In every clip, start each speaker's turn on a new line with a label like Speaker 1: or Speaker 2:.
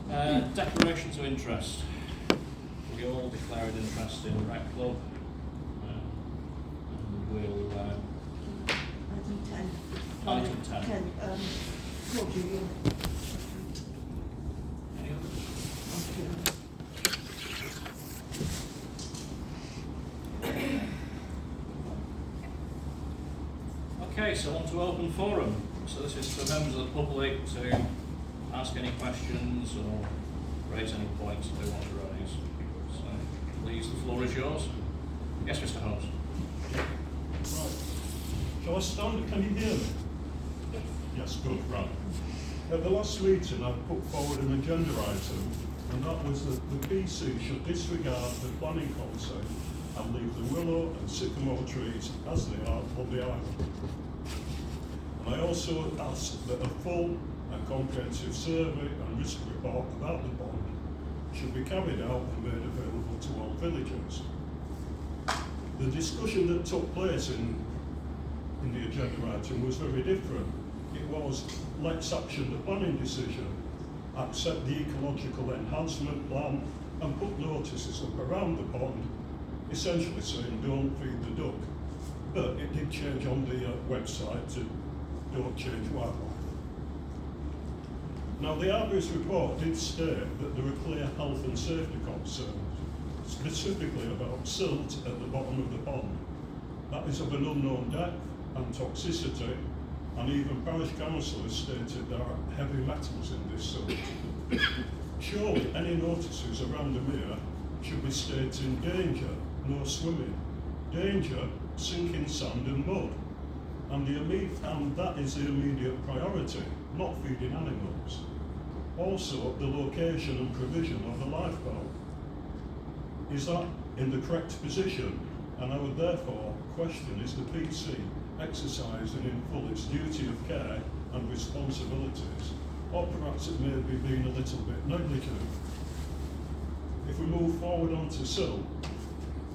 Speaker 1: Declaration to interest. We all declare an interest in Rec Club. And we'll.
Speaker 2: Item 10.
Speaker 1: Item 10.
Speaker 2: Roger, you.
Speaker 1: Any others? Okay, so on to open forum. So this is for members of the public to ask any questions or raise any points that they want to raise. So please, the floor is yours. Yes, Mr. Holmes.
Speaker 3: Right. Shall I stand? Can you hear me? Yes, good, right. At the last meeting, I put forward an agenda item, and that was that the PC should disregard the planning consent and leave the willow and sycamore trees as they are on the island. And I also asked that a full and comprehensive survey and risk report about the pond should be carried out and made available to all villagers. The discussion that took place in the agenda item was very different. It was, let's action the planning decision, accept the ecological enhancement plan, and put notices up around the pond, essentially saying don't feed the duck. But it did change on the website to don't change wildlife. Now the Arborist report did state that there are clear health and safety concerns, specifically about silt at the bottom of the pond. That is of an unknown depth and toxicity, and even parish council has stated there are heavy metals in this silt. Surely any notices around the mere should be stating danger, no swimming, danger, sinking sand and mud, and that is the immediate priority, not feeding animals. Also, the location and provision of the lifeboat. Is that in the correct position? And I would therefore question, is the PC exercising in full its duty of care and responsibilities, or perhaps it may be being a little bit negligent? If we move forward onto silt,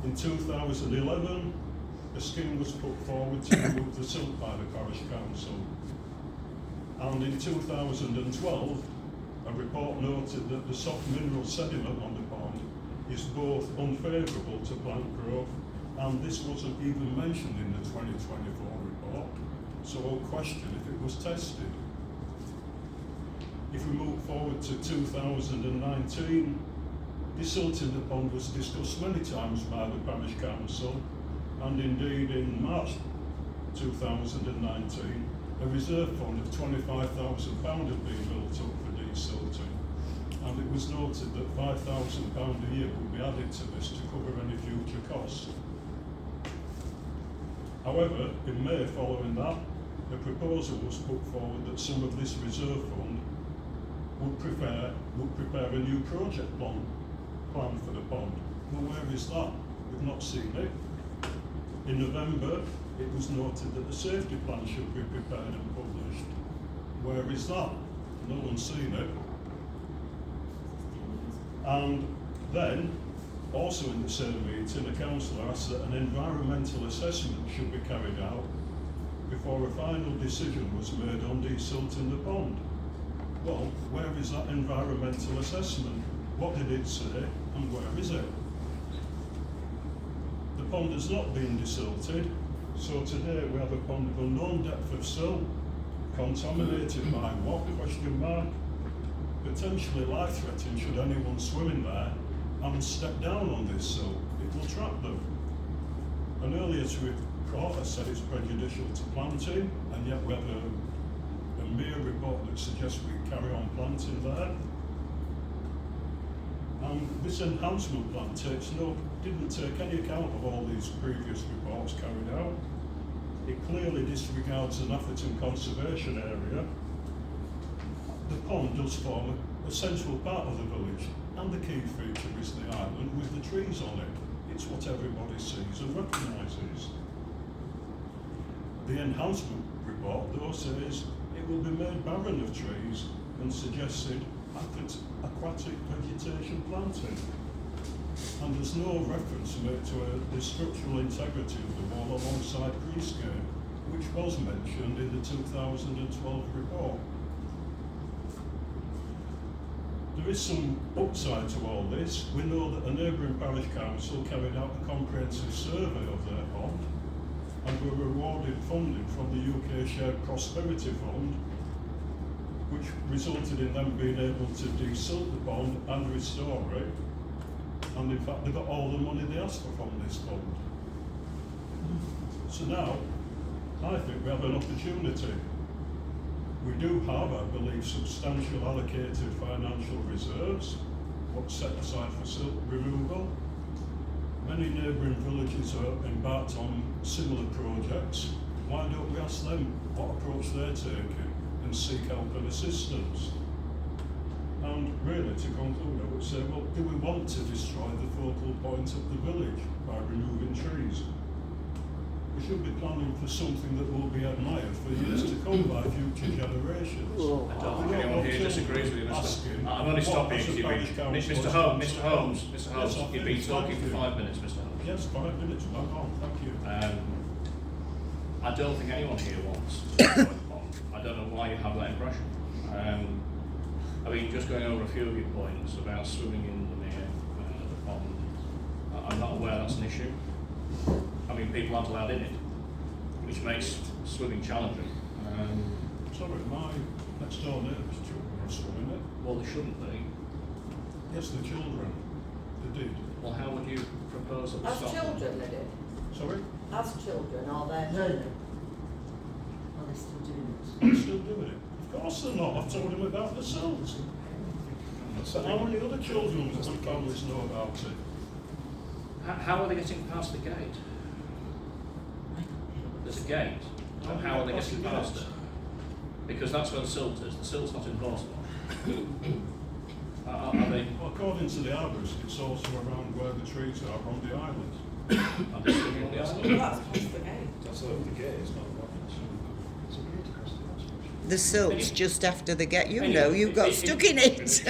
Speaker 3: in 2011, a scheme was put forward to remove the silt by the parish council. And in 2012, a report noted that the soft mineral sediment on the pond is both unfavourable to plant growth, and this wasn't even mentioned in the 2024 report, so I'll question if it was tested. If we move forward to 2019, desilting the pond was discussed many times by the parish council, and indeed in March 2019, a reserve fund of £25,000 had been built up for desilting, and it was noted that £5,000 a year would be added to this to cover any future costs. However, in May following that, a proposal was put forward that some of this reserve fund would prepare a new project plan for the pond. Well, where is that? We've not seen it. In November, it was noted that the safety plan should be prepared and published. Where is that? No one's seen it. And then, also in the same meeting, the councillor asked that an environmental assessment should be carried out before a final decision was made on desilting the pond. Well, where is that environmental assessment? What did it say, and where is it? The pond has not been desilted, so today we have a pond of unknown depth of silt, contaminated by what, question mark, potentially life-threatening should anyone swimming there and step down on this silt. It will trap them. An earlier report has said it's prejudicial to planting, and yet we have a mere report that suggests we carry on planting there. And this enhancement plan didn't take any account of all these previous reports carried out. It clearly disregards an Atherton conservation area. The pond does form a central part of the village, and the key feature is the island with the trees on it. It's what everybody sees and recognises. The enhancement report, though, says it will be made barren of trees and suggested aquatic vegetation planting. And there's no reference made to the structural integrity of the wall alongside Preescape, which was mentioned in the 2012 report. there is some upside to all this. We know that a neighbouring parish council carried out a comprehensive survey of their pond and were awarded funding from the UK Shared Prosperity Fund, which resulted in them being able to desilt the pond and restore it. And in fact, they got all the money they asked for from this fund. So now, I think we have an opportunity. We do have, I believe, substantial allocated financial reserves, what's set aside for silt removal. Many neighbouring villages are embarked on similar projects. Why don't we ask them what approach they're taking and seek help and assistance? And really, to conclude, I would say, well, do we want to destroy the focal point of the village by removing trees? We should be planning for something that will be admired for years to come by future generations.
Speaker 1: I don't think anyone here disagrees with you, Mr. I'm only stopping you. Mr. Holmes, you've been talking for 5 minutes, Mr. Holmes.
Speaker 3: Yes, 5 minutes, bang on, thank you.
Speaker 1: I don't think anyone here wants to destroy the pond. I don't know why you have that impression. I mean, just going over a few of your points about swimming in the mere the pond, I'm not aware that's an issue. I mean, people aren't allowed in it, which makes swimming challenging.
Speaker 3: Sorry, my next door neighbour's children are swimming it.
Speaker 1: Well, they shouldn't be.
Speaker 3: Yes, the children, they did.
Speaker 1: Well, how would you propose that we
Speaker 4: As
Speaker 1: stop them?
Speaker 4: children they did.
Speaker 3: Sorry?
Speaker 4: As children, are they?
Speaker 2: No, no. Are they still doing it?
Speaker 3: They're still doing it. Of course they're not, I've told them about the sills. So how many other children and families know about it?
Speaker 1: How are they getting past the gate? There's a gate.
Speaker 3: How do
Speaker 1: How are they
Speaker 3: they get
Speaker 1: getting
Speaker 3: past
Speaker 1: past
Speaker 3: the
Speaker 1: it? Because that's where the silt is. The silt's not enforceable. Are they?
Speaker 3: Well, according to the arborist, it's also around where the trees are on the island.
Speaker 1: Are they swimming on the
Speaker 4: Well,
Speaker 1: island?
Speaker 4: that's past the gate.
Speaker 5: That's over the gate, it's not the It's a gate across the house.
Speaker 6: The silt's just after the gate. You
Speaker 1: Anyway,
Speaker 6: know, you got stuck in it.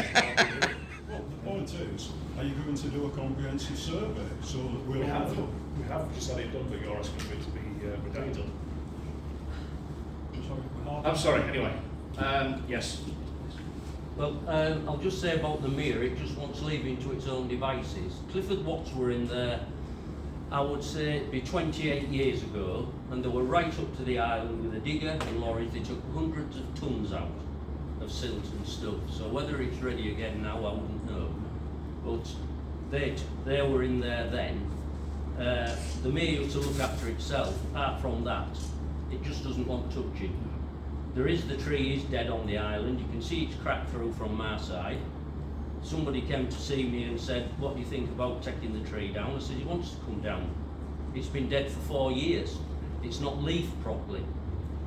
Speaker 3: Well, the point is, are you going to do a comprehensive survey so that we'll
Speaker 5: We have,
Speaker 3: know?
Speaker 5: we have just had it done, but you're asking for it to be redacted.
Speaker 3: Sorry,
Speaker 1: I'm sorry, anyway. Yes.
Speaker 7: Well, I'll just say about the mere, it just wants leaving to its own devices. Clifford Watts were in there, I would say it'd be 28 years ago, and they were right up to the island with a digger and lorries. They took hundreds of tons out of silt and stuff. So whether it's ready again now, I wouldn't know. But they were in there then. The mere to look after itself. Apart from that, it just doesn't want touching. There is the tree is dead on the island. You can see it's cracked through from my side. Somebody came to see me and said, what do you think about taking the tree down? I said, he wants to come down. It's been dead for 4 years. It's not leafed properly,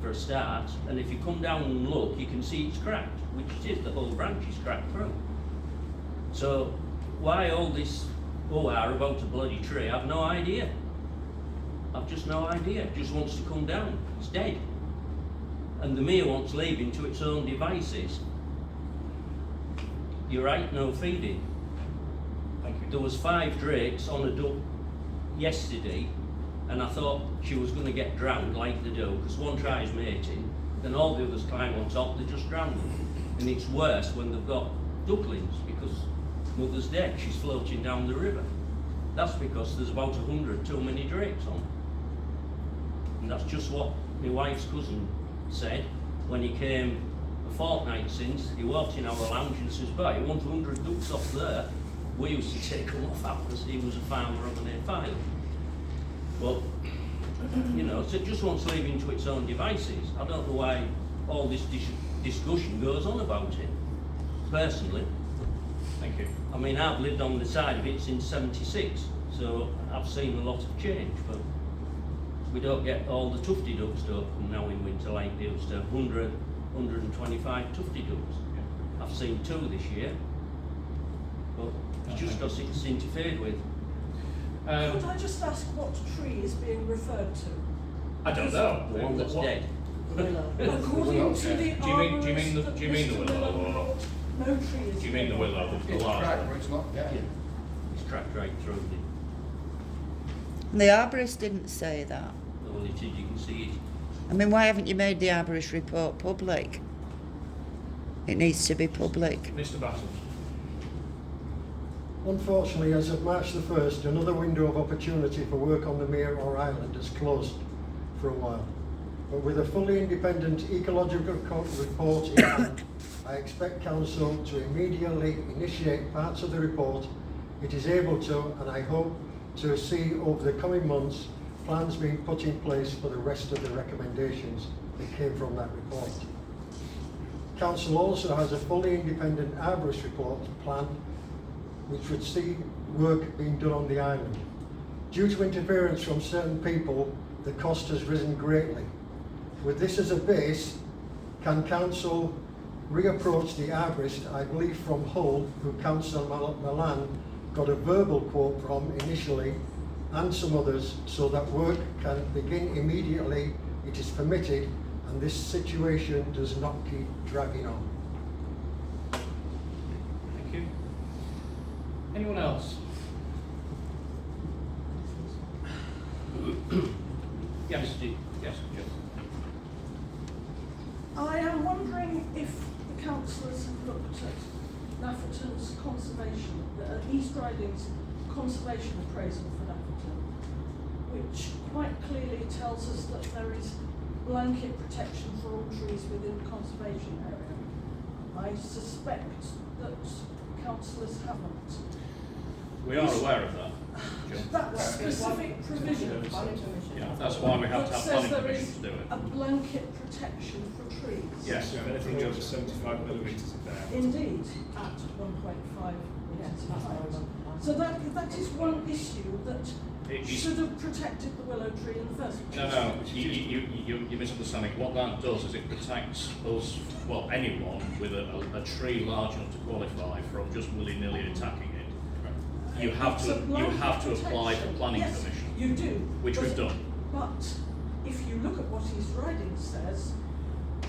Speaker 7: for a start. And if you come down and look, you can see it's cracked, which it is, the whole branch is cracked through. So why all this oh-ah about a bloody tree, I've no idea. I've just no idea. It just wants to come down. It's dead. And the mere wants leaving to its own devices. You're right, no feeding.
Speaker 1: Thank you.
Speaker 7: There was 5 drakes on a duck yesterday, and I thought she was going to get drowned like they do, because one tries mating, then all the others climb on top, they just drown them. And it's worse when they've got ducklings, because mother's dead, she's floating down the river. That's because there's about 100 too many drakes on. And that's just what my wife's cousin said when he came a fortnight since. He walked in our lounge and says, "Boy, you want 100 ducks off there?" We used to take them off after he was a farmer on the Nepal. But, you know, so it just wants leaving to its own devices. I don't know why all this discussion goes on about it, personally.
Speaker 1: Thank you.
Speaker 7: I mean, I've lived on the side of it since '76, so I've seen a lot of change, but we don't get all the tufty ducks don't come now in winter like they used to. 100, 125 tufty ducks. I've seen 2 this year, but it's just because it's interfered with.
Speaker 8: Could I just ask what tree is being referred to?
Speaker 1: I don't know.
Speaker 7: The one that's dead.
Speaker 2: Willow.
Speaker 8: According to the
Speaker 1: Do you mean
Speaker 8: arborist
Speaker 1: do you mean the
Speaker 8: that Mr.
Speaker 1: willow,
Speaker 8: Miller
Speaker 1: or
Speaker 8: brought, no tree is
Speaker 1: do you mean the
Speaker 8: being
Speaker 1: willow,
Speaker 8: referred
Speaker 1: the
Speaker 5: It's
Speaker 1: large
Speaker 5: cracked,
Speaker 1: one?
Speaker 5: but it's not dead.
Speaker 7: It's cracked right through it.
Speaker 6: The arborist didn't say that.
Speaker 7: Well, it is, you can see it.
Speaker 6: I mean, why haven't you made the arborist report public? It needs to be public.
Speaker 1: Mr. Bassett.
Speaker 5: Unfortunately, as of March the 1st, another window of opportunity for work on the Mere or Island has closed for a while. But with a fully independent ecological report in hand, I expect Council to immediately initiate parts of the report it is able to, and I hope to see over the coming months plans being put in place for the rest of the recommendations that came from that report. Council also has a fully independent arborist report plan which would see work being done on the island. Due to interference from certain people, the cost has risen greatly. With this as a base, can Council reapproach the arborist, I believe from Hull, who Councillor Milan got a verbal quote from initially, and some others, so that work can begin immediately, it is permitted, and this situation does not keep dragging on.
Speaker 1: Thank you. Anyone else? Yes, yes, Jim.
Speaker 8: I am wondering if the councillors have looked at Nafferton's conservation, East Riding's conservation appraisal for Nafferton, which quite clearly tells us that there is blanket protection for all trees within the conservation area. I suspect that councillors haven't.
Speaker 1: We are aware of that, Jim.
Speaker 8: That specific provision
Speaker 1: Yeah, that's why we have
Speaker 8: that
Speaker 1: to have
Speaker 8: says
Speaker 1: planning
Speaker 8: there
Speaker 1: permission
Speaker 8: is
Speaker 1: to do it.
Speaker 8: a blanket protection for trees.
Speaker 1: Yes.
Speaker 9: So anything over 75 millimetres is there.
Speaker 8: Indeed, at 1.5 metres in height. So that is one issue that
Speaker 1: It-
Speaker 8: should have protected the willow tree in the first place.
Speaker 1: No, you're misunderstanding. What that does is it protects us, well, anyone with a tree large enough to qualify from just willy-nilly attacking it. You have
Speaker 8: It's
Speaker 1: to
Speaker 8: a blanket
Speaker 1: apply for
Speaker 8: protection.
Speaker 1: planning
Speaker 8: Yes,
Speaker 1: permission,
Speaker 8: you do.
Speaker 1: which
Speaker 8: but-
Speaker 1: we've done.
Speaker 8: But if you look at what East Riding says,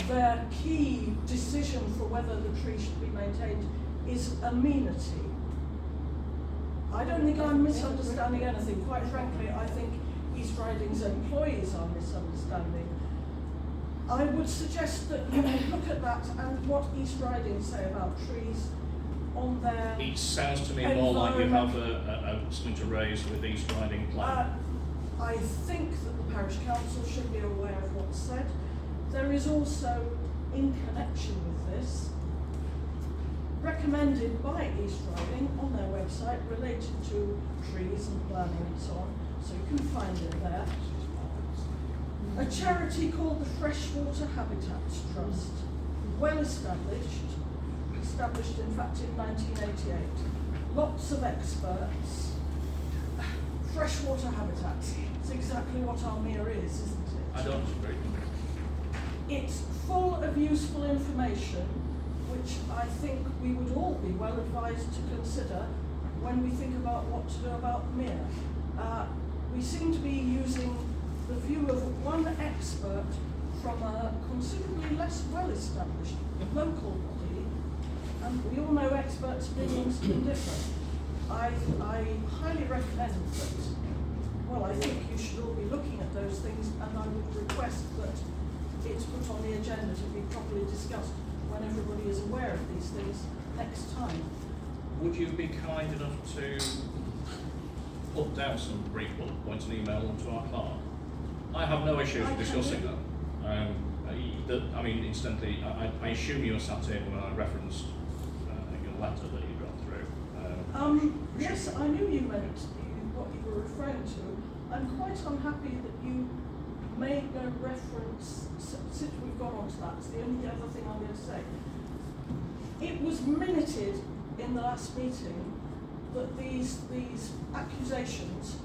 Speaker 8: their key decision for whether the tree should be maintained is amenity. I don't think I'm misunderstanding anything. Quite frankly, I think East Riding's employees are misunderstanding. I would suggest that you look at that and what East Riding say about trees on their
Speaker 1: It sounds to me more like you have something to raise with East Riding plan.
Speaker 8: I think that the parish council should be aware of what's said. There is also, in connection with this, recommended by East Riding on their website related to trees and planning and so on, so you can find it there. A charity called the Freshwater Habitats Trust, well established in fact in 1988. Lots of experts. Freshwater habitats. It's exactly what our Mere is, isn't it?
Speaker 1: I don't disagree.
Speaker 8: It's full of useful information, which I think we would all be well advised to consider when we think about what to do about the Mere. We seem to be using the view of one expert from a considerably less well-established local body, and we all know experts' opinions can differ. I highly recommend that, well, I think you should all be looking at those things, and I would request that it's put on the agenda to be properly discussed when everybody is aware of these things next time.
Speaker 1: Would you be kind enough to put down some brief bullet points and email them to our clerk? I have no issues
Speaker 8: I
Speaker 1: with discussing
Speaker 8: can
Speaker 1: them. I mean, incidentally, I assume you were sat here when I referenced your letter that you got through.
Speaker 8: Yes, I knew you meant what you were referring to. I'm quite unhappy that you made no reference, since we've gone on to that, it's the only other thing I'm going to say. It was minuted in the last meeting that these accusations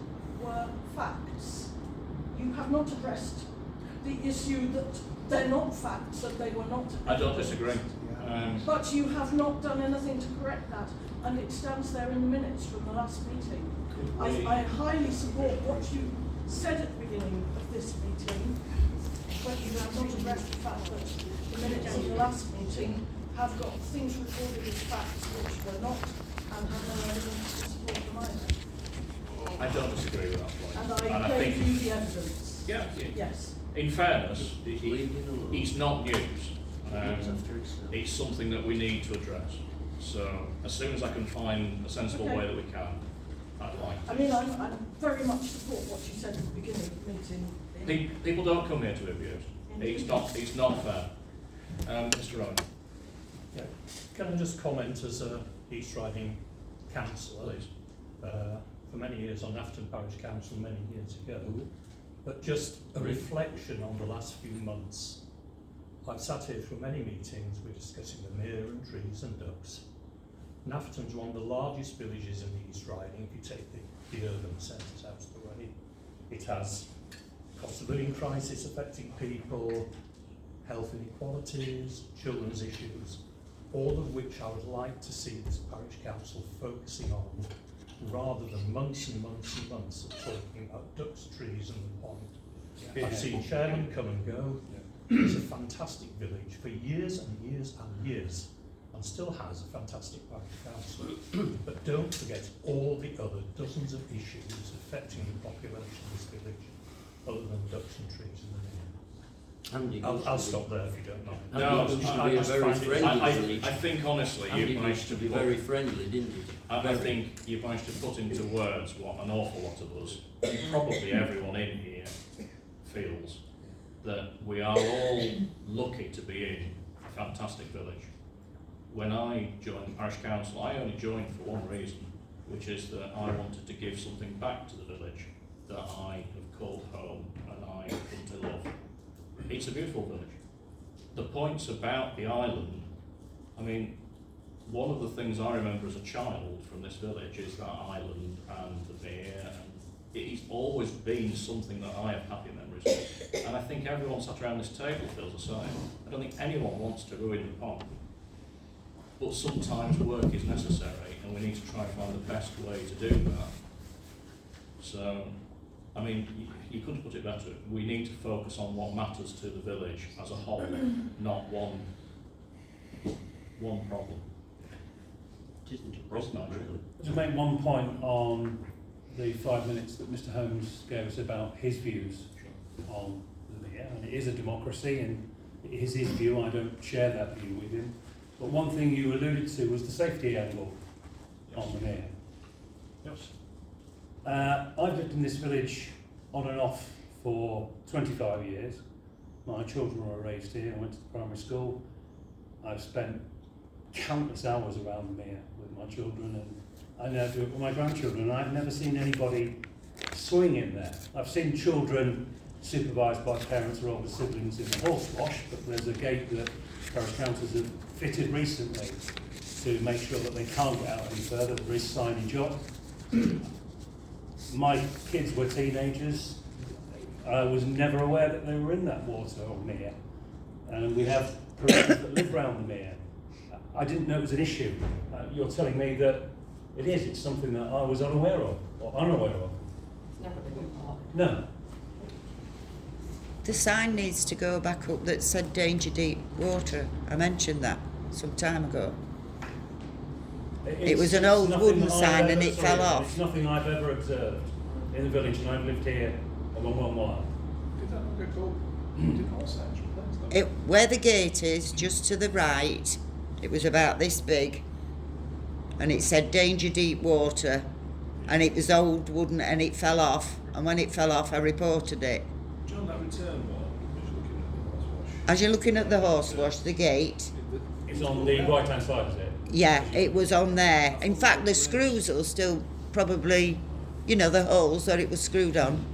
Speaker 8: were facts. You have not addressed the issue that they're not facts, that they were not.
Speaker 1: I don't disagree.
Speaker 8: But you have not done anything to correct that, and it stands there in the minutes from the last meeting. I highly support what you said at the beginning of this meeting, but you have not addressed the fact that the minutes of the last meeting have got things recorded as facts which were not, and have no evidence to support them either.
Speaker 1: I don't disagree with that point.
Speaker 8: And I gave you the evidence.
Speaker 1: Yeah.
Speaker 8: Yes.
Speaker 1: In fairness, it's not news. It's something that we need to address. So as soon as I can find a sensible
Speaker 8: Okay.
Speaker 1: way that we can, I'd like
Speaker 8: I
Speaker 1: to.
Speaker 8: mean, I very much support what you said at the beginning of the meeting.
Speaker 1: People don't come here to be abused. It's not fair. Mr. Rowan,
Speaker 10: Yeah. Can I just comment as a East Riding councillor?
Speaker 1: please.
Speaker 10: For many years on Afton Parish Council many years ago, but just a reflection on the last few months. I've sat here through many meetings, we're discussing the mere and trees and ducks. And Afton's one of the largest villages in the East Riding, if you take the urban centres out of the way. It has cost of living crisis affecting people, health inequalities, children's issues, all of which I would like to see this parish council focusing on, rather than months and months and months of talking about ducks, trees and the pond. I've seen chairmen come and go. It's a fantastic village for years and years and years, and still has a fantastic parish council. But don't forget all the other dozens of issues affecting the population of this village, other than ducks and trees and the
Speaker 7: Andy
Speaker 10: I'll
Speaker 7: used to
Speaker 10: stop there if you don't mind.
Speaker 1: No,
Speaker 7: Andy used to
Speaker 1: I
Speaker 7: be a
Speaker 10: just
Speaker 7: very
Speaker 10: find it-
Speaker 7: friendly village.
Speaker 1: I think honestly,
Speaker 7: Andy
Speaker 1: you've managed
Speaker 7: used to
Speaker 1: to
Speaker 7: be
Speaker 1: put,
Speaker 7: very friendly, didn't he?
Speaker 1: I
Speaker 7: Very.
Speaker 1: think you've managed to put into words what an awful lot of us, and probably everyone in here, feels that we are all lucky to be in a fantastic village. When I joined the parish council, I only joined for one reason, which is that I wanted to give something back to the village that I have called home and I come to love. It's a beautiful village. The points about the island, I mean, one of the things I remember as a child from this village is that island and the beer, and it's always been something that I have happy memories of. And I think everyone sat around this table feels the same. I don't think anyone wants to ruin the pond. But sometimes work is necessary and we need to try and find the best way to do that. So, I mean, you couldn't put it better. We need to focus on what matters to the village as a whole, not one problem.
Speaker 7: It isn't a problem, really.
Speaker 11: To make one point on the 5 minutes that Mr Holmes gave us about his views on the mayor, and it is a democracy and it is his view, I don't share that view with him. But one thing you alluded to was the safety angle on the mayor.
Speaker 3: Yes.
Speaker 11: I've lived in this village on and off for 25 years. My children were raised here, I went to the primary school. I've spent countless hours around the mere with my children, and I now do it with my grandchildren. And I've never seen anybody swing in there. I've seen children supervised by parents or older siblings in the horse wash, but there's a gate that parish councils have fitted recently to make sure that they can't get out any further. There is signage up. My kids were teenagers. I was never aware that they were in that water or mere. And we have parishioners that live around the mere. I didn't know it was an issue. You're telling me that it is. It's something that I was unaware of, or unaware of.
Speaker 4: It's never been reported.
Speaker 11: No.
Speaker 6: The sign needs to go back up that said danger deep water. I mentioned that some time ago. It was an old
Speaker 11: nothing
Speaker 6: wooden
Speaker 11: that I've
Speaker 6: sign and
Speaker 11: ever-
Speaker 6: it fell off.
Speaker 11: It's nothing I've ever observed in the village, and I've lived here a long while.
Speaker 9: Did that not get called? Did not say actually.
Speaker 6: It, where the gate is, just to the right, it was about this big, and it said danger deep water, and it was old wooden and it fell off, and when it fell off I reported it.
Speaker 9: John, that return wall,
Speaker 6: As you're looking at the horse wash, the gate,
Speaker 11: It's on the right-hand side, is it?
Speaker 6: yeah, it was on there. In fact, the screws will still probably, you know, the holes that it was screwed on.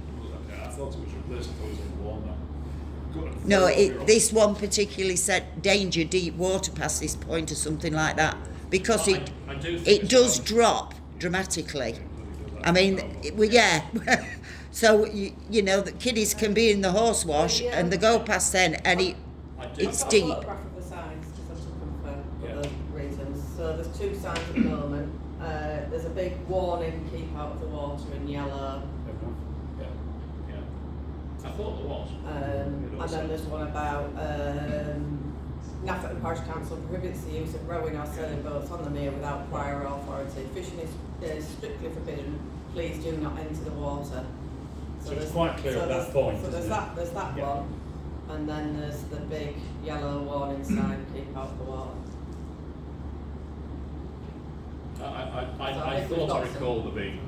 Speaker 9: Okay, I thought it was replaced. I thought it was in wall now.
Speaker 6: No, this one particularly said danger deep water past this point or something like that, because
Speaker 1: I do think
Speaker 6: it
Speaker 1: it's
Speaker 6: does
Speaker 1: wrong.
Speaker 6: drop dramatically. I mean, yeah. So you know the kiddies can be in the horse wash and they go past then, and
Speaker 1: I do.
Speaker 6: it's
Speaker 4: I've got
Speaker 6: deep.
Speaker 4: a photograph of the signs, just I took them for
Speaker 1: Yeah.
Speaker 4: other reasons. So there's two signs at the moment. There's a big warning, keep out of the water in yellow.
Speaker 1: Yeah. I thought there was.
Speaker 4: And then there's one about Nafferton Parish Council prohibits the use of rowing or sailing boats on the mere without prior authority. Fishing is strictly forbidden. Please do not enter the water.
Speaker 11: So it's quite clear at that point,
Speaker 4: So there's
Speaker 11: isn't it?
Speaker 4: there's that
Speaker 11: Yeah.
Speaker 4: one, and then there's the big yellow warning sign, keep out of the water.
Speaker 9: I thought I recalled there being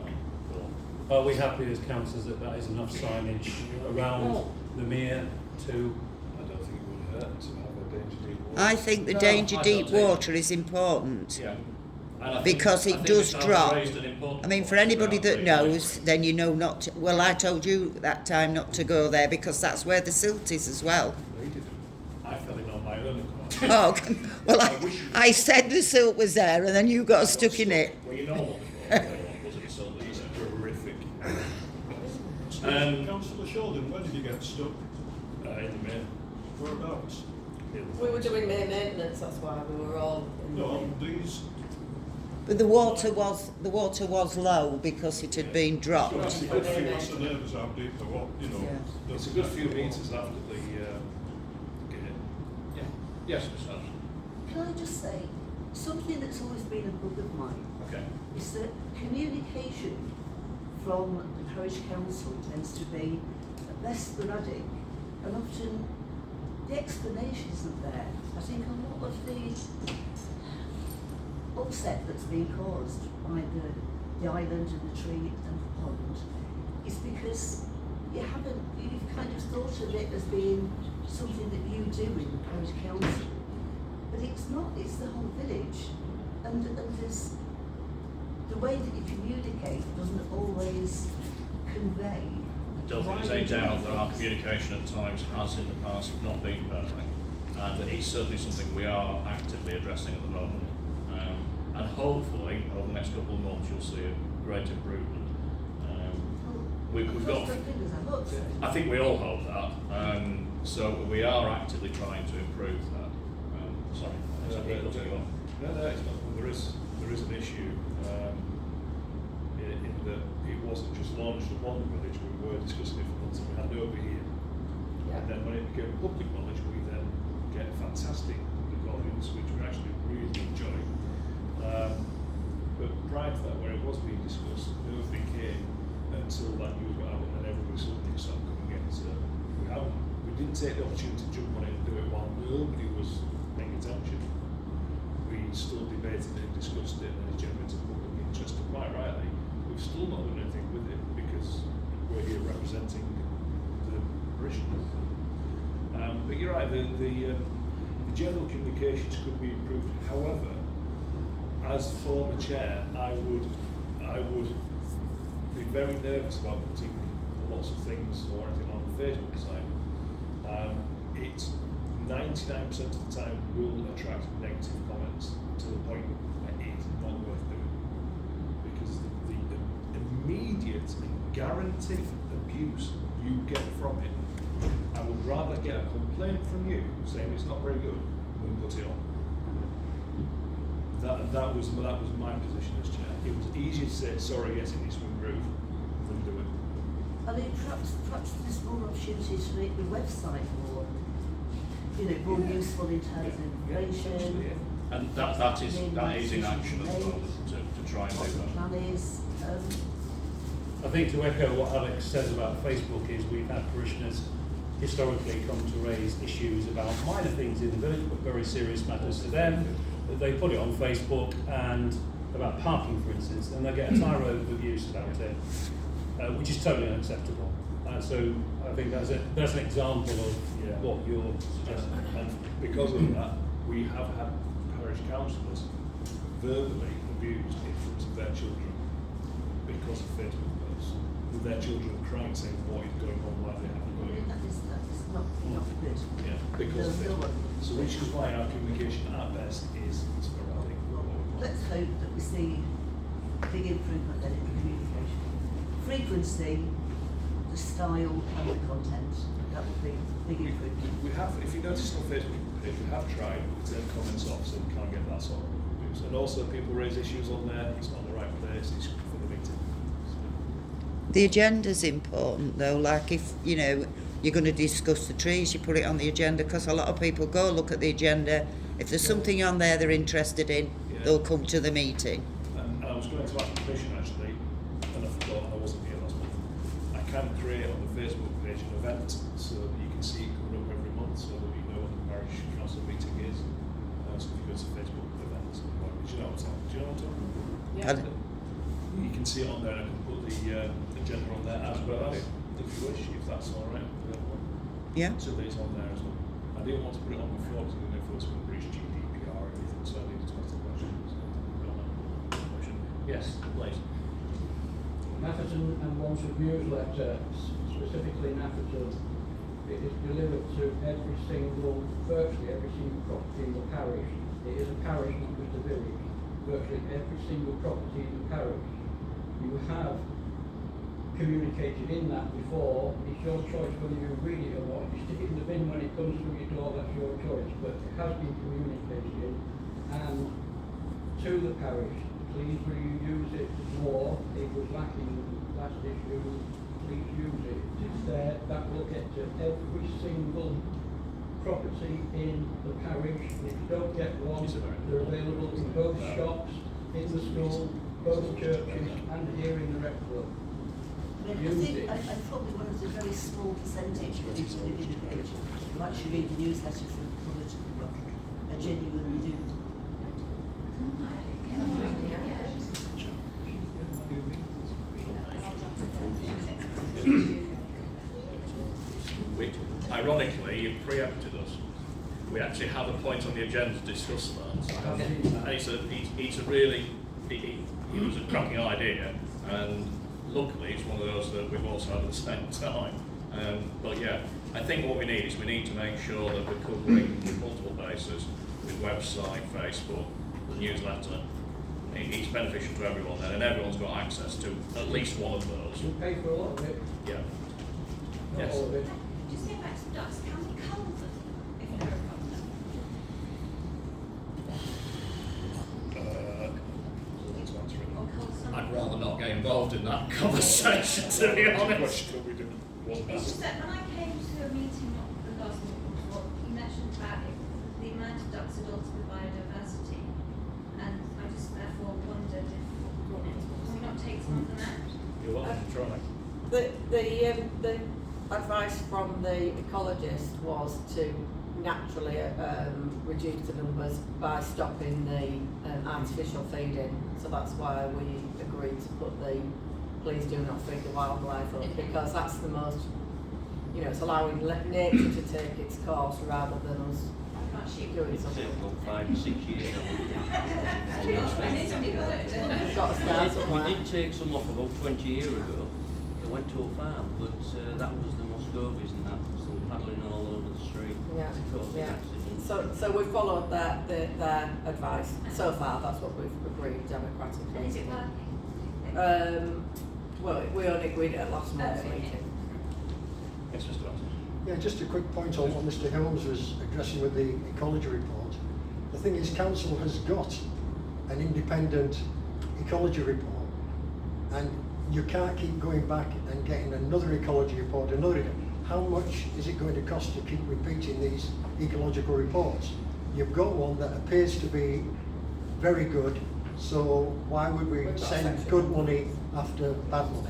Speaker 9: that.
Speaker 11: Are we happy as councillors that that is enough signage around the mere to?
Speaker 9: I don't think it would hurt to have a danger deep water.
Speaker 6: I think the
Speaker 1: No,
Speaker 6: danger
Speaker 1: I
Speaker 6: deep
Speaker 1: don't think-
Speaker 6: water is important.
Speaker 1: Yeah. And I
Speaker 6: Because
Speaker 1: think,
Speaker 6: it
Speaker 1: I think
Speaker 6: does
Speaker 1: Mr. Allen
Speaker 6: drop.
Speaker 1: raised an important
Speaker 6: I mean, for
Speaker 1: point
Speaker 6: anybody
Speaker 1: about
Speaker 6: that
Speaker 1: the-
Speaker 6: knows, then you know not to, well, I told you that time not to go there because that's where the silt is as well.
Speaker 9: They didn't. I fell in on my own accord.
Speaker 6: Oh, well, I said the silt was there and then you got stuck in it.
Speaker 1: Well, you know what the problem was, it so these are horrific.
Speaker 3: Councillor Sheldon, where did you get stuck?
Speaker 9: In the main.
Speaker 3: Whereabouts?
Speaker 4: We were doing main maintenance, that's why we were all in the
Speaker 3: No, these.
Speaker 6: But the water was low because it had been dropped.
Speaker 3: It's a good few, that's the neighbours how deep the water, you know.
Speaker 4: Yeah.
Speaker 9: It's a good few metres after the gate.
Speaker 1: Yeah. Yes, Mr. Allen.
Speaker 2: Can I just say, something that's always been a bug of mine
Speaker 1: Okay.
Speaker 2: is that communication from the parish council tends to be less sporadic, and often the explanation isn't there. I think a lot of the upset that's been caused by the island and the tree and the pond is because you've kind of thought of it as being something that you do in the parish council. But it's not, it's the whole village. And there's, the way that you communicate doesn't always convey.
Speaker 1: I don't think there's
Speaker 2: why
Speaker 1: any
Speaker 2: you do
Speaker 1: doubt that our
Speaker 2: things.
Speaker 1: communication at times has in the past not been perfect. And that it's certainly something we are actively addressing at the moment. And hopefully, over the next couple of months, you'll see a great improvement. We've got,
Speaker 2: Cross my fingers, I hope so.
Speaker 1: I think we all hope that. So we are actively trying to improve that. Sorry,
Speaker 9: No, it's not. There is an issue in that it wasn't just launched at one village. We were discussing it for months, and we had nobody here. And then when it became public knowledge, we then get a fantastic public audience, which we actually really enjoy. But prior to that, where it was being discussed, nobody came until that news got out, and then everybody suddenly started coming in. So we didn't take the opportunity to jump on it and do it while nobody was paying attention. We still debated it, discussed it, and it generated public interest. And quite rightly, we've still not done anything with it because we're here representing the parishioners. But you're right, the general communications could be improved. However, as former chair, I would be very nervous about putting lots of things or anything on the Facebook side. It's 99% of the time will attract negative comments to the point that it's not worth doing. Because the immediate and guaranteed abuse you get from it, I would rather get a complaint from you saying it's not very good than put it on. That was my position as chair. It was easier to say, sorry, yes, it needs to improve, than do it.
Speaker 2: I mean, perhaps there's more opportunities to make the website more, more useful in terms of information.
Speaker 1: absolutely, yeah. And that is in action at the moment to try and
Speaker 2: What
Speaker 1: do
Speaker 2: the
Speaker 1: that.
Speaker 2: plan is.
Speaker 11: I think to echo what Alex says about Facebook is we've had parishioners historically come to raise issues about minor things in the village, but very serious matters to them. They put it on Facebook and about parking, for instance, and they get a tirade of abuse about it, which is totally unacceptable. So I think that's an example of what you're suggesting.
Speaker 9: And because of that, we have had parish councillors verbally abused in front of their children because of Facebook posts, with their children crying, saying what is going on, why they haven't
Speaker 2: I
Speaker 9: going
Speaker 2: mean,
Speaker 9: on.
Speaker 2: that is not good.
Speaker 9: Yeah, because of
Speaker 2: No, no
Speaker 9: it.
Speaker 2: one-
Speaker 9: So which is why our communication at best is sporadic.
Speaker 2: Let's hope that we see big improvement then in the communication. Frequency, the style and the content, that would be big improvement.
Speaker 9: We have, if you notice on Facebook, if we have tried, we turn comments off so we can't get that sort of abuse. And also people raise issues on there, it's not the right place, it's for the meeting.
Speaker 6: The agenda's important though, like if, you're going to discuss the trees, you put it on the agenda because a lot of people go look at the agenda. If there's something on there they're interested in, they'll come to the meeting.
Speaker 9: And I was going to ask the permission actually, and I forgot, I wasn't here last month. I can create on the Facebook page an event so that you can see it coming up every month so that you know when the parish council meeting is. So if you go to Facebook events, do you know what I'm talking about?
Speaker 6: Pardon?
Speaker 9: can see it on there, and I can put the agenda on there as well, if you wish, if that's all right.
Speaker 6: Yeah.
Speaker 9: So that it's on there as well. I didn't want to put it on before because I didn't know if it was going to breach GDPR or anything, so I needed to ask the question. Yes, please.
Speaker 12: Nafferton and Wandsworth newsletter, specifically Nafferton, it is delivered to virtually every single property in the parish. It is a parish, not just a village. Virtually every single property in the parish. You have communicated in that before. It's your choice whether you read it or not. If you stick it in the bin when it comes through your door, that's your choice. But it has been communicated in. And to the parish, please will you use it more? It was lacking last issue. Please use it. It's there. That will get to every single property in the parish. And if you don't get one, they're available in both shops, in the school, both churches, and here in the rec club.
Speaker 2: I think I'm probably one of the very small percentage of people who live in the village who actually read the newsletter from cover to cover. I genuinely do.
Speaker 1: Ironically, you've preempted us. We actually have a point on the agenda to discuss that. And it's a really, it was a cracking idea, and luckily it's one of those that we've also had at the same time. But yeah, I think what we need is we need to make sure that we're covering multiple bases with website, Facebook, the newsletter. It's beneficial to everyone then, and everyone's got access to at least one of those.
Speaker 12: You pay for a lot of it,
Speaker 1: Yeah.
Speaker 12: not
Speaker 1: Yes.
Speaker 12: all of it.
Speaker 13: Just get back to ducks, can we cull them if they're a problem?
Speaker 9: To answer it.
Speaker 13: Or cull some?
Speaker 1: I'd rather not get involved in that conversation, to be honest.
Speaker 9: Question we didn't want
Speaker 13: It's just
Speaker 9: that.
Speaker 13: that when I came to a meeting of the last meeting, what you mentioned about it, the amount of ducks had altered with biodiversity, and I just therefore wondered if, can we not take some of them out?
Speaker 9: You're welcome to try.
Speaker 4: The advice from the ecologist was to naturally reduce the numbers by stopping the artificial feeding. So that's why we agreed to put the please do not feed the wildlife up, because that's the most, it's allowing nature to take its course rather than us
Speaker 13: I can't shoot.
Speaker 4: doing
Speaker 7: It's
Speaker 4: something.
Speaker 7: about 5 or 6 years.
Speaker 13: And it's only worked.
Speaker 4: We've got to start somewhere.
Speaker 7: We did take some off about 20 years ago. They went to a farm, but that was the Muscovies and that, so paddling all over the street.
Speaker 4: Yeah,
Speaker 7: Causing
Speaker 4: yeah.
Speaker 7: accidents.
Speaker 4: So we followed their advice. So far, that's what we've agreed democratically.
Speaker 13: And is it working?
Speaker 4: Well, we only agreed at last month's
Speaker 13: Okay.
Speaker 4: meeting.
Speaker 1: Yes, Mr. Watson.
Speaker 5: Yeah, just a quick point on what Mr. Helms was addressing with the ecology report. The thing is, council has got an independent ecology report, and you can't keep going back and getting another ecology report, another. How much is it going to cost to keep repeating these ecological reports? You've got one that appears to be very good, so why would we
Speaker 4: We've got a
Speaker 5: send
Speaker 4: section.
Speaker 5: good money after bad money?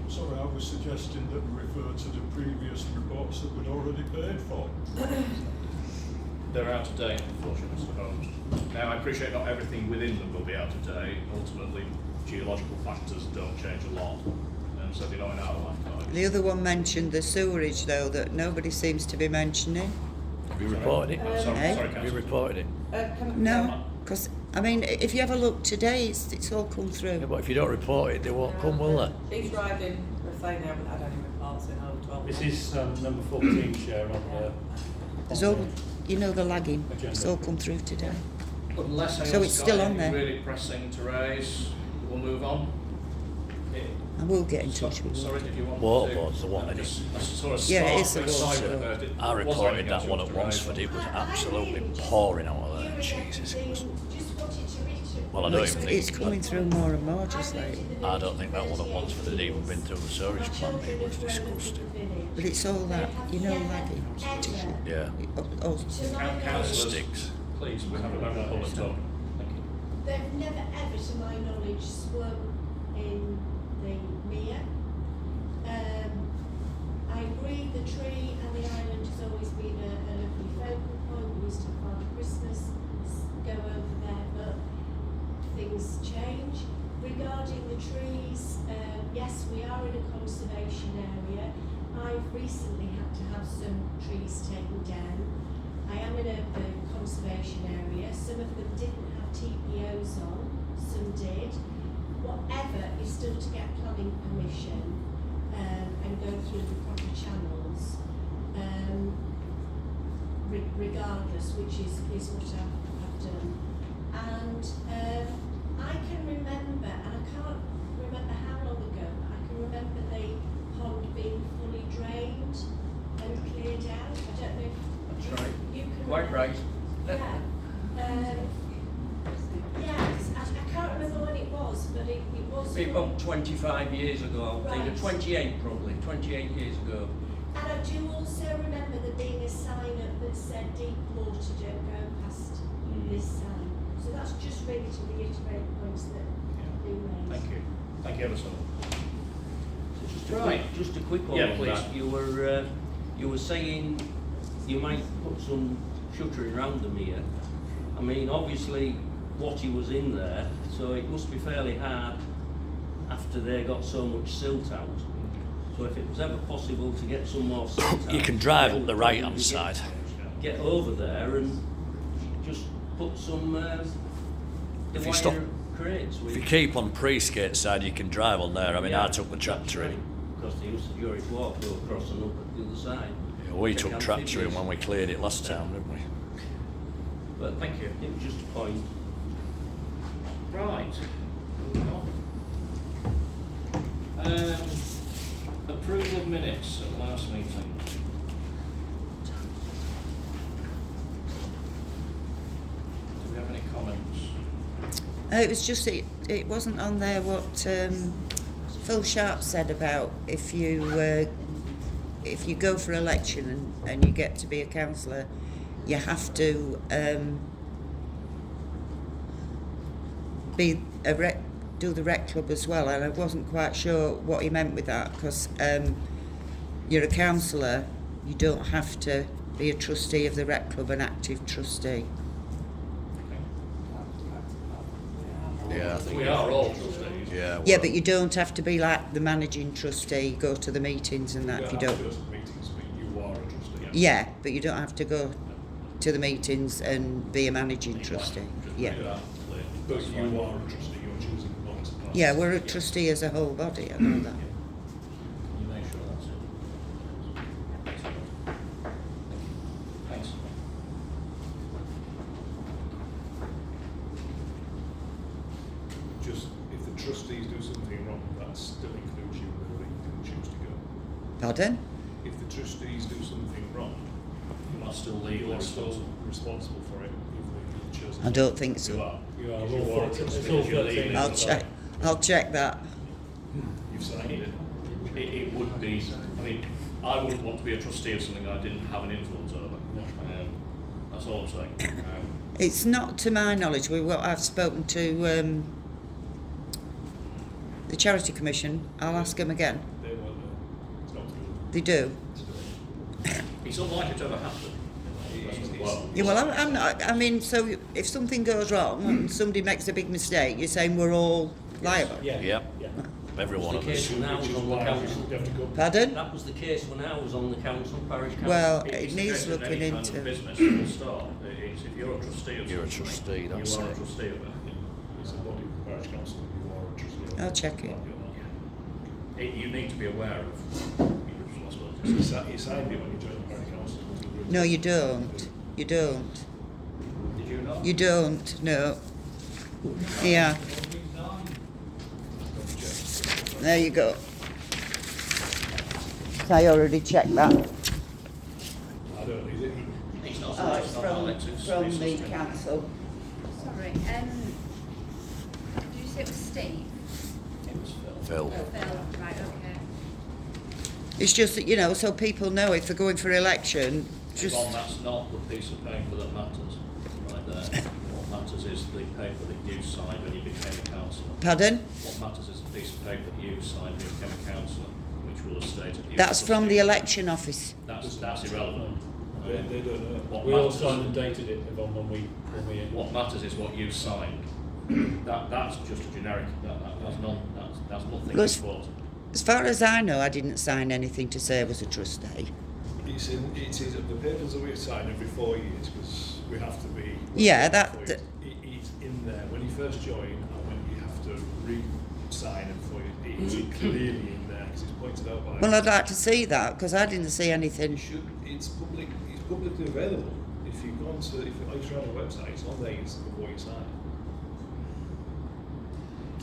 Speaker 3: Sorry, I was suggesting that we refer to the previous reports that we'd already paid for.
Speaker 1: They're out of date, unfortunately, Mr. Holmes. Now, I appreciate not everything within them will be out of date. Ultimately, geological factors don't change a lot, and so they're not in our lifetime.
Speaker 6: The other one mentioned the sewerage though that nobody seems to be mentioning.
Speaker 14: Have you reported it?
Speaker 1: Sorry,
Speaker 6: Eh?
Speaker 1: sorry,
Speaker 14: Have you
Speaker 1: Councillor.
Speaker 14: reported it?
Speaker 6: No, because I mean, if you have a look today, it's all come through.
Speaker 14: Yeah, but if you don't report it, they won't come, will they?
Speaker 4: He's riding, they're saying they haven't had any reports in over 12 months.
Speaker 10: This is number 14, Chair, on
Speaker 6: There's
Speaker 10: the
Speaker 6: all, you know, the lagging. It's all come through today.
Speaker 1: Unless
Speaker 6: So
Speaker 1: anyone's
Speaker 6: it's
Speaker 1: got
Speaker 6: still on
Speaker 1: anything
Speaker 6: there.
Speaker 1: really pressing to raise, we'll move on.
Speaker 6: I will get in touch with you.
Speaker 1: Sorry, did you want
Speaker 14: Water
Speaker 1: to?
Speaker 14: boards, the one in it.
Speaker 1: I sort of
Speaker 6: Yeah, it
Speaker 1: sparked
Speaker 6: is the
Speaker 1: with
Speaker 6: water
Speaker 1: excitement
Speaker 6: board.
Speaker 1: there. Was
Speaker 14: I
Speaker 1: there
Speaker 14: reported
Speaker 1: anything
Speaker 14: that
Speaker 1: else
Speaker 14: one
Speaker 1: you
Speaker 14: at
Speaker 1: wanted to
Speaker 14: Wansford.
Speaker 1: raise?
Speaker 14: It was absolutely pouring out of there. Jesus, it was.
Speaker 13: Just wanted to reiterate.
Speaker 14: Well, I don't
Speaker 6: It's,
Speaker 14: even
Speaker 6: it's
Speaker 14: think.
Speaker 6: coming through more and more just lately.
Speaker 14: I don't think that one at Wansford had even been through the sewerage plant. It was disgusting.
Speaker 6: But it's all that, you know, lagging tissue.
Speaker 14: Yeah.
Speaker 6: Oh,
Speaker 1: Councillors,
Speaker 14: Sticks.
Speaker 1: please, we have a public talk. Thank you.
Speaker 15: They've never ever, to my knowledge, swum in the Mere. I agree the tree and the island has always been a lovely focal point. We used to Father Christmas go over there, but things change. regarding the trees, yes, we are in a conservation area. I've recently had to have some trees taken down. I am in a conservation area. Some of them didn't have TPOs on, some did. Whatever is done to get planning permission and go through the proper channels, regardless, which is what I've done. And I can remember, and I can't remember how long ago, but I can remember the pond being fully drained and cleared out. I don't know if
Speaker 7: That's right.
Speaker 15: you can
Speaker 7: Quite
Speaker 15: remember.
Speaker 7: right.
Speaker 15: Yeah. Yes, I can't remember when it was, but it was.
Speaker 7: About 25 years ago, I think,
Speaker 15: Right.
Speaker 7: 28 probably, 28 years ago.
Speaker 15: And I do also remember there being a sign up that said deep water, don't go past this sign. So that's just really to reiterate points that have been raised.
Speaker 1: Thank you. Thank you ever so much.
Speaker 7: Right. Just a quick one
Speaker 1: Yeah,
Speaker 7: on
Speaker 1: please.
Speaker 7: that. You were saying you might put some shuttering around the mere. I mean, obviously, Watty was in there, so it must be fairly hard after they got so much silt out. So if it was ever possible to get some more silt out,
Speaker 14: You can drive
Speaker 7: then
Speaker 14: up the
Speaker 7: probably
Speaker 14: right-hand side.
Speaker 7: Get over there and just put some the
Speaker 14: If you
Speaker 7: wire
Speaker 14: stop-
Speaker 7: crates with.
Speaker 14: If you keep on Priestgate side, you can drive on there. I mean, I took the tractor in.
Speaker 7: Because they used to during walk go across and up at the other side.
Speaker 14: Yeah, we
Speaker 7: Check
Speaker 14: took
Speaker 7: out
Speaker 14: tractor in
Speaker 7: videos.
Speaker 14: when we cleared it last time, didn't we?
Speaker 7: But
Speaker 1: Thank you.
Speaker 7: it was just a point.
Speaker 1: Right. Moving on. Approval of minutes at the last meeting. Do we have any comments?
Speaker 6: It was just, it wasn't on there what Phil Sharp said about if you go for election and you get to be a councillor, you have to do the rec club as well, and I wasn't quite sure what he meant with that, because you're a councillor, you don't have to be a trustee of the rec club, an active trustee.
Speaker 14: Yeah, I think
Speaker 1: We are all trustees.
Speaker 14: Yeah.
Speaker 6: Yeah,
Speaker 14: well,
Speaker 6: but you don't have to be like the managing trustee, go to the meetings and that if you don't.
Speaker 9: Go to the meetings, but you are a trustee.
Speaker 6: Yeah, but you don't have to go to the meetings and be a managing trustee. Yeah.
Speaker 9: But you are a trustee, you're choosing not to pass.
Speaker 6: Yeah, we're a trustee as a whole body, I know that.
Speaker 1: Can you make sure that's it? Thanks.
Speaker 9: Just, if the trustees do something wrong, that still includes you, whether you can choose to go.
Speaker 6: Pardon?
Speaker 9: If the trustees do something wrong,
Speaker 1: You must still leave
Speaker 9: you're
Speaker 1: or
Speaker 9: still responsible for it, if they've chosen.
Speaker 6: I don't think so.
Speaker 9: You are.
Speaker 10: You are,
Speaker 9: You
Speaker 10: all
Speaker 9: are a
Speaker 10: 14,
Speaker 9: trustee,
Speaker 10: it's all
Speaker 9: you're
Speaker 10: 13.
Speaker 9: leaving.
Speaker 6: I'll check that.
Speaker 9: You've signed it.
Speaker 1: It would be, I mean, I wouldn't want to be a trustee of something I didn't have an influence over. That's all I'm saying.
Speaker 6: It's not to my knowledge. I've spoken to the Charity Commission. I'll ask them again.
Speaker 9: They won't know. It's not to do.
Speaker 6: They do.
Speaker 1: It's unlikely to ever happen. Well,
Speaker 6: Yeah, well, I'm not. I mean, so if something goes wrong and somebody makes a big mistake, you're saying we're all liable.
Speaker 10: Yeah.
Speaker 14: Yep.
Speaker 10: Yeah.
Speaker 14: Every one
Speaker 7: The
Speaker 14: of
Speaker 7: case
Speaker 14: us.
Speaker 7: when I was on the council.
Speaker 9: You have to go.
Speaker 6: Pardon?
Speaker 7: That was the case when I was on the council, parish council.
Speaker 6: Well,
Speaker 1: It's
Speaker 6: it
Speaker 1: the
Speaker 6: needs
Speaker 1: case in
Speaker 6: looking
Speaker 1: any kind of
Speaker 6: into.
Speaker 1: business full stop. It's if you're a trustee of
Speaker 14: You're a
Speaker 1: something,
Speaker 14: trustee, that's
Speaker 1: you are a
Speaker 14: it.
Speaker 1: trustee of it.
Speaker 9: It's a body of the parish council, you are a trustee.
Speaker 6: I'll check it.
Speaker 1: You need to be aware of your responsibilities.
Speaker 9: You signed it when you joined the parish council.
Speaker 6: No, you don't. You don't.
Speaker 1: Did you not?
Speaker 6: You don't. No. Yeah. There you go. I already checked that.
Speaker 9: I don't need it.
Speaker 1: It's not,
Speaker 6: Oh,
Speaker 1: it's
Speaker 6: it's
Speaker 1: not
Speaker 6: from
Speaker 1: Alex, it's
Speaker 6: the
Speaker 1: Tim.
Speaker 6: council.
Speaker 13: Sorry, did you say it was Steve?
Speaker 1: It was Phil.
Speaker 14: Phil.
Speaker 13: Phil, right, okay.
Speaker 6: It's just that, you know, so people know if they're going for election, just.
Speaker 1: Yvonne, that's not the piece of paper that matters, right there. What matters is the paper that you signed when you became a councillor.
Speaker 6: Pardon?
Speaker 1: What matters is the piece of paper that you signed when you became a councillor, which will have stated you.
Speaker 6: That's
Speaker 1: were
Speaker 6: from the
Speaker 1: trustee.
Speaker 6: election office.
Speaker 1: That's irrelevant.
Speaker 9: They don't know.
Speaker 1: What
Speaker 10: We all
Speaker 1: matters-
Speaker 10: signed and dated it, Yvonne, when we
Speaker 1: What matters is what you signed That's just a generic, that's nothing
Speaker 6: Because-
Speaker 1: important.
Speaker 6: As far as I know, I didn't sign anything to say I was a trustee.
Speaker 9: It's the papers that we sign every 4 years because we have to be.
Speaker 6: Yeah, that-
Speaker 9: It's in there when you first join and when you have to re-sign it for you. It's clearly in there because it's pointed out by.
Speaker 6: Well, I'd like to see that, because I didn't see anything.
Speaker 9: It's publicly available. If you go onto, if you're on the website, it's on there before you sign.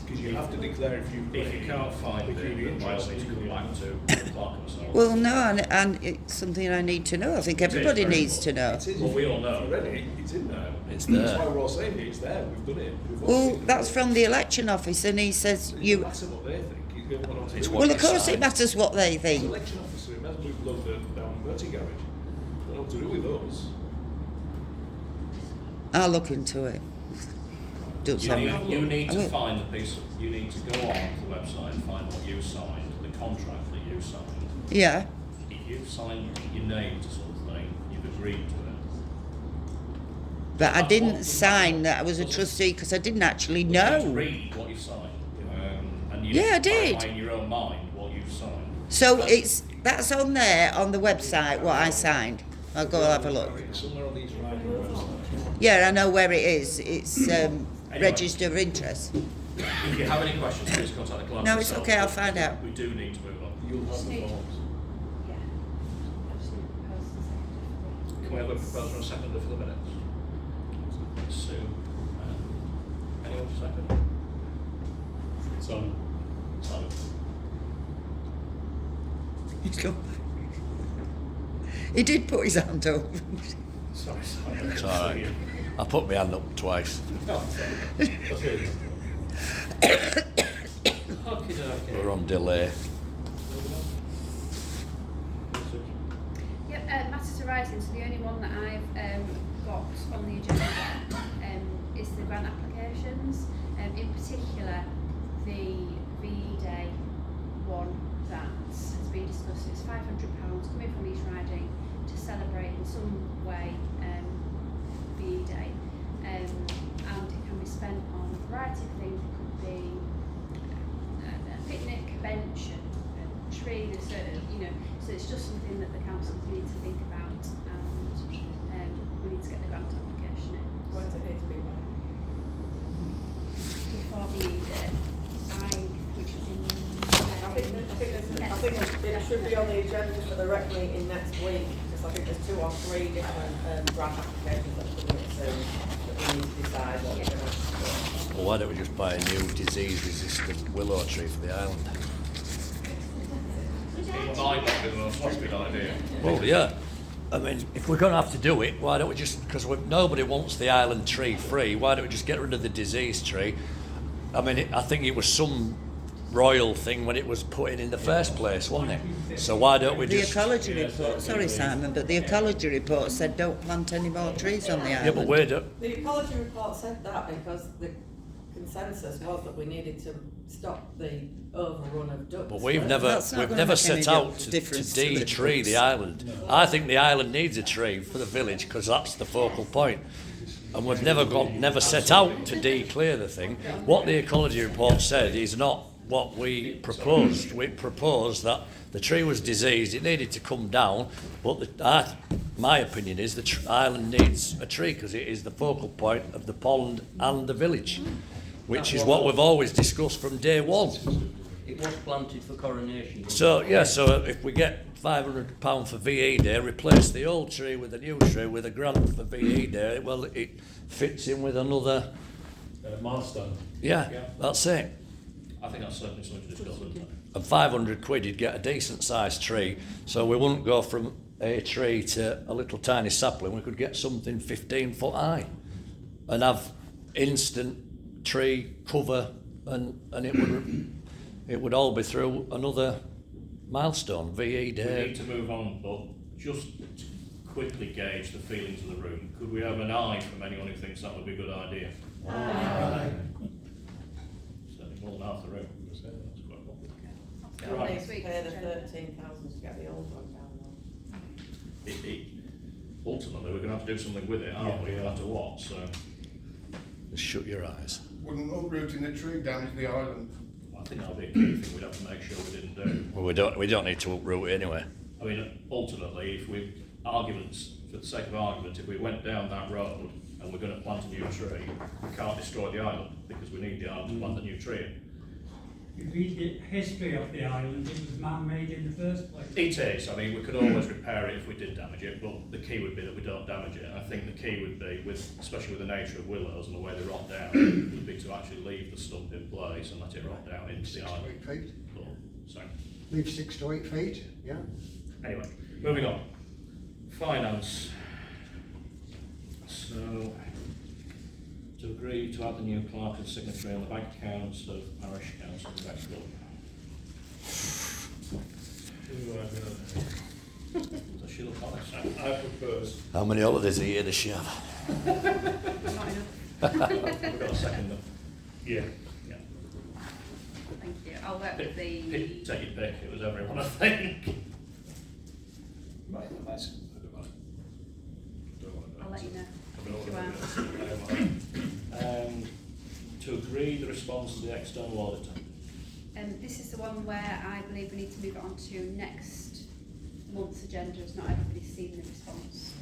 Speaker 9: Because you have to declare if you
Speaker 1: can't find it, then by all means come back to the clerk and so on.
Speaker 6: Well, no, and it's something I need to know. I think everybody needs to know.
Speaker 9: It's in,
Speaker 1: Well, we all know.
Speaker 9: If you read it, it's in there.
Speaker 14: It's
Speaker 9: That's
Speaker 14: there.
Speaker 9: why we're all saying it. It's there. We've done it. We've all
Speaker 6: Well,
Speaker 9: seen it.
Speaker 6: that's from the election office, and he says
Speaker 9: It
Speaker 6: you.
Speaker 9: doesn't matter what they think. He's going to want to
Speaker 14: It's
Speaker 9: do
Speaker 14: what
Speaker 6: Well,
Speaker 9: it.
Speaker 6: of course it matters what they
Speaker 9: The
Speaker 6: think.
Speaker 9: election officer, it hasn't moved loads down Bertie Garage. Got nothing to do with us.
Speaker 6: I'll look into it. Don't
Speaker 1: You
Speaker 6: tell me.
Speaker 1: need, you need
Speaker 6: I
Speaker 1: to
Speaker 6: will.
Speaker 1: find the piece, you need to go on the website and find what you signed, the contract that you signed.
Speaker 6: Yeah,
Speaker 1: If you've signed your name to something, you've agreed to it.
Speaker 6: but I didn't sign that I was a trustee because I didn't actually
Speaker 1: You need to
Speaker 6: know.
Speaker 1: read what you signed, and you
Speaker 6: Yeah,
Speaker 1: need
Speaker 6: I
Speaker 1: to
Speaker 6: did.
Speaker 1: clarify in your own mind what you've signed.
Speaker 6: So that's on there on the website what I signed. I'll go have a look.
Speaker 9: Somewhere on these riding websites.
Speaker 6: Yeah, I know where it is. It's register of interest.
Speaker 1: If you have any questions, please contact the clerk.
Speaker 6: No, it's
Speaker 1: yourself,
Speaker 6: okay, I'll
Speaker 1: but
Speaker 6: find out.
Speaker 1: We do need to move on.
Speaker 9: You'll have the
Speaker 13: Sneak.
Speaker 9: forms.
Speaker 13: Yeah. Absolutely propose and second.
Speaker 1: Can we have a proposal and a seconder for the minutes? Sue, anyone for second?
Speaker 10: So,
Speaker 1: Simon?
Speaker 6: He's come. He did put his hand up.
Speaker 1: Sorry, Simon.
Speaker 14: It's all right. I put my hand up twice. We're on delay.
Speaker 13: Yep, matters arising, so the only one that I've got on the agenda is the grant applications. In particular, the VE Day one that has been discussed, it's £500 coming from East Riding to celebrate in some way VE Day. And it can be spent on a variety of things. It could be a picnic, a bench, a tree, so it's just something that the council need to think about, and we need to get the grant application in.
Speaker 4: When does it need to be by?
Speaker 13: Before VE Day, which is in
Speaker 4: I think it should be on the agenda for the rec meeting next week, because I think there's 2 or 3 different grant applications that are coming soon, that we need to decide what we're going to do.
Speaker 14: Well, why don't we just buy a new disease-resistant willow tree for the island?
Speaker 1: It might not be the most stupid idea.
Speaker 14: Well, yeah. I mean, if we're going to have to do it, why don't we just, because nobody wants the island tree free, why don't we just get rid of the disease tree? I mean, I think it was some royal thing when it was put in the first place, wasn't it? So why don't we
Speaker 6: The
Speaker 14: just...
Speaker 6: ecology report, sorry Simon, but the ecology report said don't plant any more trees on the island.
Speaker 14: Yeah, but where do...
Speaker 4: The ecology report said that because the consensus was that we needed to stop the overrun of ducks.
Speaker 14: But we've
Speaker 6: That's not
Speaker 14: never
Speaker 6: gonna make
Speaker 14: set
Speaker 6: any
Speaker 14: out to
Speaker 6: difference to the
Speaker 14: de-tree the
Speaker 6: ducks.
Speaker 14: island. I think the island needs a tree for the village because that's the focal point. And we've never set out to de-clear the thing. What the ecology report said is not what we proposed. We proposed that the tree was diseased, it needed to come down, but my opinion is the island needs a tree because it is the focal point of the pond and the village, which is what we've always discussed from day one.
Speaker 7: It was planted for coronation.
Speaker 14: So, yeah, so if we get £500 for VE Day, replace the old tree with a new tree with a grant for VE Day, well, it fits in with another...
Speaker 10: milestone.
Speaker 14: Yeah, that's it.
Speaker 1: I think that's certainly something to discuss, isn't it?
Speaker 14: And 500 quid, you'd get a decent sized tree. So we wouldn't go from a tree to a little tiny sapling. We could get something 15 foot high and have instant tree cover, and it would all be through another milestone, VE
Speaker 1: We
Speaker 14: Day.
Speaker 1: need to move on, but just to quickly gauge the feelings of the room, could we have an aye from anyone who thinks that would be a good idea? Certainly more than half the room. That's quite a lot.
Speaker 4: We'll
Speaker 1: Right.
Speaker 4: need to pay the 13,000 to get the old one down though.
Speaker 1: Ultimately, we're going to have to do something with it, aren't we, no matter what, so...
Speaker 14: Just shut your eyes.
Speaker 16: wouldn't uprooting the tree damage the island?
Speaker 1: I think that'll be a key thing we'd have to make sure we didn't do.
Speaker 14: Well, we don't need to uproot it anyway.
Speaker 1: I mean, ultimately, if we, arguments, for the sake of argument, if we went down that road and we're going to plant a new tree, we can't destroy the island because we need the island to plant the new tree in.
Speaker 17: You read the history of the island, it was man-made in the first place.
Speaker 1: It is. I mean, we could always repair it if we did damage it, but the key would be that we don't damage it. And I think the key would be, especially with the nature of willows and the way they rot down, would be to actually leave the stump in place and let it rot down into the island.
Speaker 5: 6 to 8 feet.
Speaker 1: Sorry.
Speaker 5: Leave 6 to 8 feet, yeah.
Speaker 1: Anyway, moving on. Finance. So, to agree to add the new clerk and signatory on the bank accounts of Parish Council of Bexhill. Does she look honest?
Speaker 9: I propose.
Speaker 14: How many holidays a year does she have?
Speaker 1: We've got a second then.
Speaker 9: Yeah.
Speaker 1: Yeah.
Speaker 18: Thank you. I'll work with the...
Speaker 1: Take your pick, it was everyone, I think.
Speaker 18: I'll let you know.
Speaker 1: To agree the response to the external auditor.
Speaker 18: This is the one where I believe we need to move it on to next month's agenda, as not everybody's seen the response.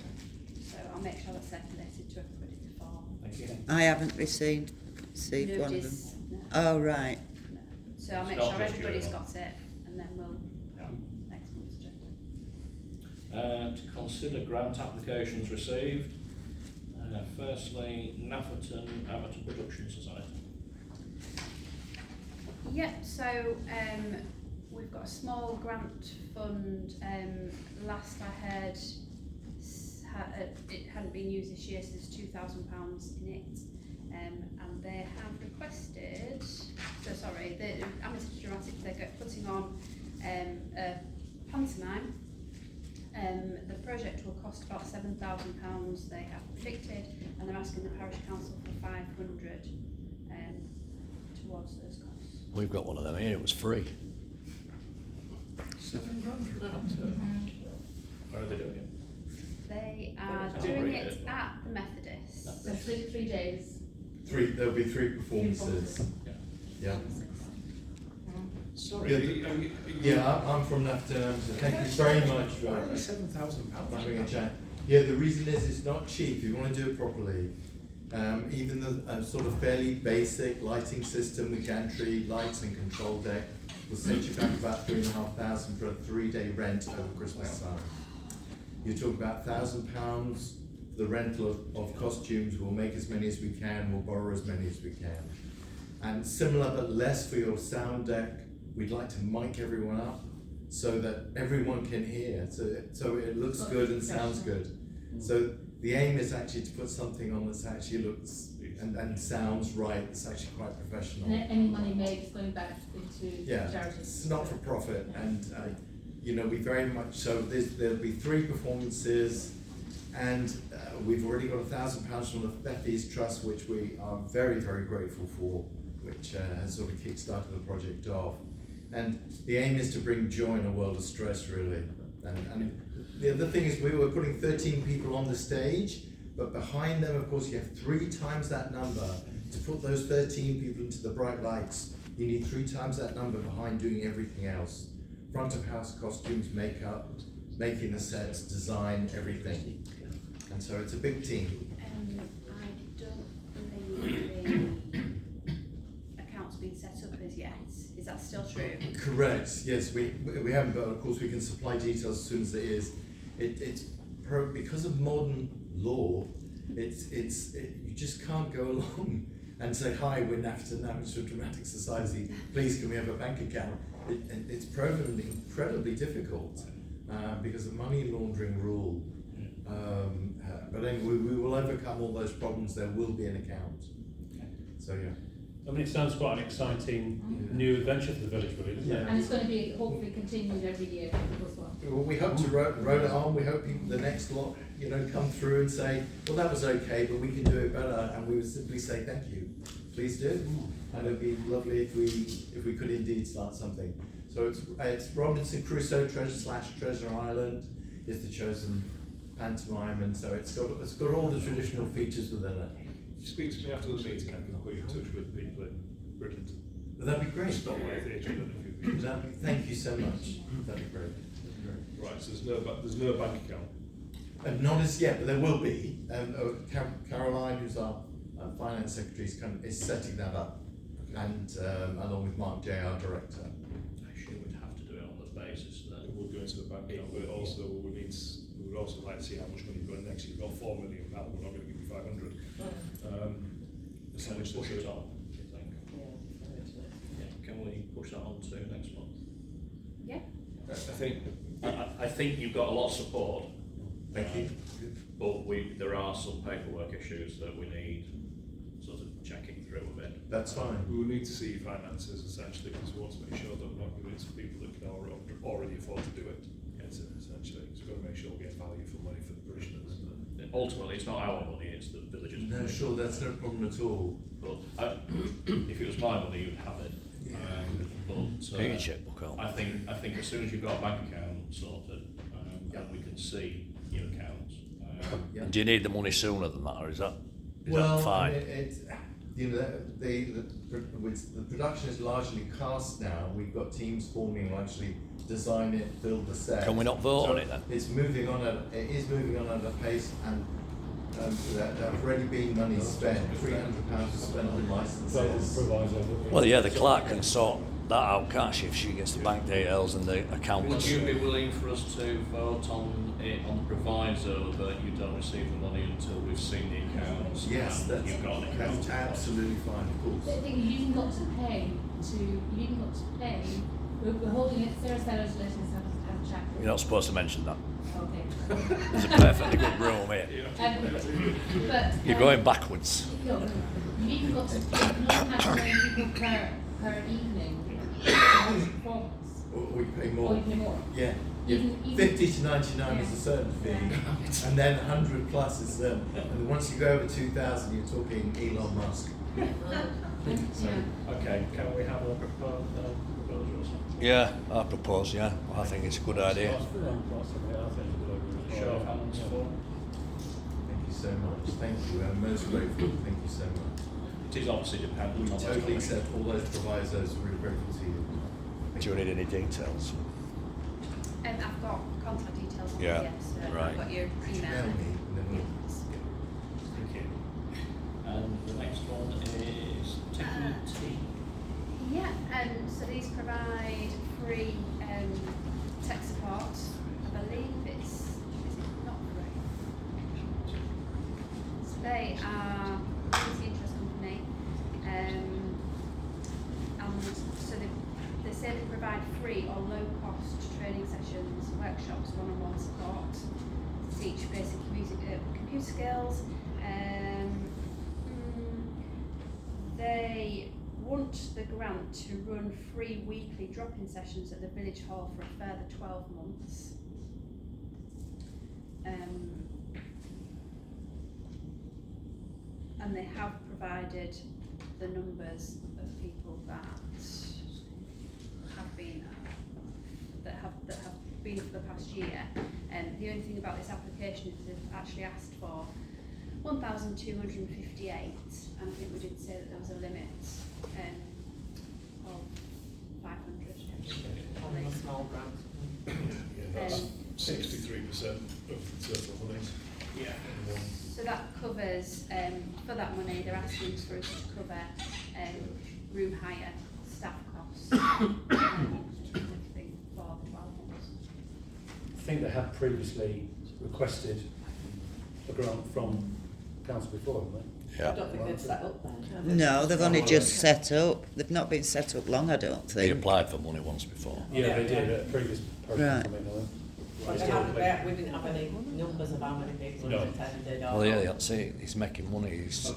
Speaker 18: So I'll make sure that's circulated to everybody before.
Speaker 1: Thank you.
Speaker 6: I haven't received one of them.
Speaker 18: Nobody's- no.
Speaker 6: Oh, right.
Speaker 18: No. So I'll
Speaker 1: It's
Speaker 18: make
Speaker 1: not
Speaker 18: sure
Speaker 1: just
Speaker 18: everybody's
Speaker 1: you.
Speaker 18: got it, and then we'll, next month's agenda.
Speaker 1: To consider grant applications received. Firstly, Nafferton Amateur Production Society.
Speaker 18: Yep, so we've got a small grant fund. Last I heard, it hadn't been used this year, so there's £2,000 in it. And they have requested, the Amateur Dramatic, they're putting on a pantomime. The project will cost about £7,000, they have predicted, and they're asking the Parish Council for 500 towards those costs.
Speaker 14: We've got one of them here, it was free.
Speaker 1: 700. Where are they doing it?
Speaker 18: They are
Speaker 1: That's
Speaker 18: doing
Speaker 1: really
Speaker 18: it
Speaker 1: good.
Speaker 18: at the Methodist.
Speaker 19: So 3 days.
Speaker 20: There'll be 3 performances. Yeah.
Speaker 1: Sorry.
Speaker 20: Yeah, I'm from Nafferton. Thank you very much for
Speaker 9: Only £7,000.
Speaker 20: having a chat. Yeah, the reason is it's not cheap if you want to do it properly. Even the sort of fairly basic lighting system with gantry, lights and control deck will set you back about £3,500 for a 3-day rent over Christmas time. You talk about £1,000, the rental of costumes, we'll make as many as we can, we'll borrow as many as we can. And similar but less for your sound deck, we'd like to mic everyone up so that everyone can hear, so it looks good and sounds good. So the aim is actually to put something on that actually looks and sounds right, it's actually quite professional.
Speaker 19: And any money made is going back into charities.
Speaker 20: It's not for profit, and you know, we very much so. There'll be 3 performances, and we've already got £1,000 from the Bethy's Trust, which we are very, very grateful for, which has sort of kick-started the project off. And the aim is to bring joy in a world of stress, really. And the other thing is we were putting 13 people on the stage, but behind them, of course, you have 3 times that number. To put those 13 people into the bright lights, you need 3 times that number behind doing everything else. Front of house costumes, makeup, making the sets, design, everything. And so it's a big team.
Speaker 18: I don't believe the account's been set up as yet. Is that still true?
Speaker 20: Correct. Yes, we haven't, but of course we can supply details as soon as it is. Because of modern law, you just can't go along and say, hi, we're Nafferton Amateur Dramatic Society, please can we have a bank account? It's proven incredibly difficult because of money laundering rule. But anyway, we will overcome all those problems. There will be an account. So yeah.
Speaker 11: I mean, it sounds quite an exciting new adventure for the village, really, doesn't it?
Speaker 19: And it's going to be hopefully continued every year as well.
Speaker 20: Well, we hope to roll it on. We hope people, the next lot, come through and say, well, that was okay, but we can do it better. And we would simply say, thank you. Please do. And it would be lovely if we could indeed start something. So it's Robinson Crusoe Treasure Island is the chosen pantomime, and so it's got all the traditional features within it.
Speaker 9: speak to me after the meeting, I can put you in touch with people in Bridlington.
Speaker 20: Well, that'd be great.
Speaker 9: Stopway Theatre and a few people.
Speaker 20: Thank you so much. That'd be great.
Speaker 9: Right, so there's no bank account.
Speaker 20: Not as yet, but there will be. Caroline, who's our finance secretary, is setting that up, and along with Mark J, our director.
Speaker 1: I assume we'd have to do it on this basis then.
Speaker 9: It would go into a bank account, but also we would also like to see how much money you've got next year. You've got £4 million, we're not going to give you 500.
Speaker 1: Can we push it on, do you think? Yeah, can we push that on to next month?
Speaker 18: Yeah.
Speaker 1: I think you've got a lot of support.
Speaker 20: Thank you.
Speaker 1: But there are some paperwork issues that we need sort of checking through a bit.
Speaker 20: That's fine.
Speaker 9: We will need to see your finances essentially, because we want to make sure that we're not giving it to people that can already afford to do it. Essentially, so we've got to make sure we get value for money for the parishioners.
Speaker 1: Ultimately, it's not our money; it's the village's money.
Speaker 20: No, sure, that's no problem at all.
Speaker 1: But if it was my money, you'd have it.
Speaker 14: Take your checkbook out.
Speaker 1: I think as soon as you've got a bank account sorted, and we can see your accounts.
Speaker 14: And do you need the money sooner than that, or is that fine?
Speaker 20: The production is largely cast now. We've got teams forming to actually design it, build the set.
Speaker 14: Can we not vote on it then?
Speaker 20: It is moving on at a pace, and there have already been money spent. £300 spent on licenses.
Speaker 14: Well, yeah, the clerk can sort that out, can't she, if she gets the bank details and the accounts?
Speaker 1: Would you be willing for us to vote on it on the proviso that you don't receive the money until we've seen the accounts?
Speaker 20: Yes,
Speaker 1: and you've got an account.
Speaker 20: that's absolutely fine, of course.
Speaker 19: The thing is, you haven't got to pay we're holding it, Sarah Sellers let us have a chat.
Speaker 14: You're not supposed to mention that.
Speaker 19: Okay.
Speaker 14: There's a perfectly good rule here.
Speaker 19: But
Speaker 14: You're going backwards.
Speaker 19: no, you even got to pay, you don't have to pay people per evening. Performance.
Speaker 20: Or you pay more.
Speaker 19: Or you pay more.
Speaker 20: Yeah.
Speaker 19: Even
Speaker 20: 50 to 99 is a certain fee, and then 100 plus is and once you go over 2,000, you're talking Elon Musk.
Speaker 1: Okay, can we have a proposal or something?
Speaker 14: Yeah, I propose, yeah. I think it's a good idea.
Speaker 1: Show of hands for.
Speaker 20: Thank you so much. Thank you. I'm most grateful. Thank you so much.
Speaker 1: It is obviously dependent
Speaker 20: We
Speaker 1: on
Speaker 20: totally accept all those provisos. We're really grateful to you.
Speaker 14: Do you need any details?
Speaker 18: I've got contact details on
Speaker 14: Yeah,
Speaker 18: here, so
Speaker 14: right.
Speaker 18: I've got your email.
Speaker 20: Email me, and then we'll.
Speaker 1: Thank you. And the next one is Tiffany Tea.
Speaker 18: Yeah, so these provide free tech support. I believe is it not free? So they are a community interest company, and so they say they provide free or low cost training sessions, workshops, one-on-one support to teach basic computer skills. They want the grant to run free weekly drop-in sessions at the village hall for a further 12 months. And they have provided the numbers of people that have been for the past year. The only thing about this application is they've actually asked for 1,258, and I think we did say that there was a limit of 500.
Speaker 4: On a small grant.
Speaker 9: Yeah, that's 63% of the total money.
Speaker 1: Yeah.
Speaker 18: So that covers, for that money, they're asking for us to cover room hire, staff costs, everything for the 12 months.
Speaker 11: I think they had previously requested a grant from council before, haven't they?
Speaker 4: I don't think they've set up then.
Speaker 6: No, they've only just set up. They've not been set up long, I don't
Speaker 14: They
Speaker 6: think.
Speaker 14: applied for money once before.
Speaker 11: Yeah, they did at a previous program.
Speaker 6: Right.
Speaker 4: But we didn't have any numbers of how many people
Speaker 11: No.
Speaker 4: attended.
Speaker 14: Well, yeah, that's it. He's making money.
Speaker 9: I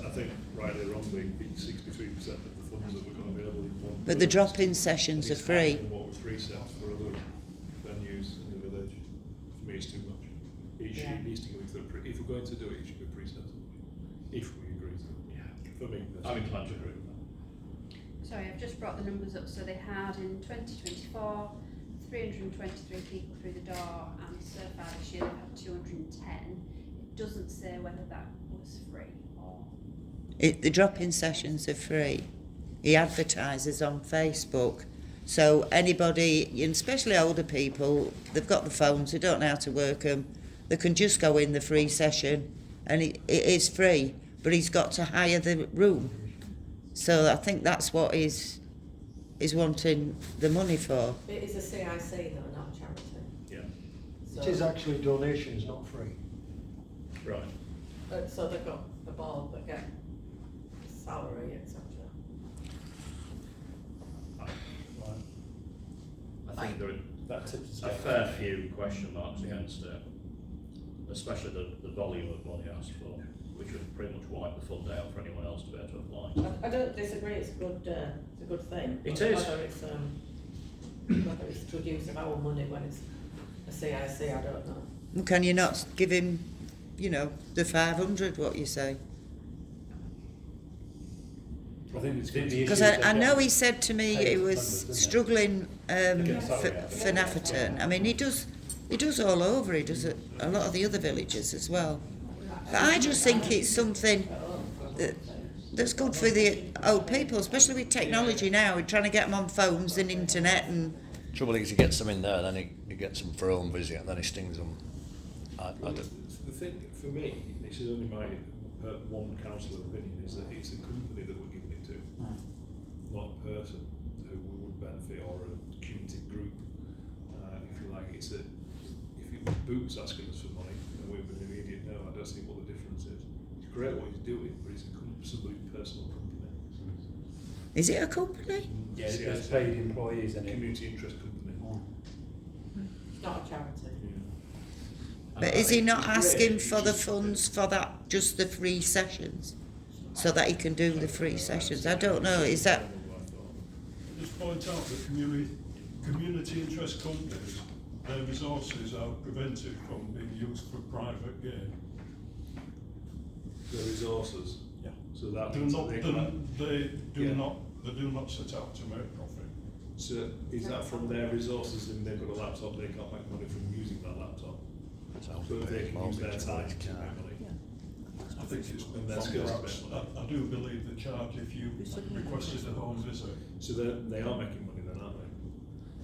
Speaker 9: think rightly or wrongly, 63% of the funds that were going to be available.
Speaker 6: But the drop-in sessions are free.
Speaker 9: What was 3 cents for other venues in the village? For me, it's too much. It needs to go into if we're going to do it, it should be 3 cents. If we agree to it. Yeah. For me,
Speaker 1: I'm inclined to agree with that.
Speaker 18: Sorry, I've just brought the numbers up. So they had in 2024, 323 people through the door, and so far this year they've had 210. It doesn't say whether that was free or
Speaker 6: The drop-in sessions are free. He advertises on Facebook. So anybody, and especially older people, they've got the phones, they don't know how to work them, they can just go in the free session, and it is free, but he's got to hire the room. So I think that's what he's wanting the money for.
Speaker 4: It is a CIC though, not a charity.
Speaker 1: Yeah.
Speaker 5: It is actually donations, not free.
Speaker 1: Right.
Speaker 4: So they've got a board that get salary, etc.
Speaker 1: I think there are
Speaker 10: That tips us
Speaker 1: a
Speaker 10: down.
Speaker 1: fair few question marks against it, especially the volume of money asked for, which would pretty much wipe the fund out for anyone else to be able to apply.
Speaker 4: I don't disagree. It's a good thing.
Speaker 1: It
Speaker 4: But
Speaker 1: is.
Speaker 4: Whether it's good use of our money when it's a CIC, I don't know.
Speaker 6: And can you not give him, the 500, what you say?
Speaker 11: I think the
Speaker 6: Because I know he said to me he was struggling for Nafferton. I mean, he does all over. He does a lot of the other villages as well. But I just think it's something that's good for the old people, especially with technology now. We're trying to get them on phones and internet and.
Speaker 14: Trouble is, he gets them in there, then he gets them for home visit, and then he stings them. I don't.
Speaker 9: The thing for me, this is only my one councillor opinion, is that it's a company that we're giving it to, not a person who would benefit, or a community group. If you like, if it was Boots asking us for money, then we would be an immediate no. I don't see what the difference is. It's great what he's doing, but it's somebody's personal company.
Speaker 6: Is it a company?
Speaker 11: Yeah, it's paid employees and
Speaker 9: community interest company.
Speaker 4: It's not a charity.
Speaker 6: But is he not asking for the funds for that, just the free sessions? So that he can do the free sessions? I don't know, is that...
Speaker 3: Just point out that community interest companies, their resources are prevented from being used for private gain.
Speaker 9: The resources.
Speaker 3: Yeah.
Speaker 9: So that
Speaker 3: They
Speaker 9: means
Speaker 3: do not,
Speaker 9: that
Speaker 3: they do not set out to make profit.
Speaker 9: So is that from their resources, and they've got a laptop, they can't make money from using that laptop? So if they can use their time to make money.
Speaker 3: I think it's
Speaker 9: And their skills to
Speaker 3: perhaps,
Speaker 9: make money.
Speaker 3: I do believe the charge if you requested a home visit.
Speaker 9: So they are making money then, aren't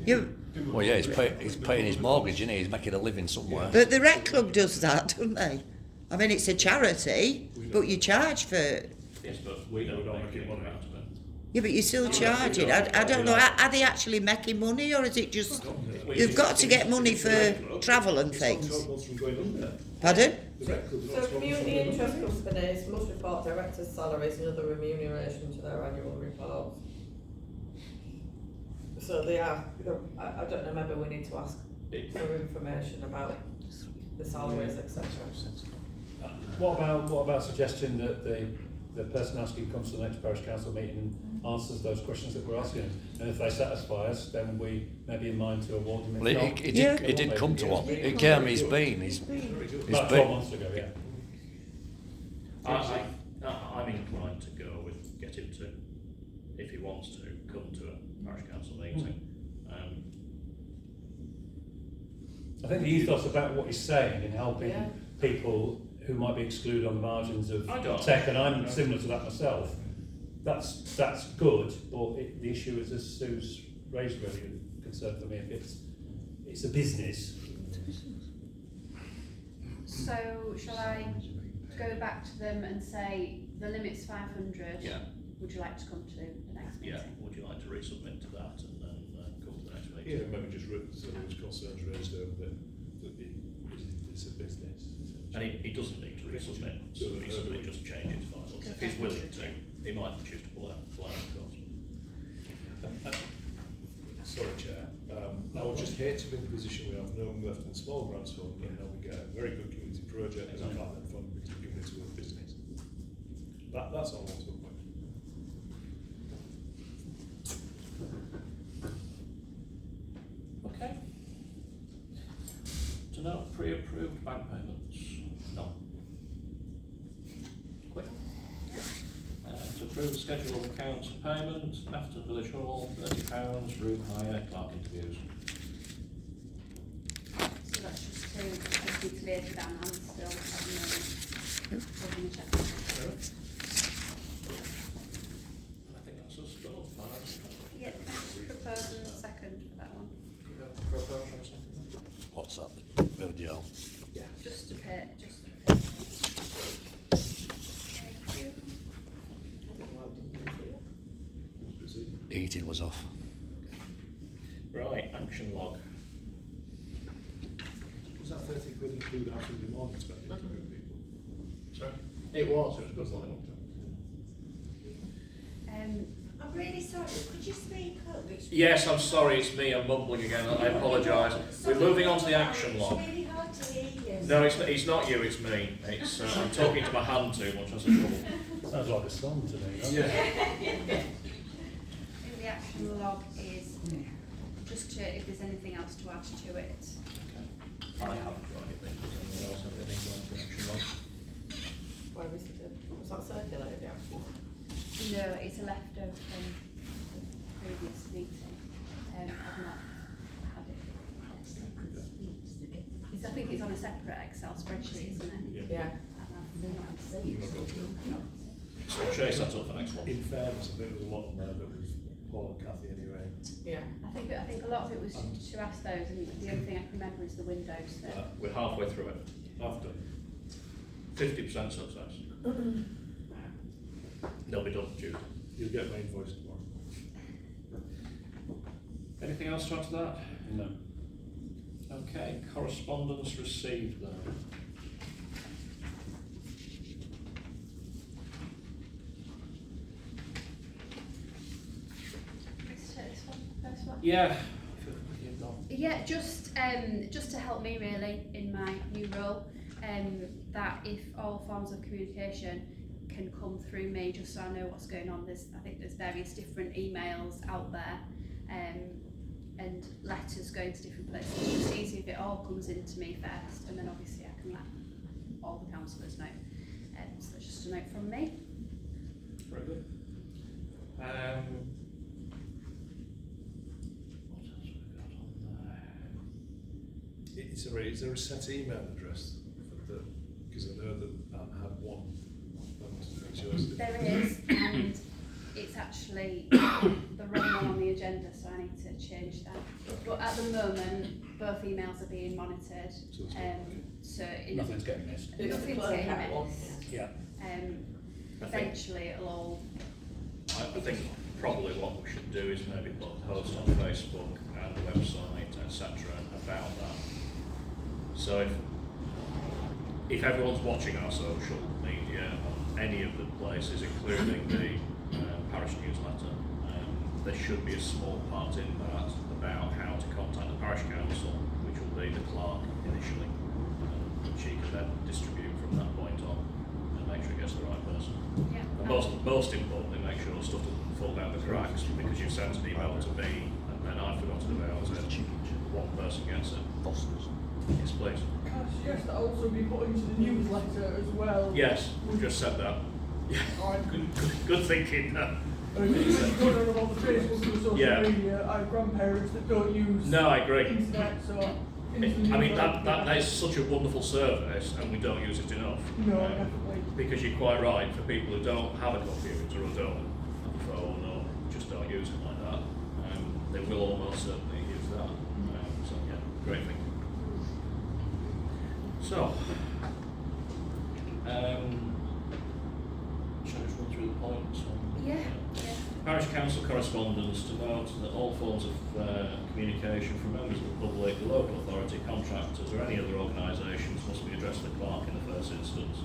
Speaker 9: they?
Speaker 14: Well, yeah, he's paying his mortgage, isn't he? He's making a living somewhere.
Speaker 6: But the Rec Club does that, don't they? I mean, it's a charity, but you charge for...
Speaker 1: Yes, but we don't make any money out of it.
Speaker 6: Yeah, but you're still charging. I don't know, are they actually making money, or is it just... You've got to get money for travel and things. Pardon?
Speaker 4: So community interest companies must report directors' salaries and other remuneration to their annual reports. So they are, I don't know, maybe we need to ask for information about the salaries, etc.
Speaker 11: What about suggesting that the person asking comes to the next parish council meeting and answers those questions that we're asking, and if they satisfy us, then we may be in mind to award them.
Speaker 14: Well, he did come to one. It came, he's been.
Speaker 11: About 12 months ago, yeah.
Speaker 1: I'm inclined to go with get him to, if he wants to, come to a parish council meeting.
Speaker 11: I think the ethos about what he's saying in helping people who might be excluded on the margins of tech, and I'm similar to that myself, that's good, but the issue is, as Sue's raised, really a concern for me, if it's a business.
Speaker 18: So shall I go back to them and say the limit's 500?
Speaker 1: Yeah.
Speaker 18: Would you like to come to the next meeting?
Speaker 1: Yeah, would you like to resubmit to that and then come to the next meeting?
Speaker 9: Yeah, maybe just so there was concerns raised over that it's a business.
Speaker 1: And he doesn't need to resubmit, so he simply just changes finals. If he's willing to, he might choose to pull out, of course.
Speaker 9: Sorry, Chair. I would just hate to be in the position we have no one left in the small grants fund, and now we get a very good community project as a partner fund because we're giving it to a business. That's all I want to point.
Speaker 1: Okay. To note pre-approved bank payments. No. Quick. To approve the schedule of accounts and payments, Nafferton Village Hall, £30, room hire, clerk interviews.
Speaker 18: So that's just to be clear to Dan, I'm still at the moment. We're gonna check. propose and second for that one?
Speaker 14: What's that? Video.
Speaker 18: Yeah. Just to pay, just to pay. Thank you.
Speaker 14: Heating was off.
Speaker 1: Right, action log.
Speaker 9: Was that 30 quid include after the morning spending to move people?
Speaker 1: Sorry? It was, it was good.
Speaker 15: I'm really sorry, could you speak up?
Speaker 1: Yes, I'm sorry, it's me, I'm mumbling again, I apologise. We're moving on to the action log.
Speaker 15: It's really hard to hear you.
Speaker 1: No, it's not you, it's me. It's, I'm talking to my hand too much, that's a trouble.
Speaker 11: Sounds like a song to me.
Speaker 1: Yeah.
Speaker 18: In the action log is just to, if there's anything else to add to it.
Speaker 1: I haven't got anything, does anyone else have anything to add to the action log?
Speaker 4: Where was it? Was that circulated actually?
Speaker 18: No, it's a leftover from the previous meeting. I've not had it. I think it's on a separate Excel spreadsheet, isn't it?
Speaker 4: Yeah.
Speaker 18: And I've not seen it.
Speaker 1: So we'll chase that up for next one.
Speaker 9: In fairness, I think there was a lot on there that was Paul and Kathy anyway.
Speaker 4: Yeah.
Speaker 18: I think a lot of it was to ask those, and the only thing I can remember is the windows. So.
Speaker 1: We're halfway through it.
Speaker 9: After.
Speaker 1: 50% success. They'll be done Tuesday.
Speaker 9: You'll get my invoice tomorrow.
Speaker 1: Anything else to add to that?
Speaker 11: No.
Speaker 1: Okay, correspondence received then.
Speaker 18: First one.
Speaker 1: Yeah.
Speaker 18: Yeah, just to help me really in my new role, that if all forms of communication can come through me, just so I know what's going on. I think there's various different emails out there, and letters going to different places. It's just easy if it all comes into me first, and then obviously I can let all the councillors know. So that's just a note from me.
Speaker 1: Very good. What else have we got on there?
Speaker 9: Is there a set email address for the? Because I know that Anne had one.
Speaker 18: There is, and it's actually the wrong one on the agenda, so I need to change that. But at the moment, both emails are being monitored. So
Speaker 11: Nothing's getting missed.
Speaker 18: Nothing's getting missed.
Speaker 11: Yeah.
Speaker 18: Eventually, it'll all.
Speaker 1: I think probably what we should do is maybe put a post on Facebook and the website, etc. about that. So if everyone's watching our social media on any of the places, including the parish newsletter, there should be a small part in that about how to contact the parish council, which will be the clerk initially. She can then distribute from that point on and make sure it gets to the right person.
Speaker 18: Yeah.
Speaker 1: And most importantly, make sure stuff doesn't fall down the cracks, because you sent an email to me and then I forgot about it. One person gets it. Yes, please.
Speaker 8: I suggest that also be put into the newsletter as well.
Speaker 1: Yes, we've just said that. Yeah. Good thinking.
Speaker 8: I mean, it's going on all the Facebook and social media. I have grandparents that don't use
Speaker 1: No, I agree.
Speaker 8: internet, so.
Speaker 1: I mean, that is such a wonderful service, and we don't use it enough.
Speaker 8: No, definitely.
Speaker 1: Because you're quite right, for people who don't have a computer or don't have a phone or just don't use it like that, they will almost certainly use that. So yeah, great thing. So, shall I just run through the points?
Speaker 18: Yeah.
Speaker 1: Parish Council correspondence to note that all forms of communication from members of the public, the local authority, contractors or any other organisations must be addressed to the clerk in the first instance.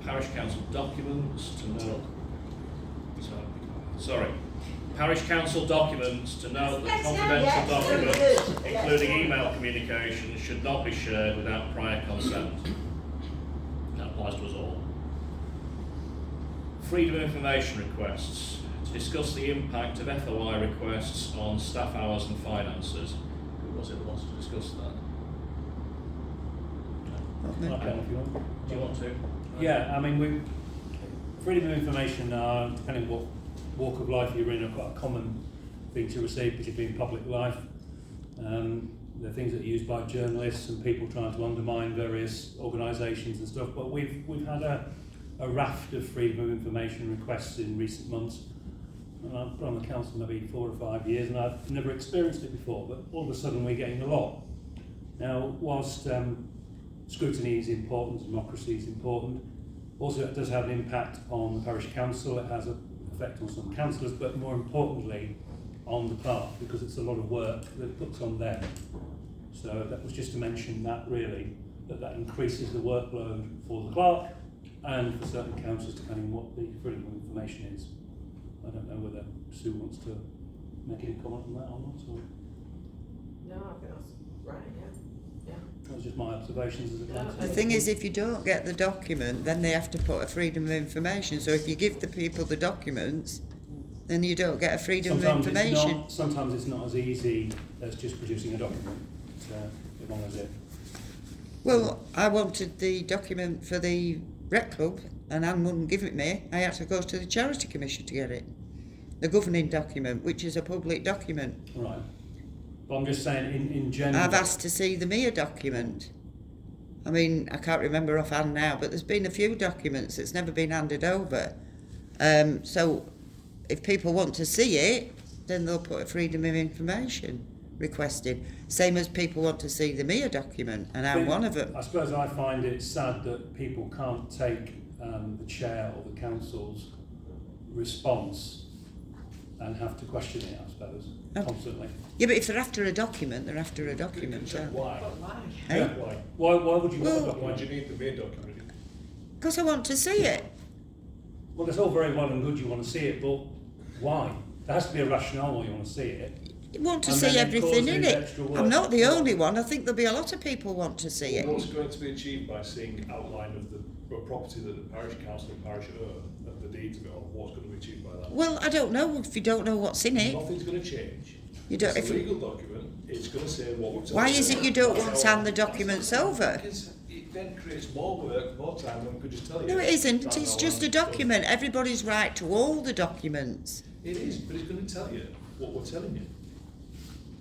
Speaker 1: Parish Council documents to note... Sorry. Parish Council documents to note that confidential documents, including email communications, should not be shared without prior consent. That applies to us all. Freedom of information requests, to discuss the impact of FOI requests on staff hours and finances. Who was it that wants to discuss that?
Speaker 11: Okay.
Speaker 1: Do you want to?
Speaker 11: Yeah, I mean, freedom of information, depending what walk of life you're in, are quite a common thing to receive, particularly in public life. The things that are used by journalists and people trying to undermine various organisations and stuff. But we've had a raft of freedom of information requests in recent months. I've been on the council maybe 4 or 5 years, and I've never experienced it before, but all of a sudden we're getting a lot. Now, whilst scrutiny is important, democracy is important, also it does have an impact on the parish council, it has an effect on some councillors, but more importantly on the clerk, because it's a lot of work that it puts on them. So that was just to mention that really, that increases the workload for the clerk and for certain councillors depending on what the freedom of information is. I don't know whether Sue wants to make any comment on that or not. Or...
Speaker 4: No, I think that's right, yeah.
Speaker 11: That was just my observations as a councillor.
Speaker 6: The thing is, if you don't get the document, then they have to put a freedom of information. So if you give the people the documents, then you don't get a freedom of information.
Speaker 11: Sometimes it's not as easy as just producing a document. As long as it.
Speaker 6: Well, I wanted the document for the rec club, and Anne wouldn't give it me. I had to go to the charity commission to get it. The governing document, which is a public document.
Speaker 11: Right. But I'm just saying, in general...
Speaker 6: I've asked to see the MIA document. I mean, I can't remember offhand now, but there's been a few documents that's never been handed over. So, if people want to see it, then they'll put a freedom of information requested. Same as people want to see the MIA document, and I'm one of them.
Speaker 11: I suppose I find it sad that people can't take the chair or the council's response and have to question it, I suppose, constantly.
Speaker 6: Yeah, but if they're after a document, they're after a document.
Speaker 9: Why?
Speaker 6: Eh?
Speaker 11: Yeah, why would you want a
Speaker 9: Why
Speaker 11: document?
Speaker 9: do you need the main document?
Speaker 6: Because I want to see it.
Speaker 11: Well, it's all very well and good you want to see it, but why? There has to be a rationale why you want to see it.
Speaker 6: You want to
Speaker 11: And
Speaker 6: see
Speaker 11: then it
Speaker 6: everything in
Speaker 11: causes
Speaker 6: it.
Speaker 11: extra work.
Speaker 6: I'm not the only one. I think there'll be a lot of people want to see it.
Speaker 9: What's going to be achieved by seeing outline of the property that the parish council and parish own, and the deeds of it all? What's going to be achieved by that?
Speaker 6: Well, I don't know if you don't know what's in it.
Speaker 9: Nothing's going to change.
Speaker 6: You don't.
Speaker 9: It's
Speaker 6: If
Speaker 9: a
Speaker 6: you,
Speaker 9: legal document. It's going to say what we're
Speaker 6: why is it you don't want to hand the documents over?
Speaker 9: Because it then creates more work, more time than we could just tell you.
Speaker 6: No, it isn't.
Speaker 9: That's
Speaker 6: It's
Speaker 9: all
Speaker 6: just a
Speaker 9: I'm done.
Speaker 6: document. Everybody's right to all the documents.
Speaker 9: It is, but it's going to tell you what we're telling you.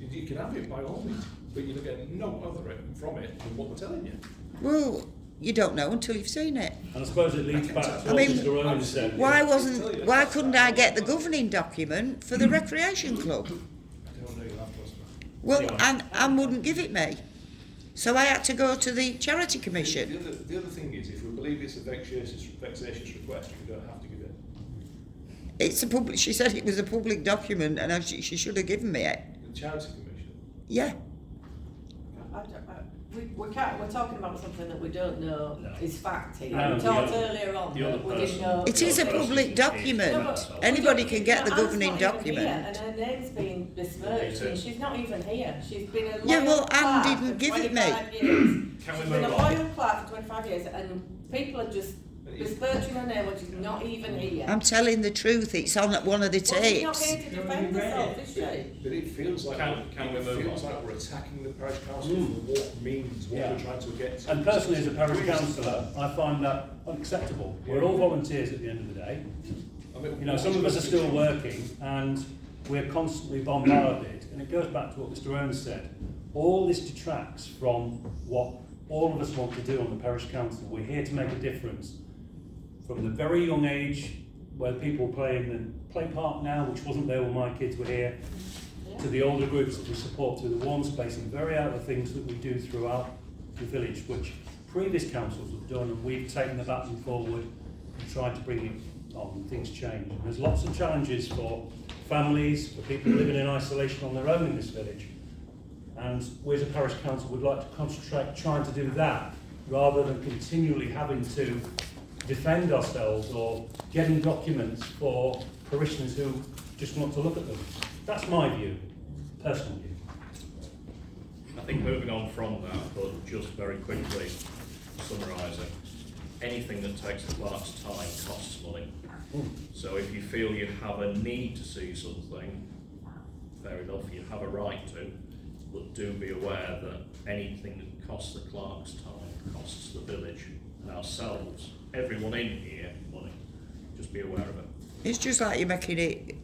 Speaker 9: You can have it by all means, but you're getting no other from it than what we're telling you.
Speaker 6: Well, you don't know until you've seen it.
Speaker 11: And I suppose it leads back to
Speaker 6: I
Speaker 11: what
Speaker 6: mean,
Speaker 11: Mr. Owen said.
Speaker 6: why couldn't I get the governing document for the recreation club?
Speaker 9: I don't know, you'll have to ask me.
Speaker 6: Well, Anne wouldn't give it me. So I had to go to the charity commission.
Speaker 9: The other thing is, if we believe it's a vexatious request, we don't have to give it.
Speaker 6: It's a public. She said it was a public document, and she should have given me it.
Speaker 9: The charity commission.
Speaker 6: Yeah.
Speaker 4: We're talking about something that we don't know is fact here.
Speaker 11: No,
Speaker 4: We talked earlier on that we didn't know.
Speaker 6: It is a public document. Anybody can get the governing document.
Speaker 4: And her name's been besmirched, and she's not even here. She's been a loyal
Speaker 6: Yeah, well, Anne
Speaker 4: clerk
Speaker 6: didn't
Speaker 4: for
Speaker 6: give it me.
Speaker 4: 25 years.
Speaker 9: Can we
Speaker 4: She's
Speaker 9: move
Speaker 4: been a
Speaker 9: on?
Speaker 4: loyal clerk for 25 years, and people are just besmirching her name when she's not even here.
Speaker 6: I'm telling the truth. It's on one of the
Speaker 4: Well, she's not
Speaker 6: tapes.
Speaker 4: here to defend herself, is she?
Speaker 9: But it feels like
Speaker 1: Can we move
Speaker 9: feels
Speaker 1: on?
Speaker 9: like we're attacking the parish council for what means what
Speaker 11: Yeah.
Speaker 9: we're trying to get to.
Speaker 11: And personally, as a parish councillor, I find that unacceptable. We're all volunteers at the end of the day.
Speaker 9: I mean,
Speaker 11: You know, some of us are still working, and we're constantly bombarded. And it goes back to what Mr. Owen said. All this detracts from what all of us want to do on the parish council. We're here to make a difference. From the very young age, where people play in the play park now, which wasn't there when my kids were here, to the older groups that we support through the warm space, and very other things that we do throughout the village, which previous councils have done, and we've taken the baton forward and tried to bring it on. Things change. And there's lots of challenges for families, for people living in isolation on their own in this village. And we as a parish council would like to concentrate trying to do that, rather than continually having to defend ourselves or getting documents for parishioners who just want to look at them. That's my view, personal view.
Speaker 1: I think moving on from that, but just very quickly summarising, anything that takes the clerk's time costs money. So if you feel you have a need to see something, fair enough, you have a right to, but do be aware that anything that costs the clerk's time costs the village and ourselves, everyone in here, money. Just be aware of it.
Speaker 6: It's just like you're making it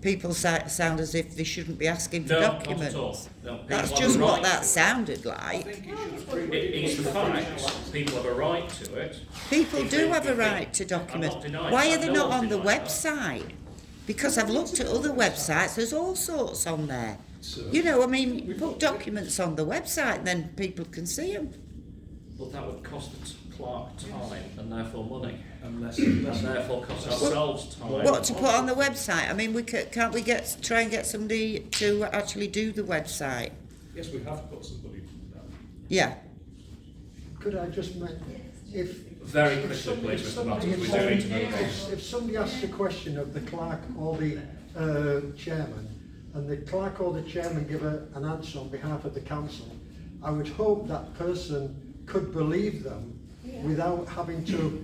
Speaker 6: people sound as if they shouldn't be asking for
Speaker 1: No,
Speaker 6: documents.
Speaker 1: not at all. No, people
Speaker 6: That's
Speaker 1: have
Speaker 6: just
Speaker 1: a
Speaker 6: what
Speaker 1: right
Speaker 6: that
Speaker 1: to it.
Speaker 6: sounded like.
Speaker 1: It's the fact, people have a right to it.
Speaker 6: People
Speaker 1: If
Speaker 6: do
Speaker 1: they-
Speaker 6: have a
Speaker 1: if they-
Speaker 6: right to documents.
Speaker 1: I'm not denying
Speaker 6: Why
Speaker 1: that.
Speaker 6: are they
Speaker 1: No
Speaker 6: not
Speaker 1: one's
Speaker 6: on the
Speaker 1: denying that.
Speaker 6: website? Because I've looked at other websites, there's all sorts on there. You know, I mean, put documents on the website, then people can see them.
Speaker 1: But that would cost the clerk time and therefore money.
Speaker 9: Unless,
Speaker 1: And therefore cost ourselves time.
Speaker 6: What to put on the website? I mean, can't we try and get somebody to actually do the website?
Speaker 9: yes, we have got somebody down.
Speaker 6: Yeah.
Speaker 5: Could I just mention, if...
Speaker 1: Very
Speaker 5: if
Speaker 1: quickly,
Speaker 5: somebody-
Speaker 1: please, Mr.
Speaker 5: somebody-
Speaker 1: Martins, we do need to move on.
Speaker 5: If somebody asks a question of the clerk or the chairman, and the clerk or the chairman give an answer on behalf of the council, I would hope that person could believe them without having to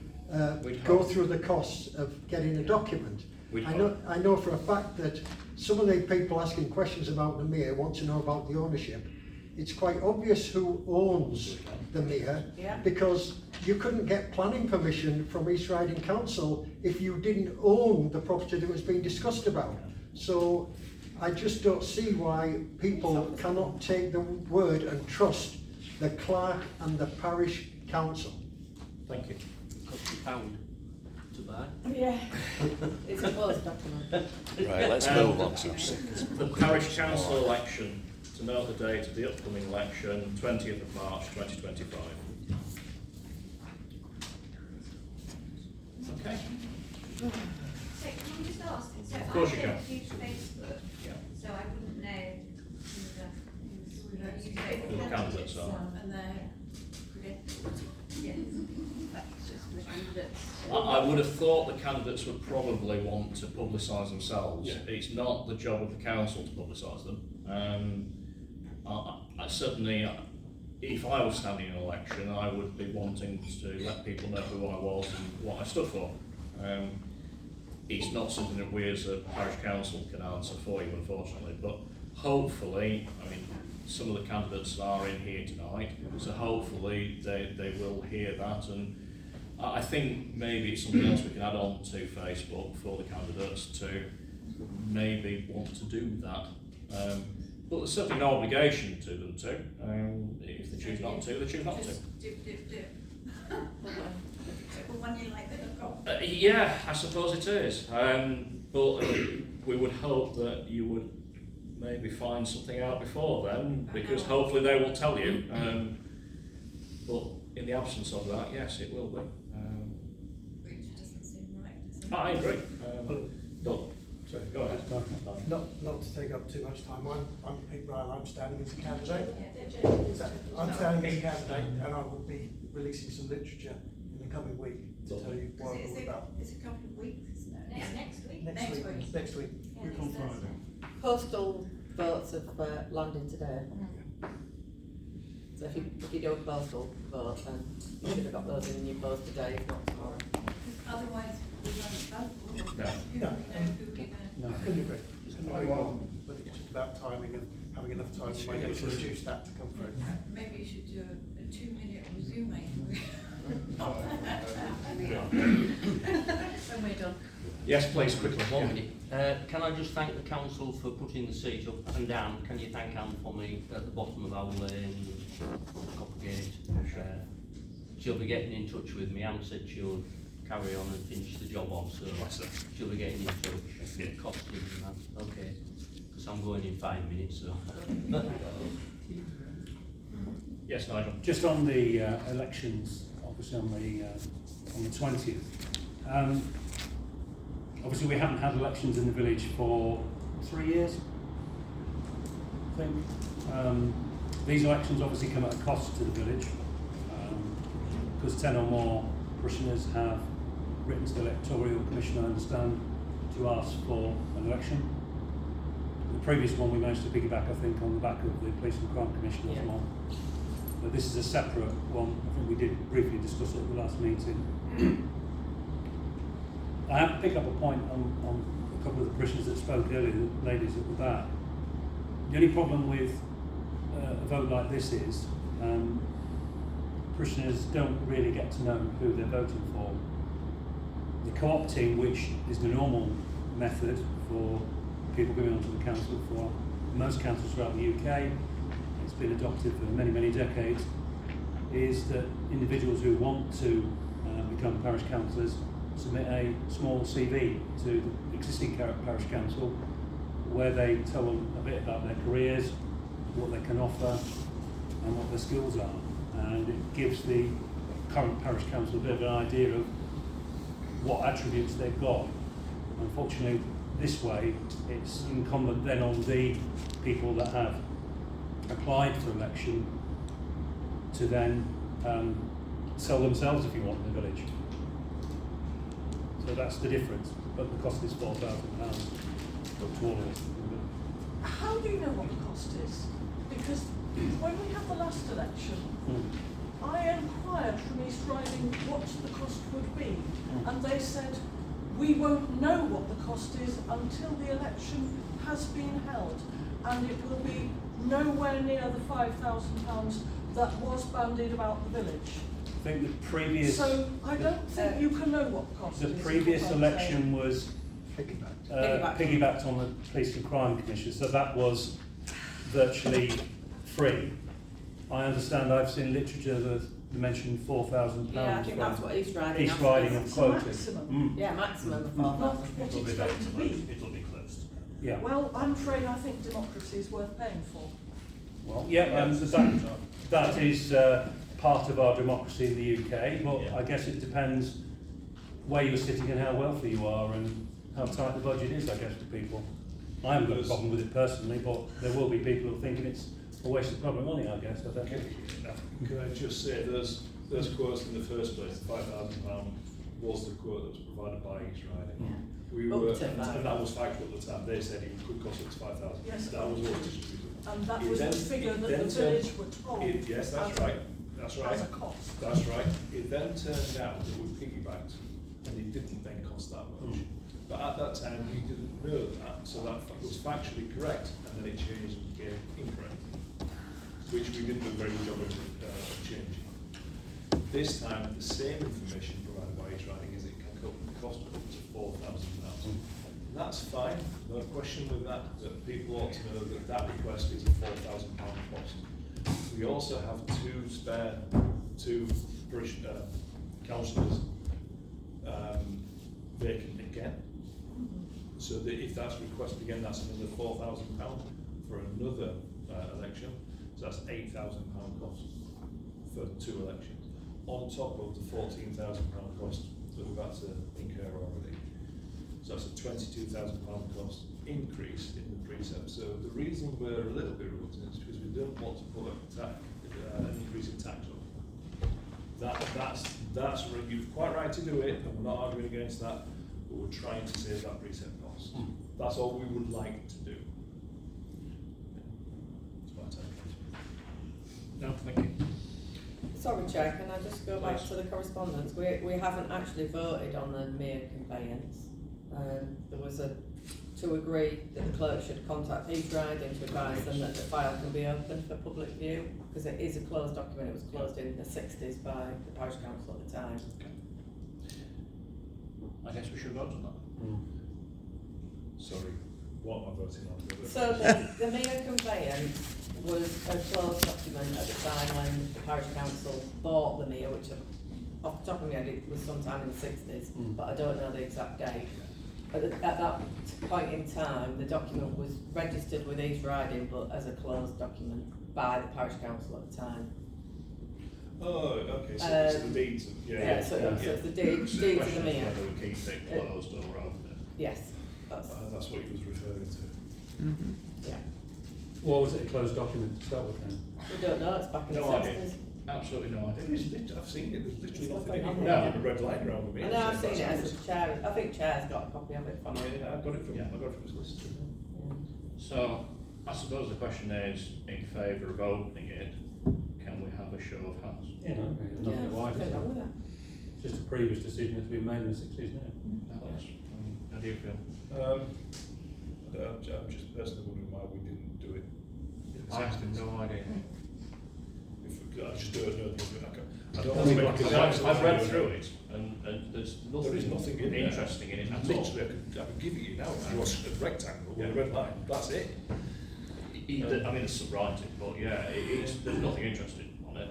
Speaker 5: go through the costs of getting a document. I know for a fact that some of the people asking questions about the Mere want to know about the ownership. It's quite obvious who owns the Mere, because you couldn't get planning permission from East Riding Council if you didn't own the property that was being discussed about. So I just don't see why people cannot take the word and trust the clerk and the parish council.
Speaker 1: Thank you.
Speaker 7: Cost £1 to buy.
Speaker 4: Yeah. It's a closed document.
Speaker 14: Right, let's move on to
Speaker 1: The parish council election, to note the date of the upcoming election, 20th of March 2025. Okay.
Speaker 13: So can I just ask, so
Speaker 1: Of course
Speaker 13: I
Speaker 1: you
Speaker 13: don't
Speaker 1: can.
Speaker 13: use Facebook,
Speaker 1: Yeah.
Speaker 13: so I wouldn't know who
Speaker 1: Who the candidates are.
Speaker 13: and their credentials. Yes, that's just the candidates.
Speaker 1: I would have thought the candidates would probably want to publicise themselves.
Speaker 9: Yeah.
Speaker 1: It's not the job of the council to publicise them. I certainly, if I was standing in an election, I would be wanting to let people know who I was and what I stood for. It's not something that we as a parish council can answer for you, unfortunately, but hopefully, I mean, some of the candidates are in here tonight, so hopefully they will hear that, and I think maybe it's something else we can add on to Facebook for the candidates to maybe want to do that. But there's certainly no obligation to them to. If they choose not to, they choose not to.
Speaker 13: Do. Well, one you like the look of.
Speaker 1: Yeah, I suppose it is. But we would hope that you would maybe find something out before then, because hopefully they will tell you. But in the absence of that, yes, it will be.
Speaker 13: Which doesn't seem right, does it?
Speaker 1: I agree. But, sorry, go ahead.
Speaker 21: Not to take up too much time, I'm Pete Ryle, I'm standing as a candidate.
Speaker 13: Yeah,
Speaker 21: I'm standing as a candidate and I will be releasing some literature in the coming week to tell you what I'm all about.
Speaker 13: It's a couple of weeks, isn't it? Next week.
Speaker 21: Next week.
Speaker 13: Yeah, next Thursday.
Speaker 4: Postal votes have landed today. So if you do a postal vote, then you should have got those in your post today, if not tomorrow.
Speaker 13: Otherwise, we won't vote.
Speaker 1: No.
Speaker 21: No,
Speaker 13: Who we're gonna.
Speaker 21: I couldn't agree. But it's just about timing and having enough time to make it to reduce that to come through.
Speaker 13: Maybe you should do a 2-minute resume. When we're done.
Speaker 1: Yes, please, quickly.
Speaker 7: Can I just thank the council for putting the seat up, and Dan, can you thank Anne for me at the bottom of our lane, Coppergate? She'll be getting in touch with me. Anne said she'll carry on and finish the job off, so she'll be getting in touch. Costly and that, okay. Because I'm going in 5 minutes, so.
Speaker 1: Yes, Nigel.
Speaker 11: Just on the elections, obviously on the 20th. Obviously, we haven't had elections in the village for 3 years, I think. These elections obviously come at a cost to the village, because 10 or more parishioners have written to the electoral commission, I understand, to ask for an election. The previous one we managed to piggyback, I think, on the back of the Police and Crime Commissioner's one. But this is a separate one. I think we did briefly discuss it at the last meeting. I have to pick up a point on a couple of the parishioners that spoke earlier, the ladies at the back. The only problem with a vote like this is parishioners don't really get to know who they're voting for. The co-opting, which is the normal method for people coming onto the council for most councils throughout the UK, it's been adopted for many, many decades, is that individuals who want to become parish councillors submit a small CV to the existing parish council where they tell them a bit about their careers, what they can offer and what their skills are, and it gives the current parish council a bit of an idea of what attributes they've got. Unfortunately, this way it's incumbent then on the people that have applied for election to then sell themselves, if you want, in the village. So that's the difference, but the cost is £4,000 to all of us.
Speaker 8: How do you know what the cost is? Because when we had the last election, I inquired from East Riding what the cost would be, and they said, we won't know what the cost is until the election has been held, and it will be nowhere near the £5,000 that was bandied about the village.
Speaker 11: I think the previous...
Speaker 8: So I don't think you can know what the cost is.
Speaker 11: The previous election was piggybacked on the Police and Crime Commission, so that was virtually free. I understand I've seen literature that mentioned £4,000.
Speaker 4: Yeah, I think that's what East Riding
Speaker 11: East Riding have quoted.
Speaker 8: Maximum.
Speaker 4: Yeah, maximum of
Speaker 8: Not
Speaker 4: 4,000.
Speaker 8: what it's going to be.
Speaker 10: It'll be close.
Speaker 11: Yeah.
Speaker 8: Well, I'm afraid I think democracy is worth paying for.
Speaker 11: Well, yeah, that is part of our democracy in the UK, but I guess it depends where you're sitting and how wealthy you are and how tight the budget is, I guess, for people. I haven't got a problem with it personally, but there will be people who are thinking it's a waste of public money, I guess. I think.
Speaker 9: Can I just say, those quotes in the first place, the £5,000 was the quote that was provided by East Riding.
Speaker 4: Yeah.
Speaker 9: We were, and that was factual at the time. They said it could cost us £5,000.
Speaker 8: Yes,
Speaker 9: that was what was distributed.
Speaker 8: And that was the figure that the village were told.
Speaker 9: Yes, that's right. That's right.
Speaker 8: As a cost.
Speaker 9: That's right. It then turned out that we piggybacked, and it didn't then cost that much. But at that time, we didn't know that, so that was factually correct, and then it changed and became incorrect, which we didn't do a very good job of changing. This time, the same information provided by East Riding is it can cost up to £4,000. That's fine, no question with that, but people ought to know that that request is a £4,000 cost. We also have two councillors vacant again. So that if that's requested again, that's another £4,000 for another election. So that's £8,000 cost for 2 elections, on top of the £14,000 cost that we've had to incur already. So that's a £22,000 cost increase in the precept. So the reason we're a little bit reluctant is because we don't want to put an increase in tax on. That's you're quite right to do it, and we're not arguing against that, but we're trying to save that precept cost. That's all we would like to do. That's my take.
Speaker 1: No, thank you.
Speaker 4: Sorry, Chair, can I just go back to the correspondence? We haven't actually voted on the mere conveyance. There was to agree that the clerk should contact East Riding to advise them that the file can be opened for public view, because it is a closed document. It was closed in the 60s by the parish council at the time.
Speaker 1: Okay. I guess we should vote on that.
Speaker 9: Sorry, what am I voting on?
Speaker 4: So the mere conveyance was a closed document at the time when the parish council bought the mere, which off the top of my head it was sometime in the 60s, but I don't know the exact date. But at that point in time, the document was registered with East Riding, but as a closed document by the parish council at the time.
Speaker 9: Oh, okay, so it's the deeds.
Speaker 4: So it's the deeds of the mere.
Speaker 9: Whether we keep it closed or open.
Speaker 4: Yes.
Speaker 9: That's what he was referring to.
Speaker 4: Yeah.
Speaker 11: Or was it a closed document to start with then?
Speaker 4: We don't know, it's back in the
Speaker 9: No
Speaker 4: 60s.
Speaker 9: idea.
Speaker 1: Absolutely no idea.
Speaker 9: I've seen it, there's literally
Speaker 4: There's
Speaker 9: nothing
Speaker 4: nothing
Speaker 9: in
Speaker 4: on
Speaker 9: it.
Speaker 4: there.
Speaker 9: A red line around me.
Speaker 4: I know, I've seen it as a chair. I think Chair's got a copy of it from me.
Speaker 9: I got it from his solicitor.
Speaker 1: So, I suppose the question is, in favour of opening it, can we have a show of hands?
Speaker 11: Yeah, nothing why, is it? It's just a previous decision that's been made in the 60s, isn't it?
Speaker 1: How do you feel?
Speaker 9: I'm just personally wondering why we didn't do it.
Speaker 1: I have no idea.
Speaker 9: I just don't know. I don't
Speaker 1: I've read through it, and and there's
Speaker 9: There is nothing in there.
Speaker 1: interesting in it at all.
Speaker 9: Literally, I could give it you now. It's a rectangle with a red line. That's it.
Speaker 1: I mean, there's some writing, but yeah, there's nothing interesting on it.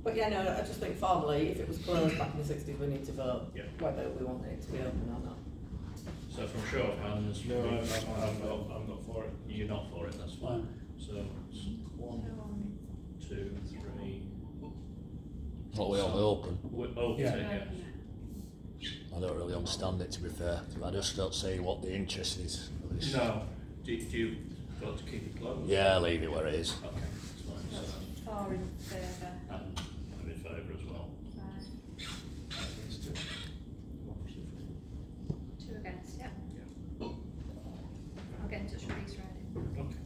Speaker 4: But yeah, no, I just think formally, if it was closed back in the 60s, we need to vote
Speaker 1: Yeah.
Speaker 4: whether we want it to be open or not.
Speaker 1: So from show of hands,
Speaker 9: No, I'm not for it.
Speaker 1: You're not for it, that's fine. So it's 1, 2, 3.
Speaker 14: What we all open.
Speaker 1: We're open,
Speaker 11: Yeah.
Speaker 1: yeah.
Speaker 14: I don't really understand it, to be fair. I just don't see what the interest is.
Speaker 1: No. Do you vote to keep it closed?
Speaker 14: Yeah, leave it where it is.
Speaker 1: Okay, that's fine. So,
Speaker 18: 4 in favour.
Speaker 1: and I'm in favour as well.
Speaker 18: 2 against, yeah. I'll get in touch with Reece Riding.
Speaker 1: Okay.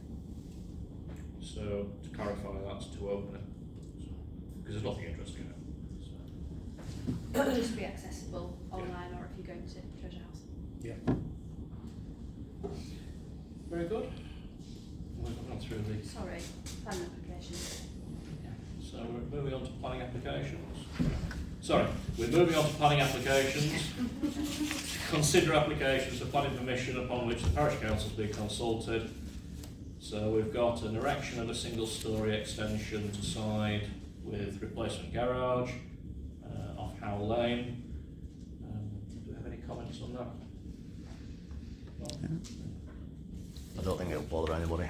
Speaker 1: So to clarify, that's to open it. Because there's nothing interesting in it. So.
Speaker 18: It'll just be accessible online or if you're going to Treasure House.
Speaker 1: Yeah. Very good. We've gone through the.
Speaker 18: Sorry, planning applications.
Speaker 1: So we're moving on to planning applications. Sorry, we're moving on to planning applications. Consider applications for planning permission upon which the parish council has been consulted. So we've got an erection of a single-storey extension to side with replacement garage off Howell Lane. Do we have any comments on that? No?
Speaker 14: I don't think it'll bother anybody.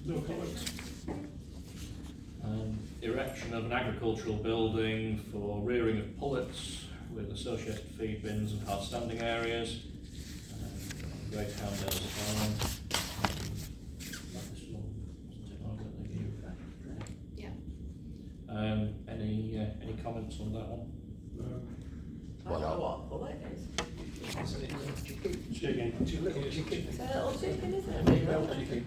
Speaker 1: No comments. Erection of an agricultural building for rearing of pullets with associated feed bins and hard standing areas. Great Houndales Farm.
Speaker 18: Yeah.
Speaker 1: Any comments on that one?
Speaker 4: I don't know what bullet is.
Speaker 1: Chicken.
Speaker 4: It's a little chicken, isn't it?
Speaker 9: Female chicken.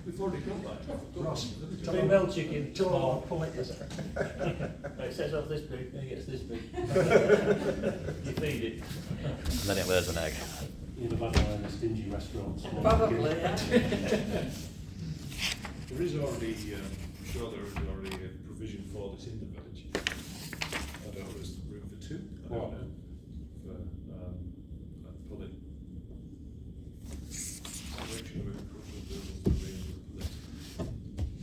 Speaker 9: We've already got that.
Speaker 5: Ross,
Speaker 10: Female chicken.
Speaker 5: tell them what pull it is.
Speaker 10: It says off this big, and it gets this big. You feed it.
Speaker 14: And then it lays an egg.
Speaker 11: You'd have had one in a stingy restaurant.
Speaker 4: Probably, yeah.
Speaker 9: There is already, I'm sure there is already a provision for this in the village. I don't know, there's room for 2. I don't know. For, pull it. Erection of agricultural buildings for rearing of pullets.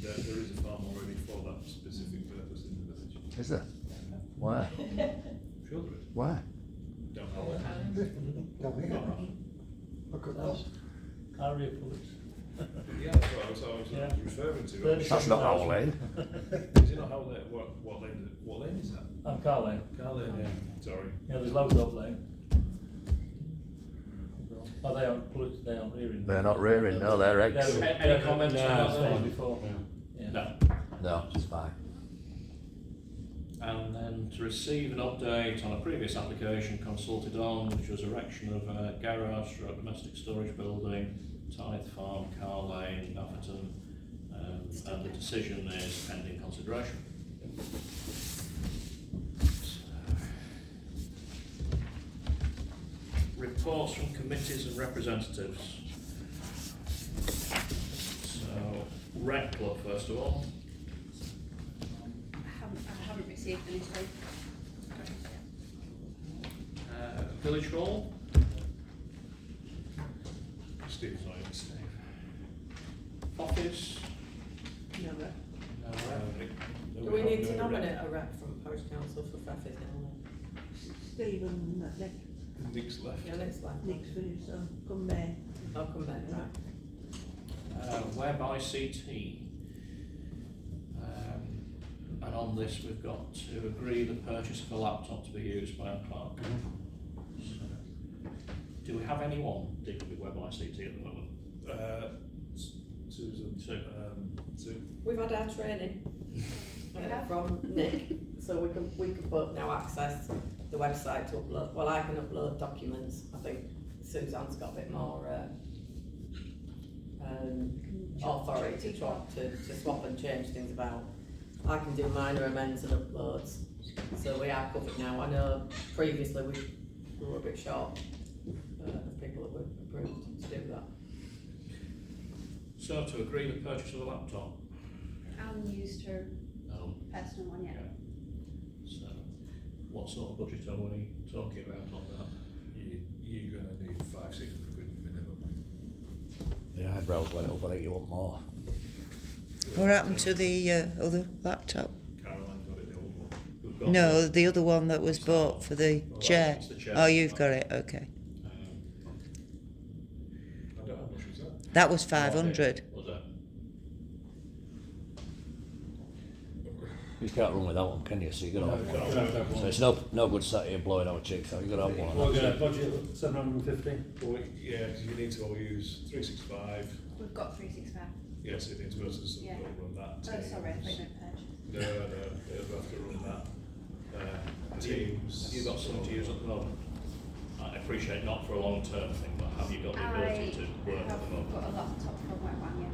Speaker 9: There is a farm already for that specific purpose in the village.
Speaker 14: Is there? Where?
Speaker 9: I'm sure there is.
Speaker 14: Where?
Speaker 9: Don't know.
Speaker 5: Don't we? Look at this.
Speaker 10: Area pullets.
Speaker 9: Yeah, that's what I was
Speaker 10: Yeah.
Speaker 9: referring to.
Speaker 14: That's not Howell Lane.
Speaker 9: Is it not Howell Lane? What lane is that?
Speaker 10: Car Lane.
Speaker 9: Car Lane, yeah. Sorry.
Speaker 10: Yeah, there's loads of lane. Oh, they aren't pullets, they aren't rearing.
Speaker 14: They're not rearing, no, they're eggs.
Speaker 1: Any comments on that
Speaker 10: No,
Speaker 1: one?
Speaker 10: before. Yeah.
Speaker 1: No.
Speaker 14: No, it's fine.
Speaker 1: And then to receive an update on a previous application consulted on, which was erection of a garage for a domestic storage building, Tithe Farm, Car Lane, Atherton, and the decision is pending consideration. Reports from committees and representatives. So, Rec Club first of all.
Speaker 18: I haven't received anything.
Speaker 1: Village Hall.
Speaker 9: Steve's not in.
Speaker 1: Steve. Office.
Speaker 4: No rep.
Speaker 1: No rep.
Speaker 4: Do we need to nominate a rep from parish council for Feffes now?
Speaker 2: Stephen, Nick,
Speaker 9: Nick's left.
Speaker 4: Yeah, Nick's left.
Speaker 2: Nick's finished, so come there.
Speaker 4: I'll come back, right.
Speaker 1: Whereby CT. And on this we've got to agree the purchase of a laptop to be used by our clerk. So, do we have anyone dealing with Whereby CT at the moment?
Speaker 9: Susan. Sue.
Speaker 4: We've had our training from Nick, so we can both now access the website to upload. Well, I can upload documents. I think Suzanne's got a bit more authority to swap and change things about. I can do minor amends and uploads, so we are covered now. I know previously we were a bit short of people that were approved to do that.
Speaker 1: So to agree the purchase of a laptop.
Speaker 18: Anne used her Personal one, yeah.
Speaker 1: So, what sort of budget are we talking about on that?
Speaker 9: You're going to need 500-600 quid minimum.
Speaker 14: The eyebrows went up, I think you want more.
Speaker 6: What happened to the other laptop?
Speaker 9: Caroline got it, the old one. We've got
Speaker 6: No, the other one that was bought for the chair.
Speaker 1: it's the chair.
Speaker 6: Oh, you've got it, okay.
Speaker 9: I don't know how much was that.
Speaker 6: That was 500.
Speaker 1: Was that?
Speaker 14: You can't run without one, can you? So you're gonna have
Speaker 11: No,
Speaker 14: one.
Speaker 11: you don't have one.
Speaker 14: So it's no good sat here blowing our cheeks out. You're gonna have one.
Speaker 11: We're
Speaker 14: and
Speaker 11: going
Speaker 14: that's
Speaker 11: to
Speaker 14: it.
Speaker 11: budget 750.
Speaker 9: Well, yeah, because you need to all use 365.
Speaker 18: We've got 365.
Speaker 9: Yes, it needs to go to the
Speaker 18: Yeah.
Speaker 9: run that.
Speaker 18: Oh, sorry, I thought you
Speaker 9: Teams.
Speaker 18: meant purchase.
Speaker 9: No, they'll have to run that. Teams.
Speaker 1: Have you got some to use at the moment? I appreciate not for a long-term thing, but have you got the ability to work at the
Speaker 18: I've
Speaker 1: moment?
Speaker 18: got a laptop from Wet One, yeah.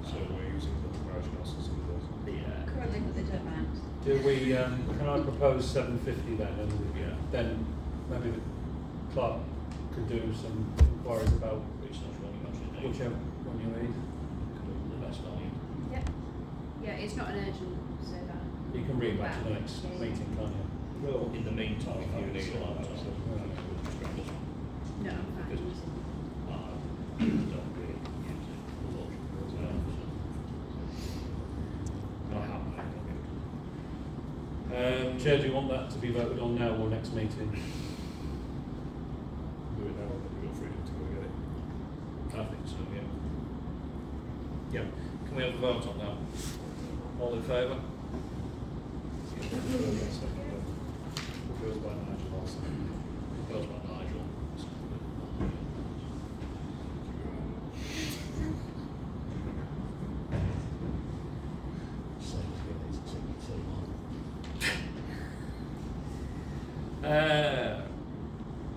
Speaker 9: So we're using the parish councils and those.
Speaker 1: Yeah.
Speaker 18: Currently, but they don't mind.
Speaker 11: Do we, can I propose 750 then? And
Speaker 1: Yeah.
Speaker 11: then maybe the clerk could do some inquiries about
Speaker 1: Research what you actually need.
Speaker 11: whichever one you need.
Speaker 1: The best value.
Speaker 18: Yeah. Yeah, it's not an urgent survey.
Speaker 11: You can read back to the next meeting, can't you?
Speaker 9: Well,
Speaker 1: In the meantime, if you need a laptop,
Speaker 11: Right.
Speaker 18: No, I'm fine
Speaker 1: Because-
Speaker 18: using it.
Speaker 1: don't really use it for much. Not happening.
Speaker 11: Chair, do you want that to be voted on now or next meeting?
Speaker 9: do it now, and we've got freedom to go get it.
Speaker 1: I think so, yeah. Yeah, can we have a vote on that? All in favour?
Speaker 9: Proposed by Nigel also.
Speaker 1: Proposed by Nigel.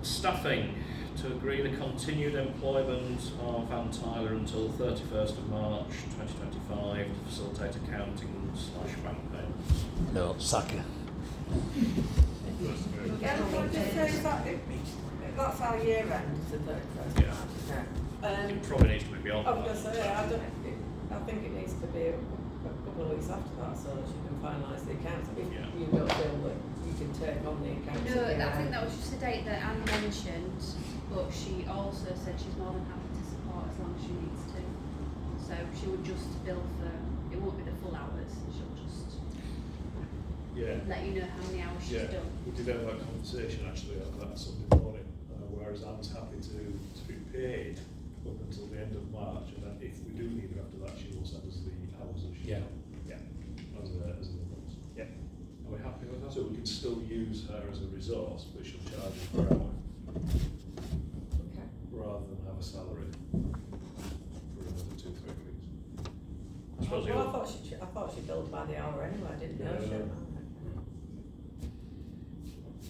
Speaker 1: Staffing, to agree the continued employment of Anne Tyler until 31st of March 2025 to facilitate accounting/bank payments.
Speaker 14: No, sack her.
Speaker 4: Yeah, can I just say that that's our year end, is the 31st.
Speaker 1: Yeah.
Speaker 4: Yeah.
Speaker 1: It probably needs to be beyond
Speaker 4: I
Speaker 1: that.
Speaker 4: was going to say, I think it needs to be a couple of weeks after that so that you can finalise the accounts. If
Speaker 1: Yeah.
Speaker 4: you don't feel that you can take on the accounts.
Speaker 18: No,
Speaker 4: at the
Speaker 18: I think
Speaker 4: end.
Speaker 18: that was just a date that Anne mentioned, but she also said she's more than happy to support as long as she needs to. So she would just bill for, it won't be the full hours, she'll just
Speaker 9: Yeah.
Speaker 18: let you know how many hours she's
Speaker 9: Yeah,
Speaker 18: done.
Speaker 9: we did have that conversation actually on that Sunday morning, whereas Anne's happy to be paid up until the end of March, and then if we do need her after that, she will send us the hours that she's
Speaker 11: Yeah.
Speaker 9: done. Yeah. As an invoice. Yeah.
Speaker 1: Are we happy with that?
Speaker 9: So we can still use her as a resource, but she'll charge us per hour,
Speaker 4: Okay.
Speaker 9: rather than have a salary for another 2-3 weeks.
Speaker 1: I suppose
Speaker 4: Well,
Speaker 1: you'll-
Speaker 4: I thought she billed by the hour anyway, I didn't know she.
Speaker 9: Yeah.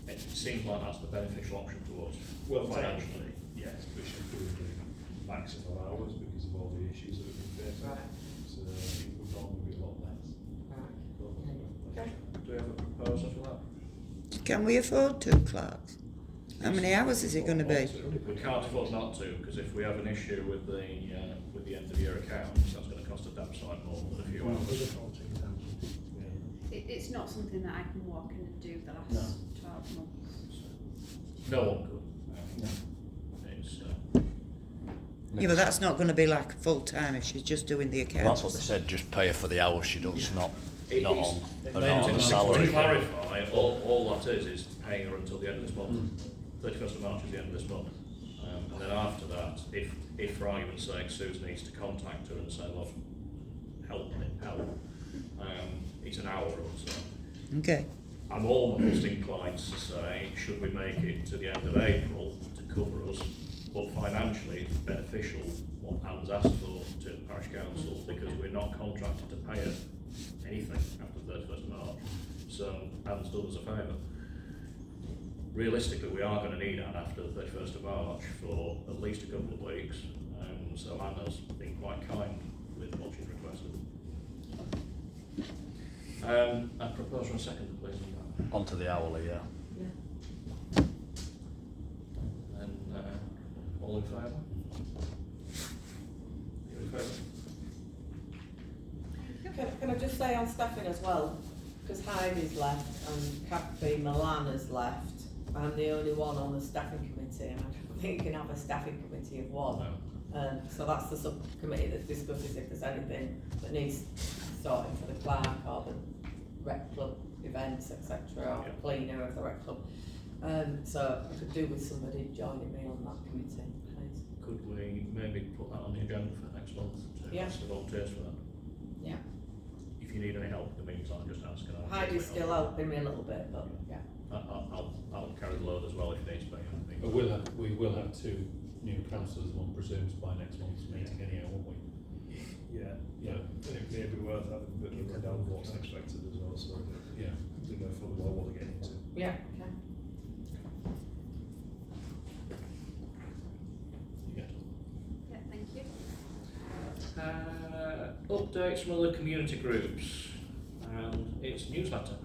Speaker 1: it seems like that's the beneficial option to us.
Speaker 9: Well,
Speaker 1: financially.
Speaker 9: yes, but she's doing the maximum hours because of all the issues that have been faced.
Speaker 4: Right.
Speaker 9: So it would normally be a lot less.
Speaker 4: Right. Okay.
Speaker 1: Do we have a proposal for that?
Speaker 6: Can we afford two clerks? How many hours is it going to be?
Speaker 1: We can't afford not to, because if we have an issue with the end of year accounts, that's going to cost a damn sight more than a few hours.
Speaker 18: It's not something that I can walk in and do the last 12 months.
Speaker 1: No one could. It's,
Speaker 6: Yeah, but that's not going to be like full time if she's just doing the accounts.
Speaker 14: That's what they said, just pay her for the hours she does, not
Speaker 1: It's-
Speaker 14: on a
Speaker 1: to
Speaker 14: salary.
Speaker 1: clarify, all that is paying her until the end of this month. 31st of March is the end of this month. And then after that, if for argument's sake Susan needs to contact her and say, look, help, it's an hour or so.
Speaker 6: Okay.
Speaker 1: I'm almost inclined to say, should we make it to the end of April to cover us, but financially it's beneficial what Anne's asked for to the parish council, because we're not contracted to pay her anything after the 31st of March. So Anne's done us a favour. Realistically, we are going to need Anne after the 31st of March for at least a couple of weeks. So Anne has been quite kind with what she's requested. I propose for a second, please, on that.
Speaker 14: Onto the hourly, yeah.
Speaker 1: And all in favour? You in favour?
Speaker 4: Can I just say on staffing as well, because Heidi's left and Kathy Milan has left, I'm the only one on the staffing committee, and I don't think you can have a staffing committee of one. So that's the subcommittee that discusses if there's anything that needs sorting for the clerk or the rec club events, etc., or the cleaner of the rec club. So I could do with somebody joining me on that committee, please.
Speaker 1: Could we maybe put that on the agenda for next month to ask the volunteers for that?
Speaker 4: Yeah.
Speaker 1: If you need any help in the meantime, just ask. And I'll
Speaker 4: Heidi's still helping me a little bit, but yeah.
Speaker 1: I'll carry the load as well if needs be.
Speaker 11: But we will have two new councillors, one presumes, by next month's meeting anyhow, won't we?
Speaker 9: Yeah, and it may be worth having a bit of a rundown of what's expected as well, so that they know fully well what they're getting into.
Speaker 4: Yeah, okay.
Speaker 18: Yeah, thank you.
Speaker 1: Updates from other community groups and its newsletter.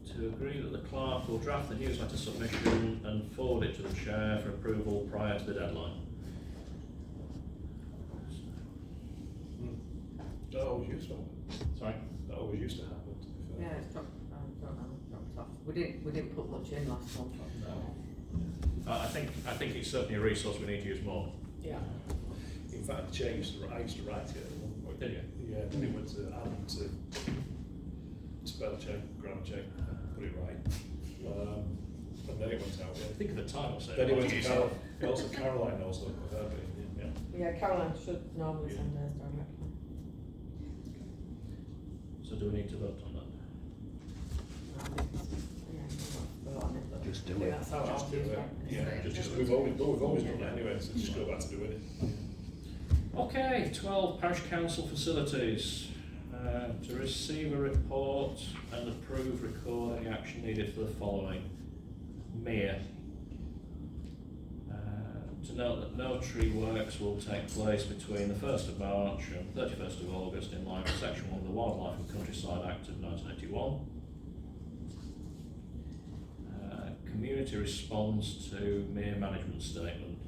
Speaker 1: To agree that the clerk will draft the newsletter submission and forward it to the chair for approval prior to the deadline.
Speaker 9: That always used to happen.
Speaker 1: Sorry?
Speaker 9: That always used to happen, to be fair.
Speaker 4: Yeah, it's dropped off. We didn't put much in last month.
Speaker 1: No. I think it's certainly a resource we need to use more.
Speaker 4: Yeah.
Speaker 9: In fact, the chair used to write it at one point.
Speaker 1: Did you?
Speaker 9: Yeah, then it went to Adam to spell check, grammar check, put it right. And then it went out.
Speaker 1: I think at the time I said.
Speaker 9: Then it went to Carol. Also, Caroline also put her bit in.
Speaker 4: Yeah, Caroline should normally send hers directly.
Speaker 1: So do we need to vote on that?
Speaker 14: Just do it.
Speaker 4: That's how it
Speaker 9: Just do
Speaker 4: always
Speaker 9: it.
Speaker 4: works.
Speaker 9: Yeah, just we've always done it anyway, so just go back to doing it.
Speaker 1: Okay, 12 parish council facilities. To receive a report and approve recording action needed for the following. Mere. To note that no tree works will take place between the 1st of March and 31st of August in line with Section 1 of the Wildlife and Countryside Act of 1981. Community response to Mere management statement.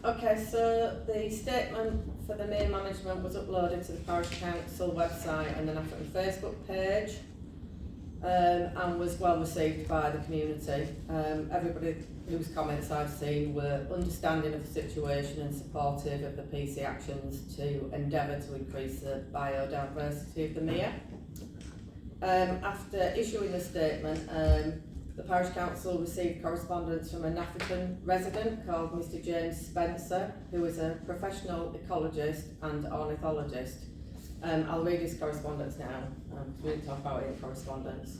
Speaker 4: Okay, so the statement for the Mere management was uploaded to the Parish Council website and then after the Facebook page, and was well received by the community. Everybody whose comments I've seen were understanding of the situation and supportive of the PC actions to endeavour to increase the biodiversity of the Mere. After issuing the statement, the Parish Council received correspondence from a Nafferton resident called Mr James Spencer, who is a professional ecologist and ornithologist. I'll read his correspondence now, because we didn't talk about it in correspondence.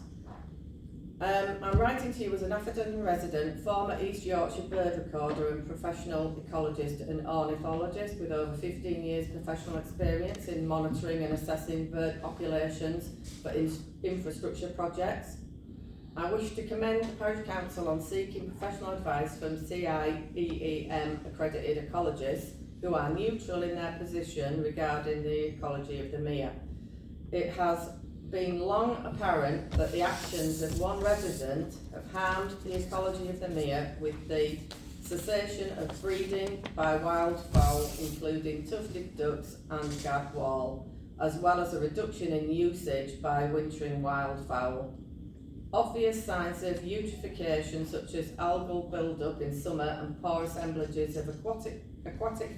Speaker 4: I'm writing to you as a Nafferton resident, former East Yorkshire bird recorder and professional ecologist and ornithologist with over 15 years professional experience in monitoring and assessing bird populations for infrastructure projects. I wish to commend the Parish Council on seeking professional advice from CIBEM accredited ecologists who are neutral in their position regarding the ecology of the Mere. It has been long apparent that the actions of one resident have harmed the ecology of the Mere with the cessation of breeding by wildfowl, including tufted ducks and gadwall, as well as a reduction in usage by wintering wildfowl. Obvious signs of eutrophication, such as algal build-up in summer and poor assemblages of aquatic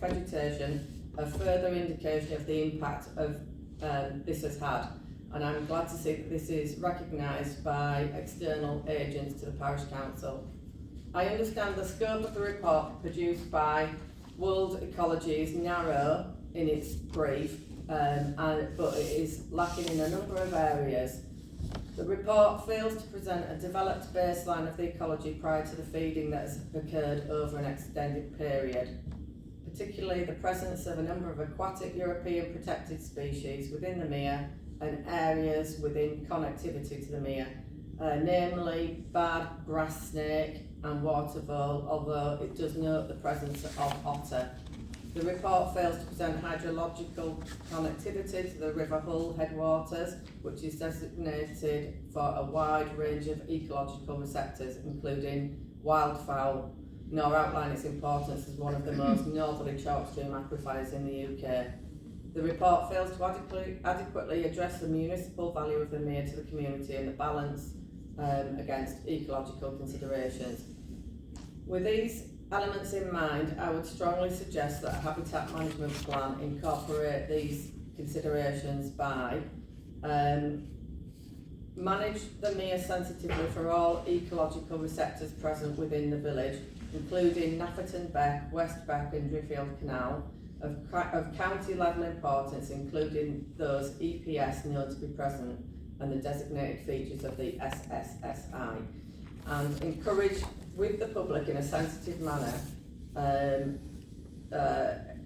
Speaker 4: vegetation, are further indication of the impact of this has had. And I'm glad to see that this is recognised by external agents to the Parish Council. I understand the scope of the report produced by World Ecology is narrow in its brief, but it is lacking in a number of areas. The report fails to present a developed baseline of the ecology prior to the feeding that has occurred over an extended period, particularly the presence of a number of aquatic European protected species within the Mere and areas within connectivity to the Mere, namely bad grass snake and water vole, although it does note the presence of otter. The report fails to present hydrological connectivity to the River Hull headwaters, which is designated for a wide range of ecological receptors, including wildfowl, nor outline its importance as one of the most northerly chalk stream aquifers in the UK. The report fails to adequately address the municipal value of the mere to the community and the balance against ecological considerations. With these elements in mind, I would strongly suggest that a habitat management plan incorporate these considerations by manage the mere sensitively for all ecological receptors present within the village, including Nafferton Beck, West Beck and Driffield Canal, of county level importance, including those EPS known to be present and the designated features of the SSSI, and encourage with the public in a sensitive manner and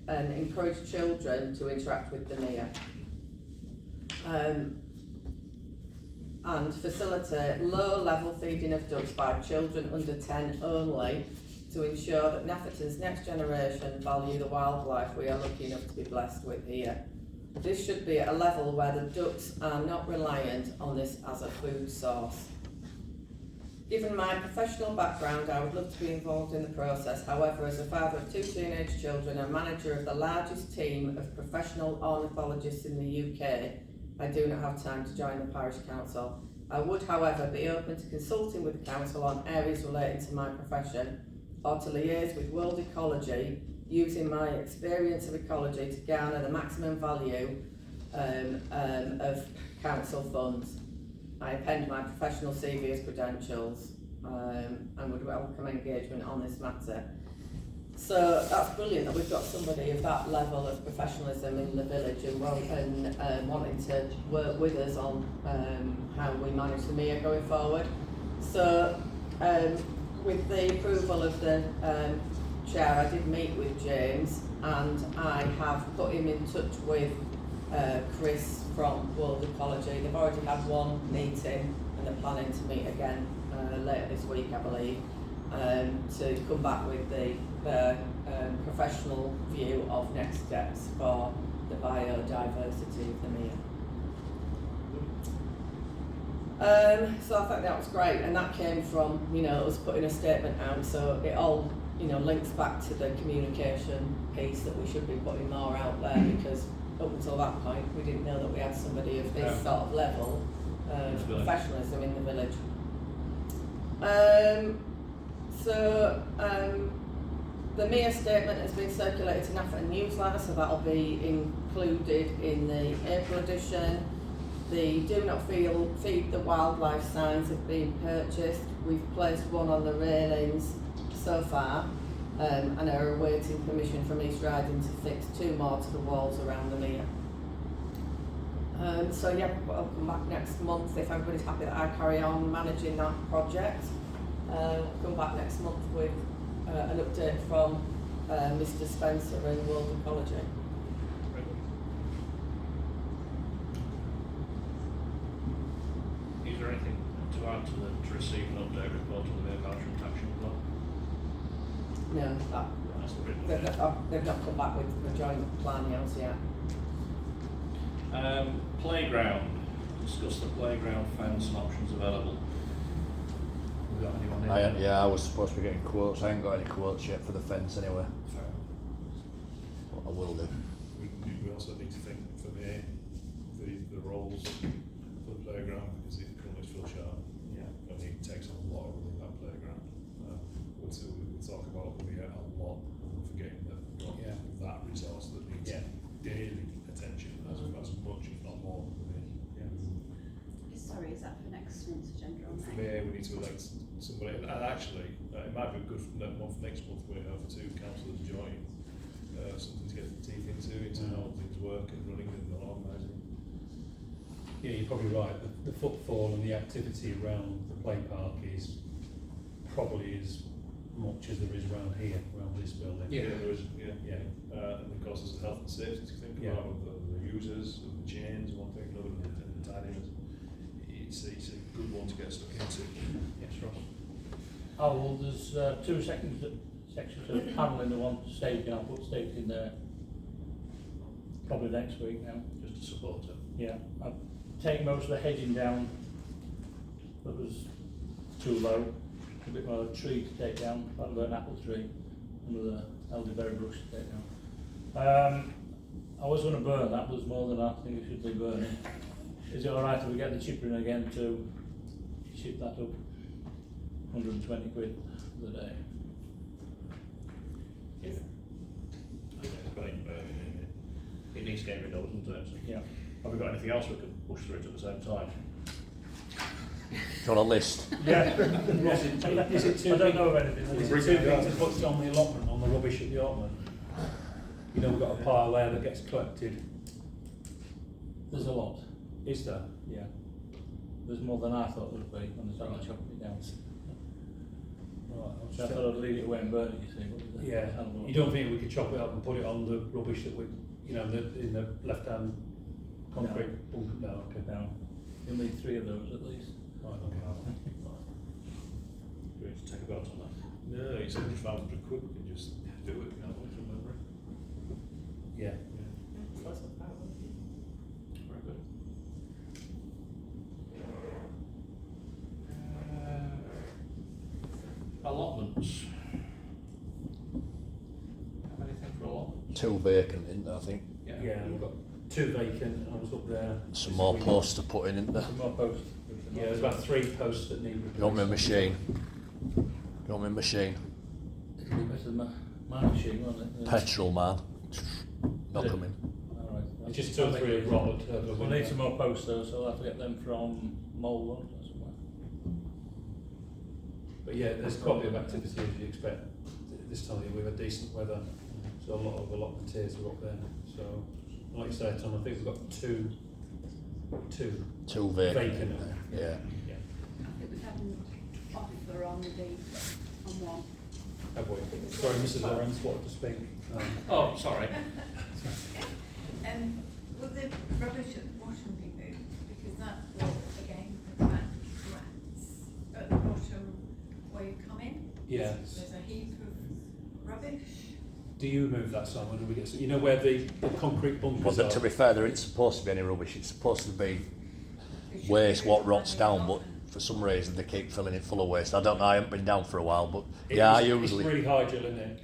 Speaker 4: encourage children to interact with the mere. And facilitate low-level feeding of ducks by children under 10 only, to ensure that Nafferton's next generation value the wildlife we are lucky enough to be blessed with here. This should be at a level where the ducks are not reliant on this as a food source. Given my professional background, I would love to be involved in the process. However, as a father of 2 teenage children and manager of the largest team of professional ornithologists in the UK, I do not have time to join the parish council. I would, however, be open to consulting with the council on areas relating to my profession, or to liaise with World Ecology, using my experience of ecology to garner the maximum value of council funds. I append my professional CV as credentials and would welcome engagement on this matter. So that's brilliant that we've got somebody of that level of professionalism in the village and wanting to work with us on how we manage the mere going forward. So with the approval of the chair, I did meet with James and I have put him in touch with Chris from World Ecology. They've already had one meeting and they're planning to meet again later this week, I believe, to come back with the professional view of next steps for the biodiversity of the mere. So I think that was great, and that came from, us putting a statement out, so it all, links back to the communication piece that we should be putting more out there, because up until that point we didn't know that we had somebody of this sort of level of professionalism in the village. The mere statement has been circulated to Nafferton newsletter, so that'll be included in the April edition. The Do Not Feed the Wildlife signs have been purchased. We've placed one on the railings so far and are awaiting permission from East Riding to fix 2 more to the walls around the mere. I'll come back next month if everybody's happy that I carry on managing that project. I'll come back next month with an update from Mr. Spencer and World Ecology.
Speaker 1: Is there anything to add to receive an update report on the Mere Management Action Plan?
Speaker 4: No, they've not come back with the joint plan yet.
Speaker 1: Playground. Discuss the playground fence and options available. We got anyone in?
Speaker 14: I was supposed to be getting quotes. I ain't got any quotes yet for the fence anyway. But I will do.
Speaker 9: We also need to think for the roles for the playground, because it currently feels sharp.
Speaker 1: Yeah.
Speaker 9: And it takes a lot of room, that playground. We'll talk about it a lot, forgetting that we've got that resource that needs daily attention as much, if not more.
Speaker 18: Sorry, is that for next month's agenda on
Speaker 9: For
Speaker 18: May?
Speaker 9: me, we need to elect somebody, and actually, it might be good for next month we have 2 councillors join, something to get the teeth into how things work and running and organising.
Speaker 10: Yeah, you're probably right. The footfall and the activity around the play park is probably as much as there is around here, around this building.
Speaker 9: Yeah, there is. And of course, there's the health and safety to think about with the users, and the chains, one thing, another, and the tidiness. It's a good one to get stuck into.
Speaker 10: Yes, Ross.
Speaker 12: Oh, well, there's 2 sections of panelling the one staking. I'll put staking there probably next week now.
Speaker 1: Just to support it.
Speaker 12: Yeah, I've taken most of the hedging down that was too low. a bit more of a tree to take down, part of an apple tree, another elderberry bush to take down. I was going to burn that, but there's more than I think we should be burning. Is it alright if we get the chipper in again to ship that up? 120 quid for the day.
Speaker 1: Yeah. Okay, great. It needs to get rid of, doesn't it?
Speaker 12: Yeah.
Speaker 1: Have we got anything else we can push through it at the same time?
Speaker 14: Got a list?
Speaker 10: Yeah. Is it too
Speaker 12: I don't
Speaker 10: big?
Speaker 12: know of anything.
Speaker 10: Is it too big to put on the allotment, on the rubbish at the allotment? You know, we've got a pile there that gets collected.
Speaker 12: There's a lot.
Speaker 10: Is there?
Speaker 12: Yeah. There's more than I thought there would be when I started chopping it down.
Speaker 10: Right,
Speaker 12: So I thought I'd leave it away and burn it, you see. But there's
Speaker 10: yeah.
Speaker 12: a hell of a lot.
Speaker 10: You don't think we could chop it up and put it on the rubbish that we, you know, in the left-hand concrete? No, okay.
Speaker 12: No. You'll need 3 of those at least.
Speaker 10: Right, okay.
Speaker 1: Do we need to take a vote on that?
Speaker 9: No, it's 500 quid, we can just do it, can't we, from memory?
Speaker 10: Yeah.
Speaker 1: Very good. Allotments. Have anything for allotments?
Speaker 14: 2 vacant, isn't there, I think?
Speaker 10: Yeah, we've got 2 vacant, I was up there.
Speaker 14: Some more posts to put in, isn't there?
Speaker 12: Some more posts.
Speaker 10: Yeah, there's about 3 posts that need
Speaker 14: You want me a
Speaker 10: replacing.
Speaker 14: machine? You want me a machine?
Speaker 12: It'd be better than my machine, wouldn't it?
Speaker 14: Petrol, man. Not
Speaker 12: Is it?
Speaker 14: coming.
Speaker 12: Alright.
Speaker 10: It's just 2 or 3 have rotted.
Speaker 12: We'll need some more posts though, so I'll have to get them from Mold or somewhere.
Speaker 10: But yeah, there's quite a bit of activity as you expect. This time of year we've had decent weather, so a lot of volunteers are up there. So, like you say, Tom, I think we've got two
Speaker 14: 2 vacant.
Speaker 10: vacant.
Speaker 14: Yeah.
Speaker 10: Yeah.
Speaker 18: I think we've had an offer on one.
Speaker 10: Have we? Sorry, Mrs. Lawrence, wanted to speak.
Speaker 1: Oh, sorry.
Speaker 16: Will the rubbish at the bottom be moved? Because that will again attract rats at the bottom where you come in.
Speaker 10: Yes.
Speaker 16: There's a heap of rubbish.
Speaker 10: Do you move that, Simon? Do we get? You know where the concrete bunkers
Speaker 14: Well,
Speaker 10: are?
Speaker 14: to be fair, there isn't supposed to be any rubbish. It's supposed to be waste, what rots down, but for some reason they keep filling it full of waste. I don't know, I haven't been down for a while, but yeah, I usually...
Speaker 10: It's really high, Jill, isn't it?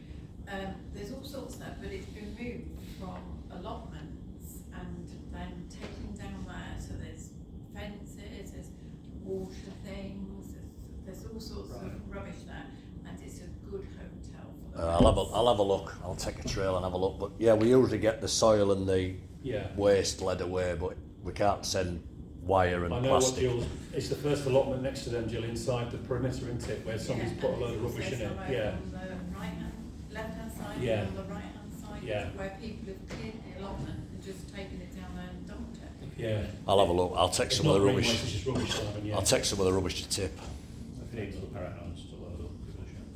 Speaker 16: There's all sorts there, but it's been moved from allotments and then taken down there. So there's fences, there's water things, there's all sorts of rubbish there, and it's a good hotel for the
Speaker 14: I'll have a look. I'll take a trail and have a look. But yeah, we usually get the soil and the waste led away, but we can't send wire and
Speaker 10: I know
Speaker 14: plastic.
Speaker 10: what Jill. It's the first allotment next to them, Jill, inside the perimeter, isn't it? Where somebody's put a load of rubbish in it. Yeah.
Speaker 16: On the left-hand side,
Speaker 10: Yeah.
Speaker 16: and on the right-hand side,
Speaker 10: Yeah.
Speaker 16: where people have cleared the allotment and just taken it down there and dumped it.
Speaker 10: Yeah.
Speaker 14: I'll have a look. I'll take
Speaker 10: It's
Speaker 14: some of the
Speaker 10: not green
Speaker 14: rubbish.
Speaker 10: waste, it's just rubbish, Simon, yeah.
Speaker 14: I'll take some of the rubbish to tip.
Speaker 1: If you need the paragons to load up, give it a shot.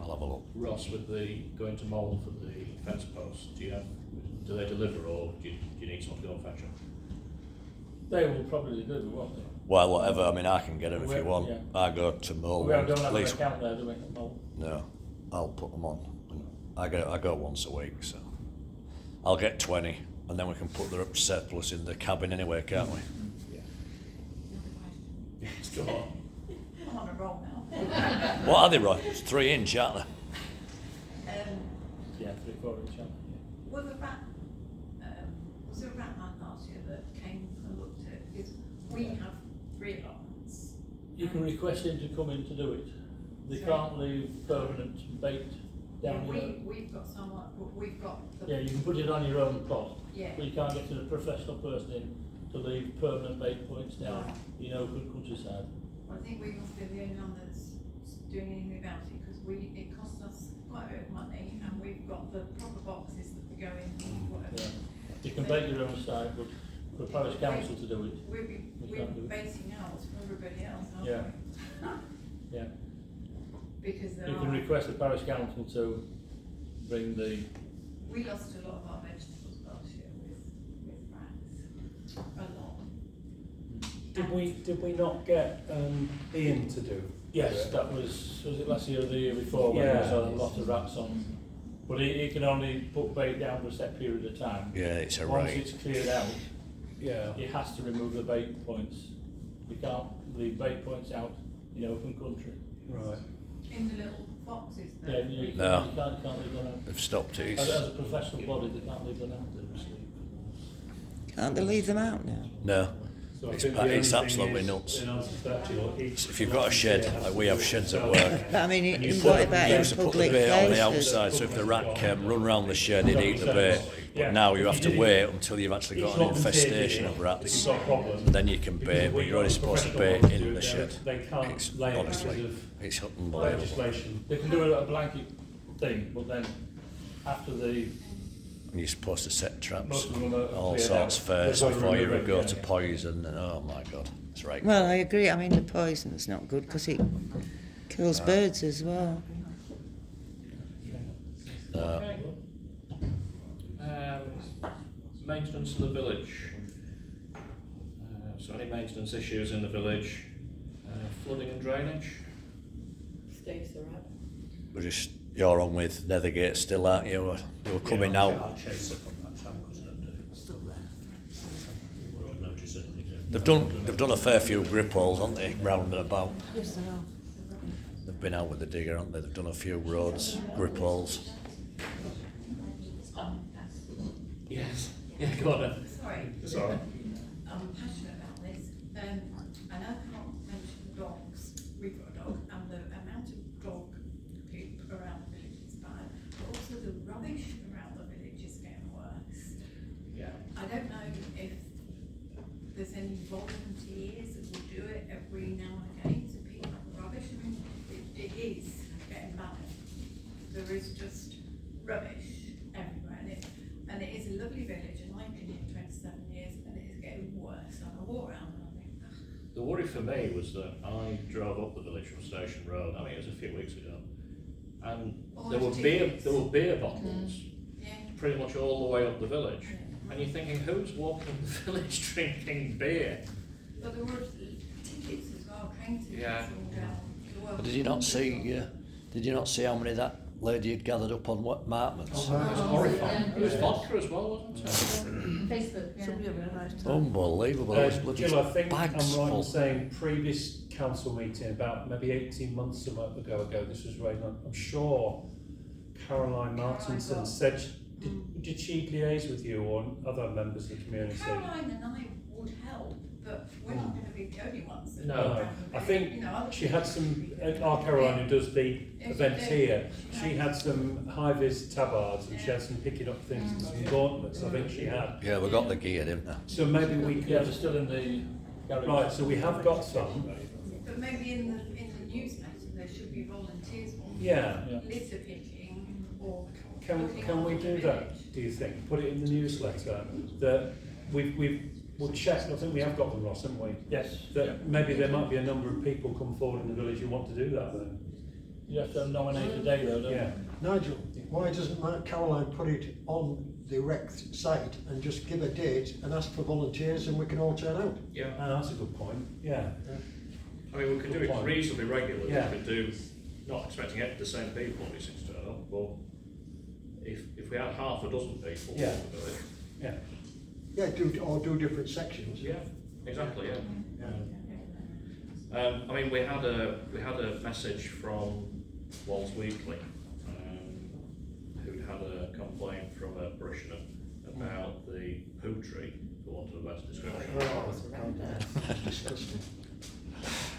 Speaker 14: I'll have a look.
Speaker 1: Ross, with the going to Mould for the fence posts, do they deliver, or do you need someone to go and fetch them?
Speaker 12: They will probably deliver, won't they?
Speaker 14: Well, whatever. I mean, I can get them if you want.
Speaker 12: Yeah.
Speaker 14: I go to Mold.
Speaker 12: We don't have an
Speaker 14: Please.
Speaker 12: account there, do we, at Mold?
Speaker 14: No, I'll put them on. I go once a week, so I'll get 20, and then we can put the surplus in the cabin anyway, can't we?
Speaker 10: Go on.
Speaker 16: I'm on a roll now.
Speaker 14: What are they, Roy? It's 3 inch, aren't they?
Speaker 12: Yeah, 3/4 inch.
Speaker 16: Were the rat, was there a rat man last year that came and looked at it? Because we have 3 allotments.
Speaker 12: You can request him to come in to do it. They
Speaker 16: So-
Speaker 12: can't leave permanent bait down here.
Speaker 16: We've got someone, we've got the.
Speaker 12: Yeah, you can put it on your own plot.
Speaker 16: Yeah.
Speaker 12: But you can't get a professional person in to leave permanent bait points down
Speaker 16: Right.
Speaker 12: in open countryside.
Speaker 16: I think we must be the only one that's doing anything about it, because it costs us quite a bit of money, and we've got the proper boxes that we go in and whatever.
Speaker 12: Yeah. You can bait your own side, but for the parish council to do it.
Speaker 16: We're
Speaker 12: we can't do it.
Speaker 16: basing ours for everybody else, aren't
Speaker 12: Yeah.
Speaker 16: we?
Speaker 12: Yeah.
Speaker 16: Because there
Speaker 12: You
Speaker 16: are.
Speaker 12: can request the parish council to bring the,
Speaker 16: We lost a lot of our vegetables last year with rats, a lot.
Speaker 10: Did we not get Ian to do?
Speaker 12: yes, that was it last year or the year before when there was a lot of rats on. But he can only put bait down for a set period of time.
Speaker 14: Yeah, it's a
Speaker 12: Once
Speaker 14: right.
Speaker 12: it's cleared out,
Speaker 10: Yeah.
Speaker 12: he has to remove the bait points. You can't leave bait points out in open country.
Speaker 11: Right.
Speaker 16: In the little boxes
Speaker 12: Yeah,
Speaker 16: there.
Speaker 12: you
Speaker 14: No.
Speaker 12: can't leave them out.
Speaker 14: They've stopped it.
Speaker 12: As
Speaker 14: It's,
Speaker 12: a professional body, they can't leave them out, they receive.
Speaker 6: Can't they leave them out now?
Speaker 14: no.
Speaker 11: So I
Speaker 14: It's,
Speaker 11: think the only
Speaker 14: it's
Speaker 11: thing
Speaker 14: absolutely
Speaker 11: is,
Speaker 14: nuts.
Speaker 11: in answer to that, you know, each-
Speaker 14: If you've got a shed, like we have sheds at work,
Speaker 6: But I mean,
Speaker 11: And you
Speaker 6: in
Speaker 11: put
Speaker 6: what
Speaker 11: them-
Speaker 6: about
Speaker 14: you
Speaker 6: in
Speaker 14: used to put the
Speaker 6: public
Speaker 14: bait on the
Speaker 6: places?
Speaker 14: outside, so if the rat came, run round the shed, he'd eat the bait. But now you have to wait until you've actually got
Speaker 11: It's
Speaker 14: an
Speaker 11: not contagious,
Speaker 14: infestation of
Speaker 11: if
Speaker 14: rats.
Speaker 11: you've got a problem,
Speaker 14: Then you can
Speaker 11: because
Speaker 14: bait, but
Speaker 11: we've
Speaker 14: you're only
Speaker 11: got
Speaker 14: supposed to
Speaker 11: professional
Speaker 14: bait
Speaker 11: bodies
Speaker 14: in
Speaker 11: do
Speaker 14: the
Speaker 11: it,
Speaker 14: shed.
Speaker 11: They can't
Speaker 14: It's
Speaker 11: lay it
Speaker 14: honestly,
Speaker 11: because of
Speaker 14: it's unbelievable.
Speaker 11: legislation.
Speaker 12: They can do a blanket thing, but then after the
Speaker 14: And you're supposed to set traps,
Speaker 12: Most of them are
Speaker 14: all
Speaker 12: cleared
Speaker 14: sorts
Speaker 12: out.
Speaker 14: first
Speaker 11: They've got to
Speaker 14: before you
Speaker 11: remove it,
Speaker 14: go
Speaker 11: yeah.
Speaker 14: to poison. And oh my god, it's right.
Speaker 6: Well, I agree. I mean, the poison's not good because it kills birds as well.
Speaker 1: Okay. Maintenance of the village. So any maintenance issues in the village? Flooding and drainage?
Speaker 4: Steve's the rep.
Speaker 14: We're just, you're on with Nethergate still, aren't you? You were coming out.
Speaker 11: I'll chase up on that, Sam, because I won't notice anything.
Speaker 14: They've done a fair few grip holes, haven't they, round and about.
Speaker 2: Yes, there are.
Speaker 14: They've been out with the digger, haven't they? They've done a few roads, grip holes.
Speaker 1: Yes. Yeah, go on then.
Speaker 16: Sorry.
Speaker 1: Sorry.
Speaker 16: I'm passionate about this. I know I can't mention dogs. We've got a dog, and the amount of dog poop around the village is bad, but also the rubbish around the village is getting worse.
Speaker 1: Yeah.
Speaker 16: I don't know if there's any volunteers that will do it every now and again to pick up the rubbish. I mean, it is getting bad. There is just rubbish everywhere, and it is a lovely village, and I've been here 27 years, and it is getting worse. And I walk around and I think, ugh.
Speaker 1: The worry for me was that I drove up the village from Station Road, I mean it was a few weeks ago, and
Speaker 16: Oh,
Speaker 1: there were
Speaker 16: it's
Speaker 1: beer
Speaker 16: tickets.
Speaker 1: bottles
Speaker 16: Yeah.
Speaker 1: pretty much all the way up the village. And you're thinking, who's walking the village drinking beer?
Speaker 16: But there were tickets as well, train tickets
Speaker 1: Yeah.
Speaker 16: all down. Well,
Speaker 14: But did you not see? Did you not see how many that lady had gathered up on what Martmans?
Speaker 1: It was vodka as well, wasn't it?
Speaker 19: Facebook, yeah.
Speaker 2: Somebody having a nice time.
Speaker 14: Unbelievable! It was bloody
Speaker 11: Jill, I think I'm
Speaker 14: bags
Speaker 11: right in
Speaker 14: full.
Speaker 11: saying previous council meeting about maybe 18 months ago, this was raised on, I'm sure Caroline Martinson said, did she liaise with you or other members of the community?
Speaker 16: Caroline and I would help, but we're not going to be the only ones that
Speaker 11: No,
Speaker 16: go around the
Speaker 11: I
Speaker 16: village.
Speaker 11: think
Speaker 16: You know, other
Speaker 11: she had some, our Caroline who does the event here, she had some high-vis tabards and she had some picking up things and some gauntlets, I think she had.
Speaker 14: Yeah, we got the gear, didn't we?
Speaker 11: So maybe we could...
Speaker 12: Yeah, they're still in the garage.
Speaker 11: Right, so we have got some.
Speaker 16: But maybe in the newsletter there should be volunteers for
Speaker 11: Yeah.
Speaker 16: litter picking or looking
Speaker 11: Can we
Speaker 16: after
Speaker 11: do
Speaker 16: the
Speaker 11: that,
Speaker 16: village.
Speaker 11: do you think? Put it in the newsletter that we'll check, I think we have got them, Ross, haven't we?
Speaker 12: Yes.
Speaker 11: That maybe there might be a number of people come forward in the village who want to do that then.
Speaker 12: You have to nominate a day though, don't you?
Speaker 11: Yeah.
Speaker 5: Nigel, why doesn't Caroline put it on the rec site and just give a date and ask for volunteers and we can all turn out?
Speaker 1: Yeah.
Speaker 11: That's a good point, yeah.
Speaker 1: I mean, we could do
Speaker 11: Good
Speaker 1: it
Speaker 11: point.
Speaker 1: reasonably regularly.
Speaker 11: Yeah.
Speaker 1: We could do, not expecting the same people obviously to turn up, but if we had half a dozen people,
Speaker 11: Yeah.
Speaker 1: we could do it.
Speaker 11: Yeah.
Speaker 5: Yeah, do different sections.
Speaker 1: Yeah, exactly, yeah.
Speaker 11: Yeah.
Speaker 1: I mean, we had a message from Walls Weekly, who'd had a complaint from a parishioner about the poo tree, for want of a better description.
Speaker 5: Disgusting.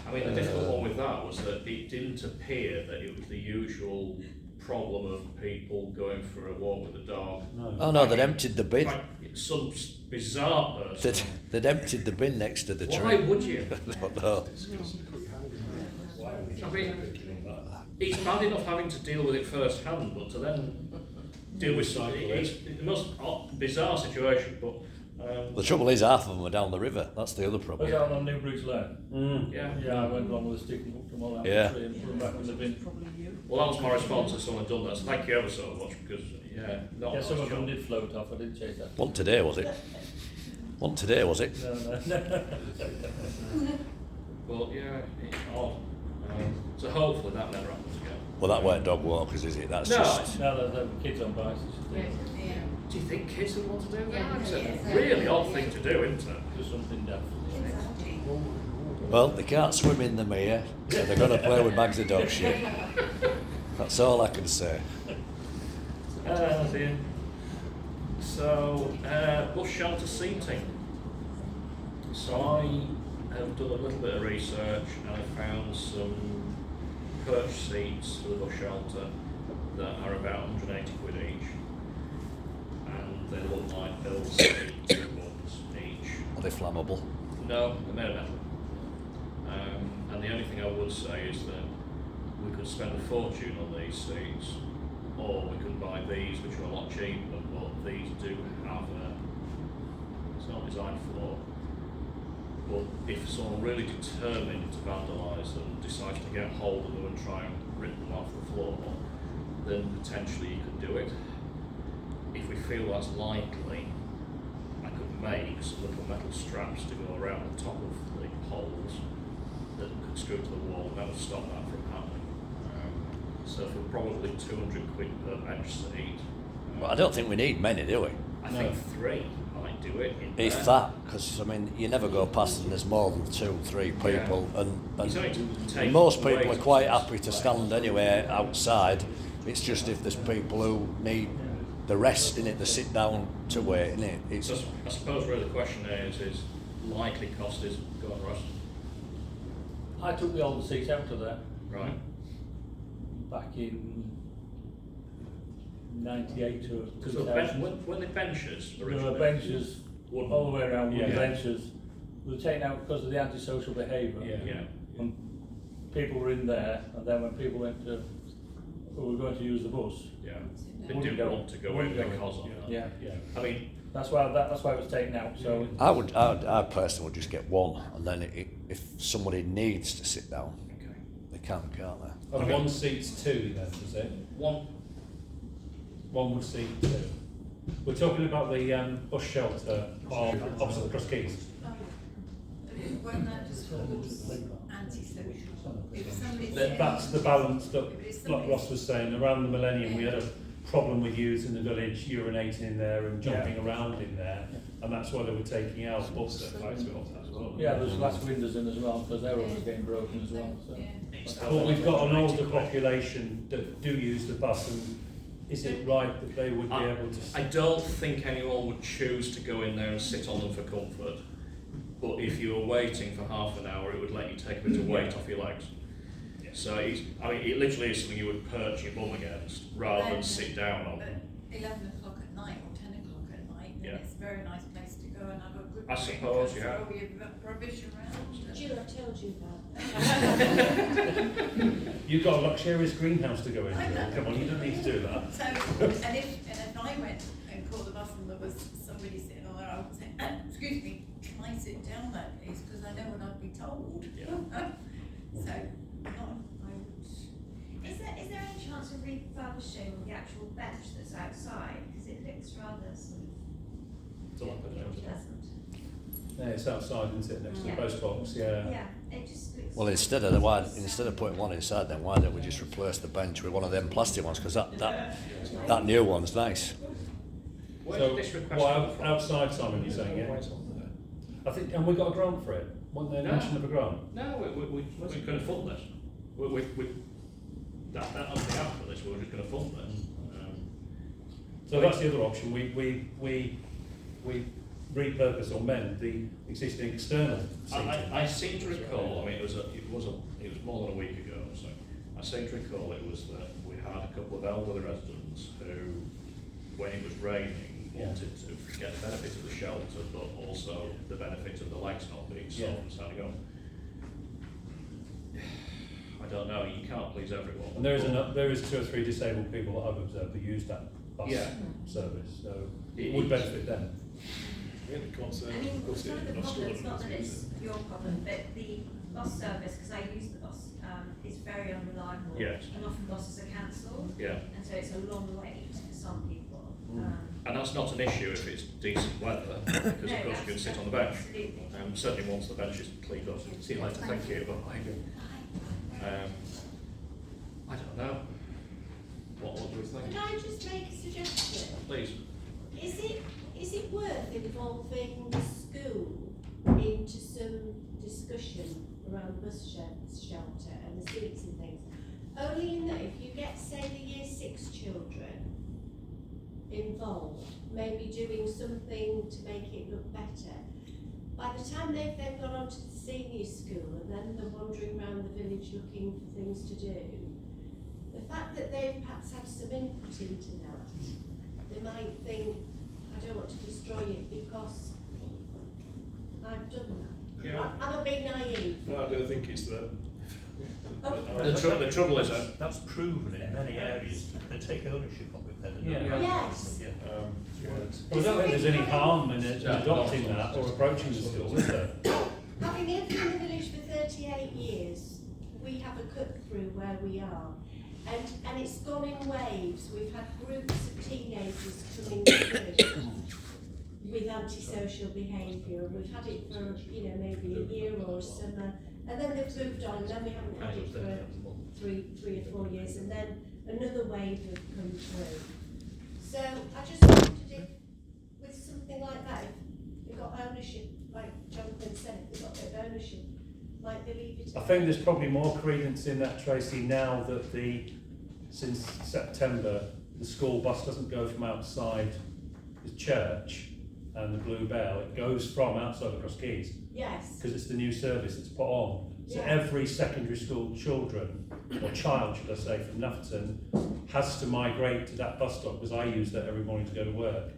Speaker 1: I mean, the difficult one with that was that it didn't appear that it was the usual problem of people going for a walk with a dog.
Speaker 14: Oh no, they'd emptied the bin.
Speaker 1: Like, some bizarre person.
Speaker 14: They'd emptied the bin next to the tree.
Speaker 1: Why would you?
Speaker 14: I don't know.
Speaker 1: I mean, it's bad enough having to deal with it firsthand, but to then deal with something, it's the most bizarre situation, but...
Speaker 14: The trouble is, half of them are down the river. That's the other problem.
Speaker 12: Was that on New Bridge Lane?
Speaker 1: Yeah.
Speaker 12: Yeah, I went along with a stick and hooked them all out
Speaker 14: Yeah.
Speaker 12: of the tree and put them back in the bin.
Speaker 1: Well, that was my response to someone done that, so thank you ever so much, because, yeah, not
Speaker 12: Yeah,
Speaker 1: a
Speaker 12: some
Speaker 1: nice
Speaker 12: of them
Speaker 1: job.
Speaker 12: did float off, I didn't chase that.
Speaker 14: One today, was it? One today, was it?
Speaker 12: No.
Speaker 1: Well, yeah, it's odd. So hopefully that never happens again.
Speaker 14: Well, that weren't dog walkers, is it? That's
Speaker 1: No,
Speaker 14: just...
Speaker 12: No, there were kids on bikes.
Speaker 1: Do you think kids would want to do that?
Speaker 19: Yeah,
Speaker 1: It's a
Speaker 19: yeah.
Speaker 1: really odd thing to do, isn't it?
Speaker 12: Do something daft.
Speaker 14: Well, they can't swim in the mere, so they're going to play with bags of dog shit. That's all I can say.
Speaker 1: So, bus shelter seating. So I have done a little bit of research and I found some perch seats for the bus shelter that are about 180 quid each. And they look like they'll say 2 bucks each.
Speaker 14: Are they flammable?
Speaker 1: No, they're made of metal. And the only thing I would say is that we could spend a fortune on these seats, or we could buy these, which are a lot cheaper, but these do have it's not designed for. But if someone really determined to vandalise them, decides to get hold of them and try and rip them off the floor, then potentially you could do it. If we feel that's likely, I could make some little metal straps to go around the top of the holes that could screw to the wall, and that would stop that from happening. So for probably 200 quid per bench seat.
Speaker 14: Well, I don't think we need many, do we?
Speaker 1: I think 3 might do it.
Speaker 14: If that, because I mean, you never go past and there's more than 2, 3 people, and most people are quite happy to stand anywhere outside. It's just if there's people who need the rest in it, the sit down to wait in it. It's
Speaker 1: I suppose really the question is likely cost is go on, Ross.
Speaker 12: I took the older seats out of there.
Speaker 1: Right.
Speaker 12: Back in 98 to
Speaker 1: So
Speaker 12: 2000.
Speaker 1: were they benches
Speaker 12: There
Speaker 1: originally?
Speaker 12: were benches all the way around, wooden
Speaker 1: Yeah.
Speaker 12: benches. They were taken out because of the antisocial behaviour.
Speaker 1: Yeah.
Speaker 12: When people were in there, and then when people went to, who were going to use the bus,
Speaker 1: Yeah. They
Speaker 12: wouldn't
Speaker 1: didn't want to go in
Speaker 12: wouldn't
Speaker 1: because of that.
Speaker 12: Yeah.
Speaker 1: I mean,
Speaker 12: that's why it was taken out. So
Speaker 14: I personally would just get one, and then if somebody needs to sit down, they can, can't they?
Speaker 11: And one seats 2 then, is it? One would seat 2. We're talking about the bus shelter on opposite Cross Keys.
Speaker 16: Weren't that just anti-social? If somebody
Speaker 11: That's the balance that, like Ross was saying, around the millennium we had a problem with youths in the village urinating in there and jumping around in there, and that's why they were taking out bus.
Speaker 12: yeah, there's glass windows in as well because they're always getting broken as well. So.
Speaker 11: But we've got an older population that do use the bus, and is it right that they would be able to?
Speaker 1: I don't think anyone would choose to go in there and sit on them for comfort. But if you were waiting for half an hour, it would let you take a bit of weight off your legs. So it literally is something you would perch your bum against rather than sit down on.
Speaker 16: At 11 o'clock at night or 10 o'clock at night, then it's a very nice place to go and have a good
Speaker 1: I
Speaker 16: drink
Speaker 1: suppose,
Speaker 16: and
Speaker 1: yeah.
Speaker 16: throw your rubbish around.
Speaker 15: Jill, I told you that.
Speaker 11: You've got a luxurious greenhouse to go into. Come on, you don't need to do that.
Speaker 16: So, and if I went and caught the bus and there was somebody sitting on there, I would say, excuse me, can I sit down there, please? Because I know what I'd be told. So, I would.
Speaker 13: Is there any chance of refurbishing the actual bench that's outside? Because it looks rather sort of unpleasant.
Speaker 11: Yeah, it's outside, isn't it, next to the post box? Yeah.
Speaker 13: Yeah, it just looks.
Speaker 14: Well, instead of putting one inside, then why don't we just replace the bench with one of them plastic ones? Because that new one's nice.
Speaker 11: So, outside, Simon, you're saying, yeah? I think, and we got a grant for it. Wasn't there mention of a grant?
Speaker 1: No, we couldn't fund this. That's the out for this. We were just going to fund this.
Speaker 11: So that's the other option. We repurpose or mend the existing external seating.
Speaker 1: I seem to recall. I mean, it was more than a week ago. So I seem to recall it was that we had a couple of elderly residents who, when it was raining, wanted to get the benefit of the shelter, but also the benefit of the legs not being soft and standing up. I don't know. You can't please everyone.
Speaker 11: And there is 2 or 3 disabled people that I've observed who use that bus service, so it would benefit them.
Speaker 13: I mean, one of the problems, not that it's your problem, but the bus service, because I use the bus, is very unreliable.
Speaker 1: Yes.
Speaker 13: And often buses are cancelled.
Speaker 1: Yeah.
Speaker 13: And so it's a long wait for some people.
Speaker 1: And that's not an issue if it's decent weather, because of course you can sit on the bench.
Speaker 13: Absolutely.
Speaker 1: Certainly once the bench is cleaned up. See you later. Thank you. I don't know. What do we think?
Speaker 15: Can I just make a suggestion?
Speaker 1: Please.
Speaker 15: Is it worth involving the school into some discussion around the bus shelter and the seats and things. Only in that if you get, say, the year 6 children involved, maybe doing something to make it look better, by the time they've then gone on to the senior school and then they're wandering around the village looking for things to do, the fact that they've perhaps had some input into that, they might think, I don't want to destroy it because I've done that.
Speaker 1: Yeah.
Speaker 15: I'm not being naive.
Speaker 9: No, I don't think it's them.
Speaker 1: The trouble is that
Speaker 10: That's proven in many areas. They take ownership of it then. and
Speaker 12: Yeah.
Speaker 10: don't
Speaker 15: Yes.
Speaker 10: Yeah.
Speaker 11: Well, I don't think there's any harm in adopting that or approaching the school, is there?
Speaker 15: Having lived in the village for 38 years, we have a cut through where we are. And it's gone in waves. We've had groups of teenagers coming through with antisocial behaviour, and we've had it for, maybe a year or a summer, and then they've moved on, and then we haven't had it for three or 4 years, and then another wave have come through. So I just wondered if, with something like that, if we got ownership, like Jonathan said, if we got a bit of ownership, might they leave it?
Speaker 11: I think there's probably more credence in that, Tracy, now that since September, the school bus doesn't go from outside the church and the Blue Bell, it goes from outside across Keys.
Speaker 15: Yes.
Speaker 11: Because it's the new service that's put on. So
Speaker 15: Yeah.
Speaker 11: every secondary school children, or child should I say, from Nufferton, has to migrate to that bus stop, because I use that every morning to go to work.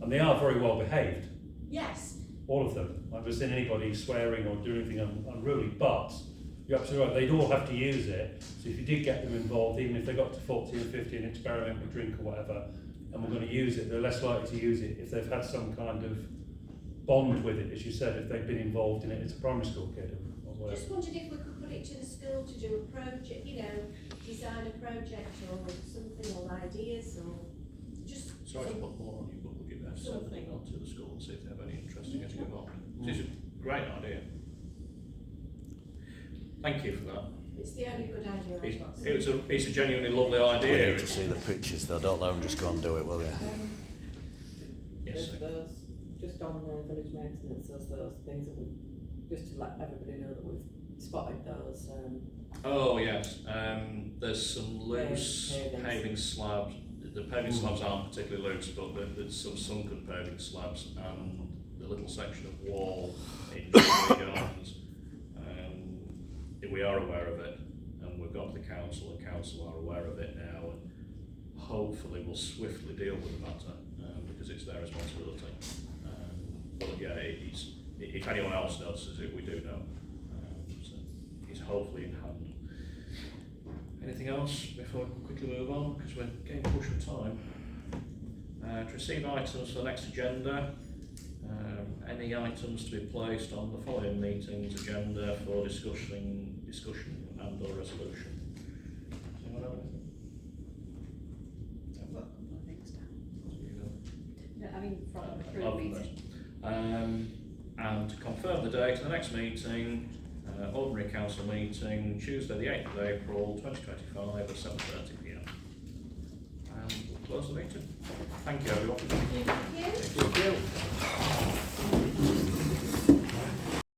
Speaker 11: And they are very well behaved,
Speaker 15: Yes.
Speaker 11: all of them. I've never seen anybody swearing or doing anything unruly, but you're absolutely right, they'd all have to use it. So if you did get them involved, even if they got to 14 or 15, experiment with drink or whatever, and we're going to use it, they're less likely to use it if they've had some kind of bond with it, as you said, if they've been involved in it as a primary school kid or whatever.
Speaker 15: Just wondered if we could put it to the school to do a project, design a project or something, or ideas, or just.
Speaker 1: sorry to put more on you, but would you better send an email to the school and see if they have any interest in getting involved? It's a great idea. Thank you for that.
Speaker 15: It's the only good idea I've got.
Speaker 1: It's a genuinely lovely idea.
Speaker 14: We need to see the pictures though, don't let them just go and do it, will you?
Speaker 1: Yes, sir.
Speaker 4: Those, just on the village maintenance, those things that we, just to let everybody know that we've spotted those.
Speaker 1: Oh yes, there's some loose
Speaker 4: Pavings.
Speaker 1: paving slabs. The paving slabs aren't particularly loose, but there's some sunken paving slabs and the little section of wall in the gardens. We are aware of it, and we've got the council. The council are aware of it now, and hopefully will swiftly deal with the matter because it's their responsibility. But yeah, if anyone else notices it, we do know. So it's hopefully in hand. Anything else before we quickly move on, because we're getting pushed for time? To receive items for the next agenda. Any items to be placed on the following meeting's agenda for discussion and or resolution? Does anyone have anything?
Speaker 18: I've got a couple of things down. No, I mean, from the
Speaker 1: I've
Speaker 18: crew meeting.
Speaker 1: And to confirm the date of the next meeting, ordinary council meeting, Tuesday the 8th of April 2025 at 7:30 p.m. And we'll close the meeting. Thank you everyone.
Speaker 15: Thank you.
Speaker 1: Thank you.